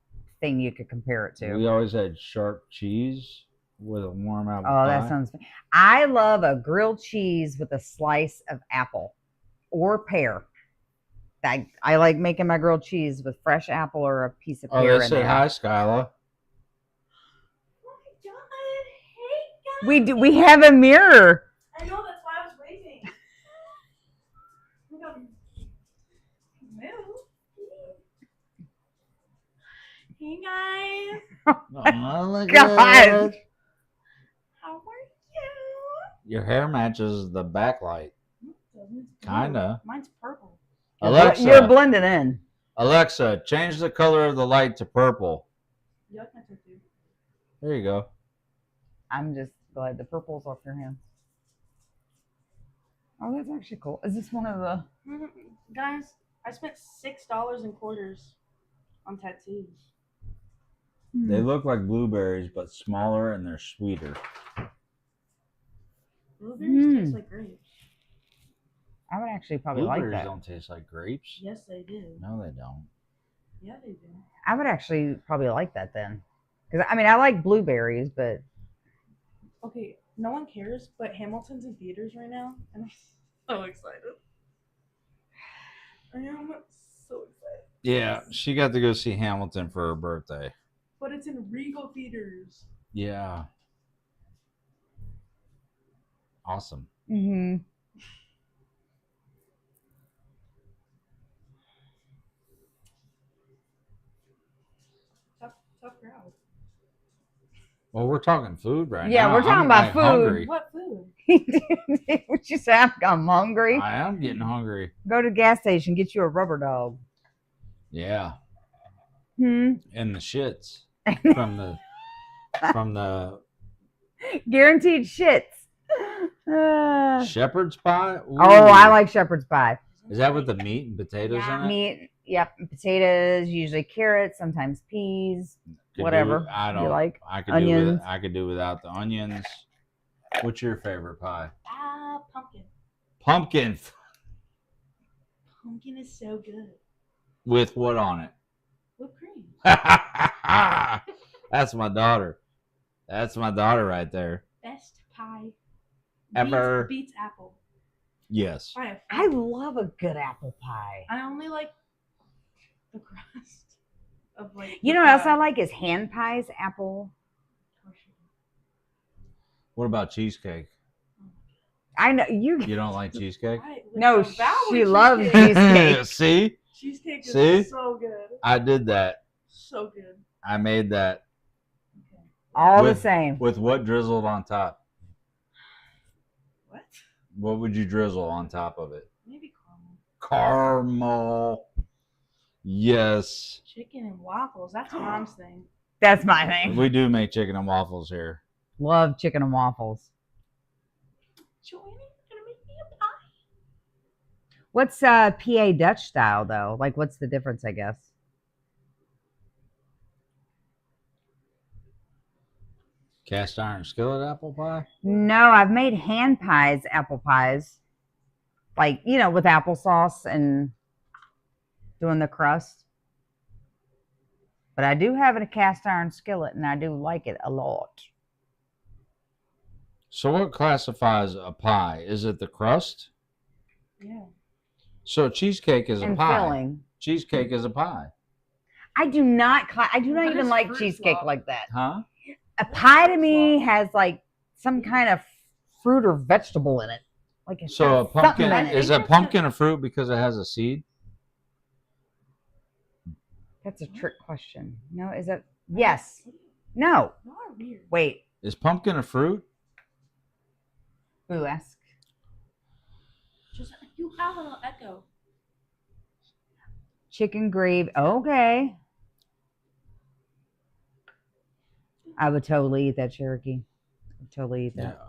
thing you could compare it to? We always had sharp cheese with a warm apple pie. Oh, that sounds. I love a grilled cheese with a slice of apple or pear. I like making my grilled cheese with fresh apple or a piece of pear in there. Hi, Skyla. Oh my god! Hey guys. We have a mirror. I know, that's why I was waving. Move. Hey guys. Oh my god. How are you? Your hair matches the backlight. Kinda. Mine's purple. Alexa, you're blending in. Alexa, change the color of the light to purple. Yeah, I can do. There you go. I'm just glad the purple's off your hands. Oh, that's actually cool. Is this one of the... Guys, I spent $6 in quarters on tattoos. They look like blueberries, but smaller and they're sweeter. Blueberries taste like grapes. I would actually probably like that. Blueberries don't taste like grapes. Yes, they do. No, they don't. Yeah, they do. I would actually probably like that then. Because, I mean, I like blueberries, but Okay, no one cares, but Hamilton's in theaters right now, and I'm so excited. I am so excited. Yeah, she got to go see Hamilton for her birthday. But it's in Regal theaters. Yeah. Awesome. mm-hmm. Tough crowd. Well, we're talking food right now. Yeah, we're talking about food. Hungry. What food? What you say? I'm hungry. I am getting hungry. Go to the gas station, get you a rubber dog. Yeah. Hmm. And the shits from the Guaranteed shits. shepherd's pie. Ooh. Oh, I like shepherd's pie. Is that with the meat and potatoes in it? Meat, yep, potatoes, usually carrots, sometimes peas, whatever you like. Onions. I could do without the onions. What's your favorite pie? Pumpkin. Pumpkin. Pumpkin is so good. With what on it? Whipped cream. That's my daughter. That's my daughter right there. Best pie Ever. Beats apple. Yes. I love a good apple pie. I only like the crust of like. You know what else I like is hand pies, apple. What about cheesecake? I know you. You don't like cheesecake? No, she loves cheesecake. See? Cheesecake is so good. I did that. So good. I made that. Okay. All the same. With what drizzled on top? What? What would you drizzle on top of it? Maybe caramel. Caramel. Yes. Chicken and waffles. That's Mom's thing. That's my thing. We do make chicken and waffles here. Love chicken and waffles. Joanne, you're gonna make me a pie. What's PA Dutch style though? Like, what's the difference? I guess. Cast iron skillet apple pie? No, I've made hand pies, apple pies, like with applesauce and doing the crust. But I do have a cast iron skillet, and I do like it a lot. So what classifies a pie? Is it the crust? Yeah. So cheesecake is a And pie. filling. Cheesecake is a pie. I do not But even it's like fruit cheesecake swap. like that. Huh? A pie to me has like some kind of fruit or vegetable in it. Like it's So a got pumpkin something in it. is a pumpkin a fruit because it has a seed? That's a trick question. No, is it? Yes. No. You are weird. Wait. Is pumpkin a fruit? Who asked? Just you have an echo. Chicken gravy. Okay. I would totally eat that Cherokee. I would totally eat that.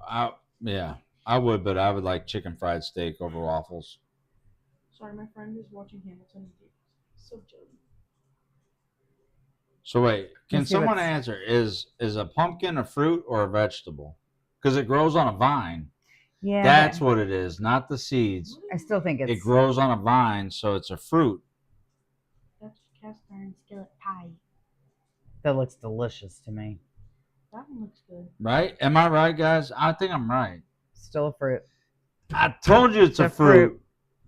I would, but I would like chicken fried steak over waffles. Sorry, my friend is watching Hamilton. So jelly. So wait, can Let's see someone what's- answer? Is a pumpkin a fruit or a vegetable? Because it grows on a vine. Yeah. That's what it is, not the seeds. I still think It it's. grows on a vine, so it's a fruit. That's cast iron skillet pie. That looks delicious to me. That one looks good. Right? Am I right, guys? I think I'm right. Still a fruit. I told you it's a a fruit. fruit.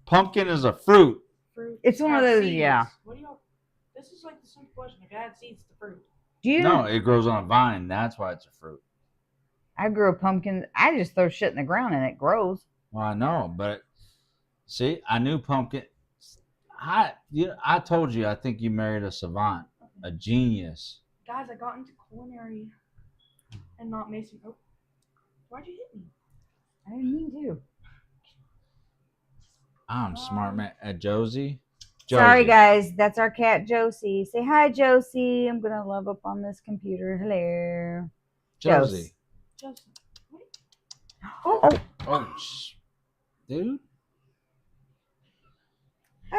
Pumpkin is a fruit. Fruit. It's one of has those, seeds. yeah. What do y'all? This is like the simple question. If it had seeds, it's the fruit. Do you No, know? it grows on a vine. That's why it's a fruit. I grew a pumpkin. I just throw shit in the ground and it grows. Well, I know, but see, I knew pumpkin. I told you. I think you married a savant, a genius. Guys, I got into culinary and not Mason. Oh, why'd you hit me? I didn't mean to. I'm smart, man. Josie. Sorry, Josie. guys. That's our cat, Josie. Say hi, Josie. I'm going to love up on this computer. Hello. Josie. Joseph. What? Oh, Oh, dude.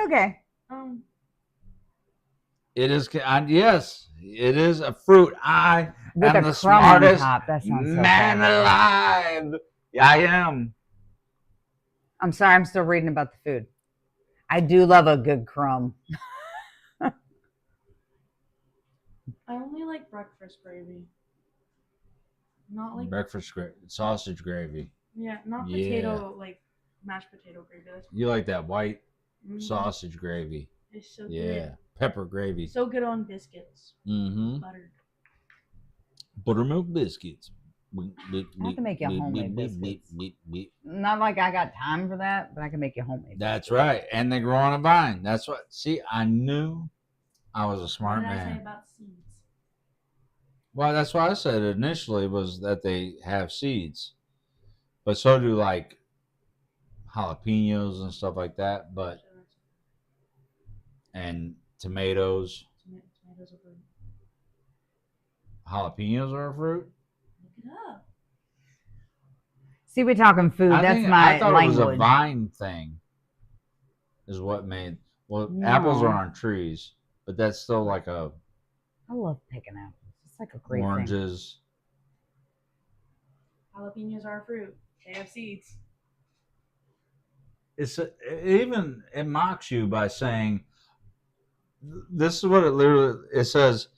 okay. It is. Yes, it is a fruit. I With am a the crumb on smartest top. That sounds so man bad. alive. Yeah, I am. I'm sorry. I'm still reading about the food. I do love a good crumb. I only like breakfast gravy. Not like sausage gravy. yeah, not Yeah. potato like mashed potato gravy. That's You like that white Mhm. sausage gravy? It's so Yeah, good. pepper gravy. So good on biscuits. Mm-hmm. Buttered. Buttermilk biscuits. I have to make you homemade biscuits. Not like I got time for that, but I can make you homemade. That's right, and they grow on a vine. That's what. See, I knew I was a What smart did I say man. about seeds? Well, that's what I said initially was that they have seeds, but so do like jalapenos and stuff like that. But and tomatoes, Tomatoes are fruit. jalapenos are a fruit. Look it up. See, we're talking food. That's my I thought language. it was a vine thing. Is what made No. apples are on trees, but that's still like a I love picking apples. It's like a great oranges. Jalapenos are a fruit. They have seeds. It mocks you by saying this is what it says.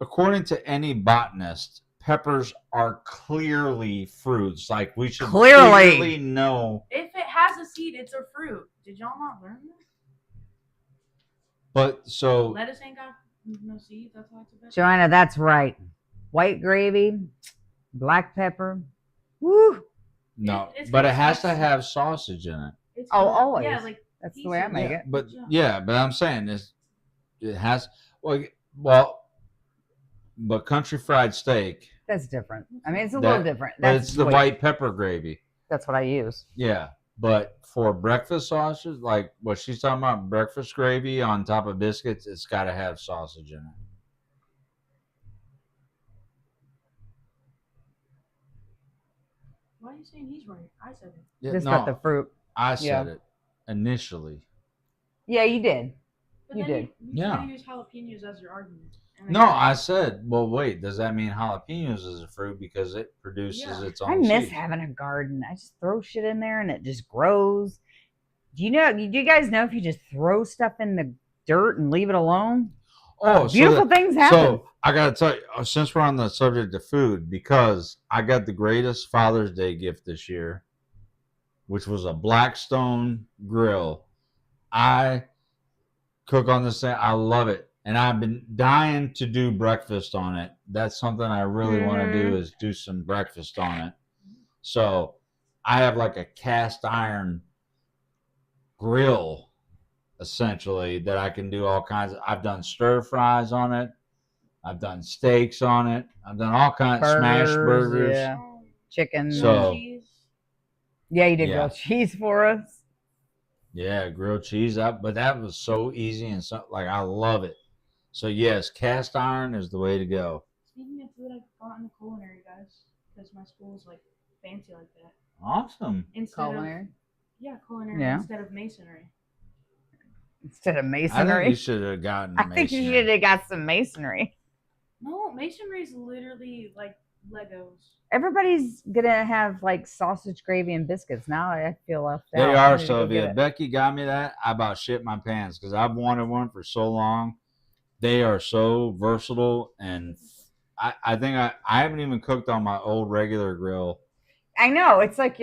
According to any botanist, peppers are clearly fruits. Like we should clearly know. If it has a seed, it's a fruit. Did y'all not learn that? But so lettuce ain't got no seeds. That's why it's a vegetable. Joanna, that's right. White gravy, black pepper. Woo! No, but it has to have sausage in it. Always. Yeah, like that's the way I make it. But I'm saying it has but country fried steak. That's different. I mean, it's a little different. But it's the white pepper gravy. That's what I use. Yeah, but for breakfast sausage, like what she's talking about, breakfast gravy on top of biscuits, it's got to have sausage in it. Why are you saying he's right? I said it. Yeah, Just got the fruit. I said it initially. Yeah, you did. But you did. You use jalapenos as your argument. No, I said, well, wait, does that mean jalapenos is a fruit because it produces its own I miss seeds? having a garden. I just throw shit in there and it just grows. Do you guys know if you just throw stuff in the dirt and leave it alone? Oh, beautiful things happen. So I got to tell you, since we're on the subject of food, because I got the greatest Father's Day gift this year, which was a Blackstone grill. I cook on this thing. I love it. And I've been dying to do breakfast on it. That's something I really want to do is do some breakfast on it. So I have like a cast iron grill, essentially, that I can do all kinds of. I've done stir fries on it. I've done steaks on it. I've done all kinds of smashed burgers. Yeah. Chicken. So, cheese. Yeah, you did grilled cheese for us. Yeah, grilled cheese. But that was so easy and so I love it. So yes, cast iron is the way to go. Speaking of food, I got into culinary, guys, because my school is like fancy like that. Awesome. Culinary. Culinary instead of masonry. Instead of masonry. I think you should have gotten. I think you should have got some masonry. No, masonry is literally like Legos. Everybody's gonna have like sausage gravy and biscuits now. I feel left out. They are, Sylvia. Becky got me that. I about shit my pants because I've wanted one for so long. They are so versatile, and I think I haven't even cooked on my old regular grill. I know it's like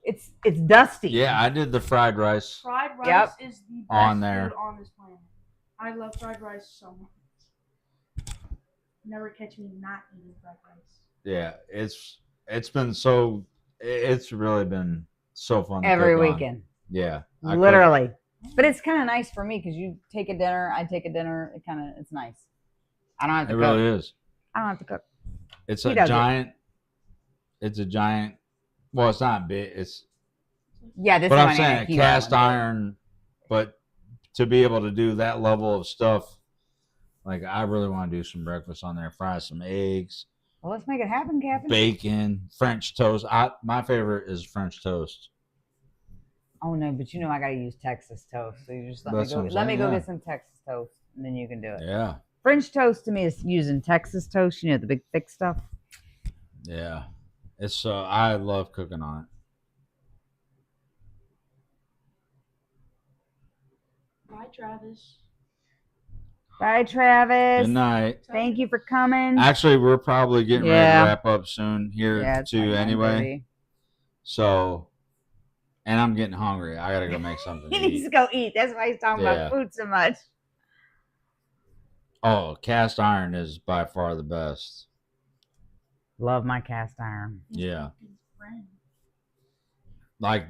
it's dusty. Yeah, I did the fried rice. Fried rice is the best on there food on this planet. I love fried rice so much. Never catch me not eating fried rice. Yeah, it's been so. It's really been so fun. Every weekend. Yeah, literally. But it's kind of nice for me because you take a dinner, I take a dinner. It's nice. I don't have to cook. It really is. I don't have to cook. It's a giant. It's a giant. Well, it's not big. It's. Yeah, this. But I'm saying a cast iron, but to be able to do that level of stuff, like I really want to do some breakfast on there. Fry some eggs. Well, let's make it happen, Captain. Bacon, French toast. My favorite is French toast. Oh no, but I gotta use Texas toast. So you just let me go get some Texas toast, and then you can do it. Yeah. French toast to me is using Texas toast. The big thick stuff. Yeah, it's I love cooking on it. Bye, Travis. Bye, Travis. Good night. Thank you for coming. Actually, we're probably getting ready to wrap up soon here it's too. like Anyway, so and I'm getting hungry. I gotta go make something. He needs to go eat. That's why he's talking about food so much. Oh, cast iron is by far the best. Love my cast iron. Yeah. Like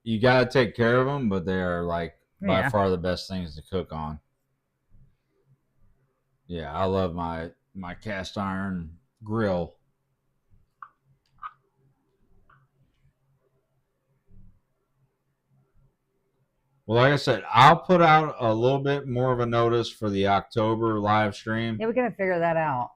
you gotta take care of them, but they are like by far the best things to cook on. Yeah, I love my cast iron grill. Well, like I said, I'll put out a little bit more of a notice for the October live stream. Yeah, we gotta figure that out.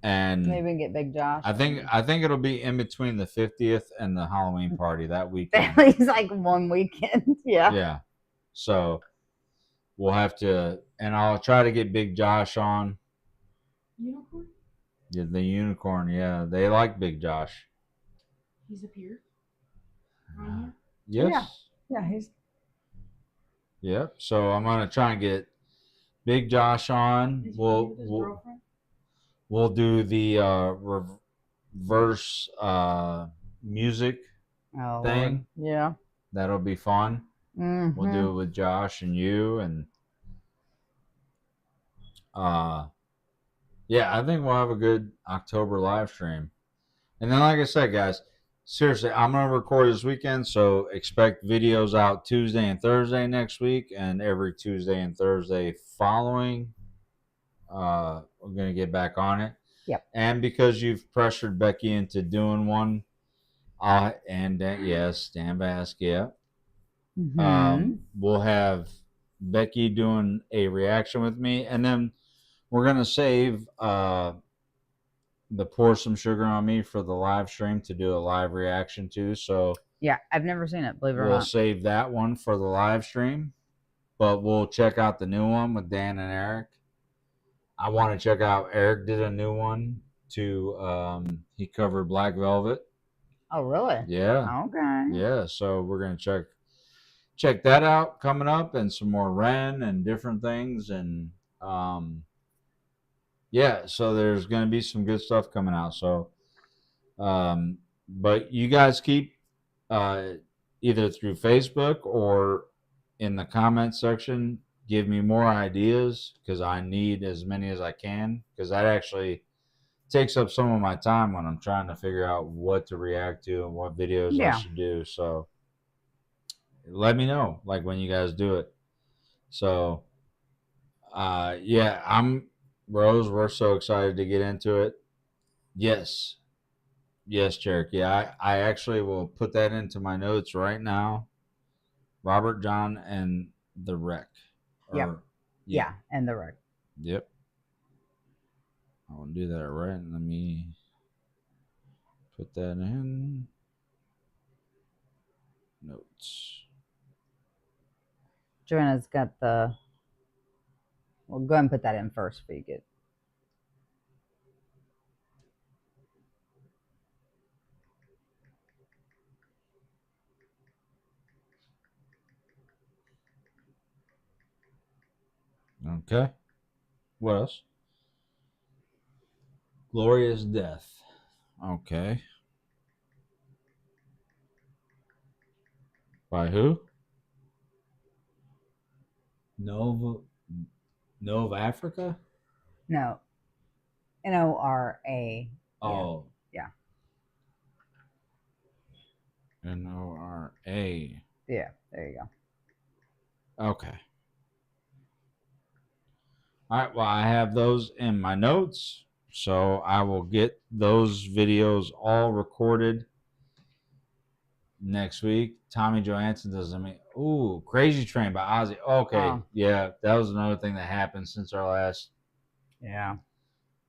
And maybe we can get Big Josh. I think it'll be in between the 50th and the Halloween party that weekend. It's like one weekend. Yeah. Yeah. So we'll have to, and I'll try to get Big Josh on. Unicorn? Yeah, the unicorn. Yeah, they like Big Josh. He's appeared. Yes. Yeah, he's. Yep. So I'm gonna try and get Big Josh on. We'll do the reverse music thing. Yeah. That'll be fun. Mm-hmm. We'll do it with Josh and you, and yeah, I think we'll have a good October live stream. And then, like I said, guys, seriously, I'm gonna record this weekend, so expect videos out Tuesday and Thursday next week, and every Tuesday and Thursday following. We're gonna get back on it. Yep. And because you've pressured Becky into doing one, yes, Dan Bask, yeah. Mm-hmm. We'll have Becky doing a reaction with me, and then we're gonna save the Pour Some Sugar on Me for the live stream to do a live reaction to. So yeah, I've never seen it, believe it or not. We'll save that one for the live stream, but we'll check out the new one with Dan and Eric. I want to check out, Eric did a new one too. He covered Black Velvet. Oh, really? Yeah. Okay. Yeah, so we're going to check that out coming up, and some more Ren and different things. And yeah, so there's going to be some good stuff coming out. So, but you guys keep either through Facebook or in the comment section, give me more ideas, because I need as many as I can, because that actually takes up some of my time when I'm trying to figure out what to react to and what videos I should do. So let me know, like, when you guys do it. So yeah, Rose, we're so excited to get into it. Yes, Cherokee. I actually will put that into my notes right now. Robert John and the Wreck. Yeah, and the Wreck. Yep. I'll do that right. Let me put that in notes. Joanna's got the. Well, go ahead and put that in first before you get. Okay. What else? Glorious Death. Okay. By who? Nova Africa? No. Nora. Oh. Yeah. Nora. Yeah, there you go. Okay. All right, well, I have those in my notes, so I will get those videos all recorded next week. Tommy Johansson does, Crazy Train by Ozzy. Okay, yeah, that was another thing that happened since our last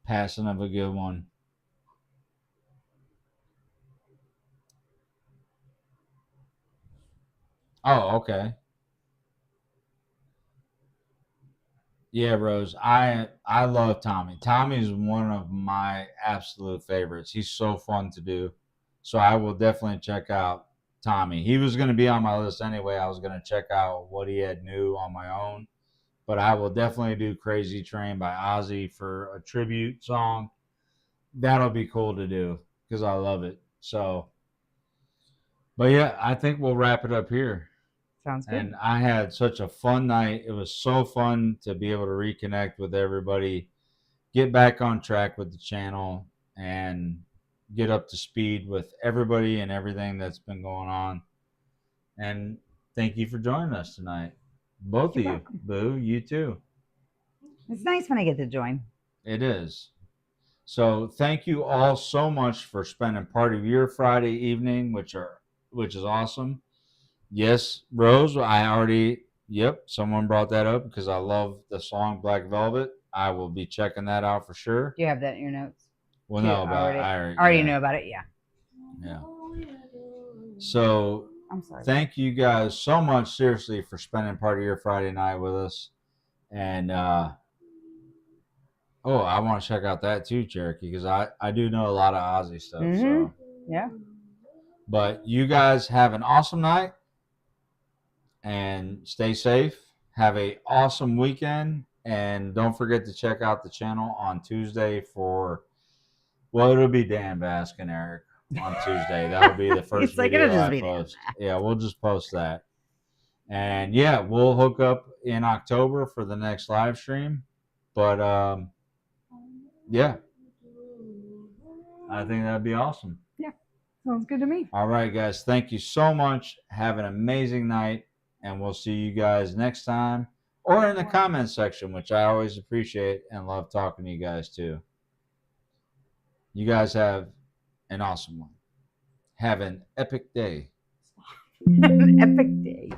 passing of a good one. Oh, okay. Yeah, Rose. I love Tommy. Tommy's one of my absolute favorites. He's so fun to do. So I will definitely check out Tommy. He was going to be on my list anyway. I was going to check out what he had new on my own. but I will definitely do Crazy Train by Ozzy for a tribute song. That'll be cool to do because I love it. So, but yeah, I think we'll wrap it up here. Sounds good. And I had such a fun night. It was so fun to be able to reconnect with everybody, get back on track with the channel, and get up to speed with everybody and everything that's been going on. And thank you for joining us tonight. Both You're of you. welcome. Boo, you too. It's nice when I get to join. It is. So thank you all so much for spending part of your Friday evening, which is awesome. Yes, Rose, someone brought that up because I love the song Black Velvet. I will be checking that out for sure. Do you have that in your notes? Well, no, but I already know about it. Yeah. Yeah. So I'm sorry. thank you guys so much, seriously, for spending part of your Friday night with us. And I want to check out that too, Cherokee, because I do know a lot of Ozzy stuff. So yeah. But you guys have an awesome night and stay safe. Have a awesome weekend. And don't forget to check out the channel on Tuesday it'll be Dan Bask and Eric on Tuesday. That'll be the first video I post. Yeah, we'll just post that. And yeah, we'll hook up in October for the next live stream. But yeah, I think that'd be awesome. Yeah, sounds good to me. All right, guys. Thank you so much. Have an amazing night. And we'll see you guys next time or in the comment section, which I always appreciate and love talking to you guys too. You guys have an awesome one. Have an epic day. Epic day.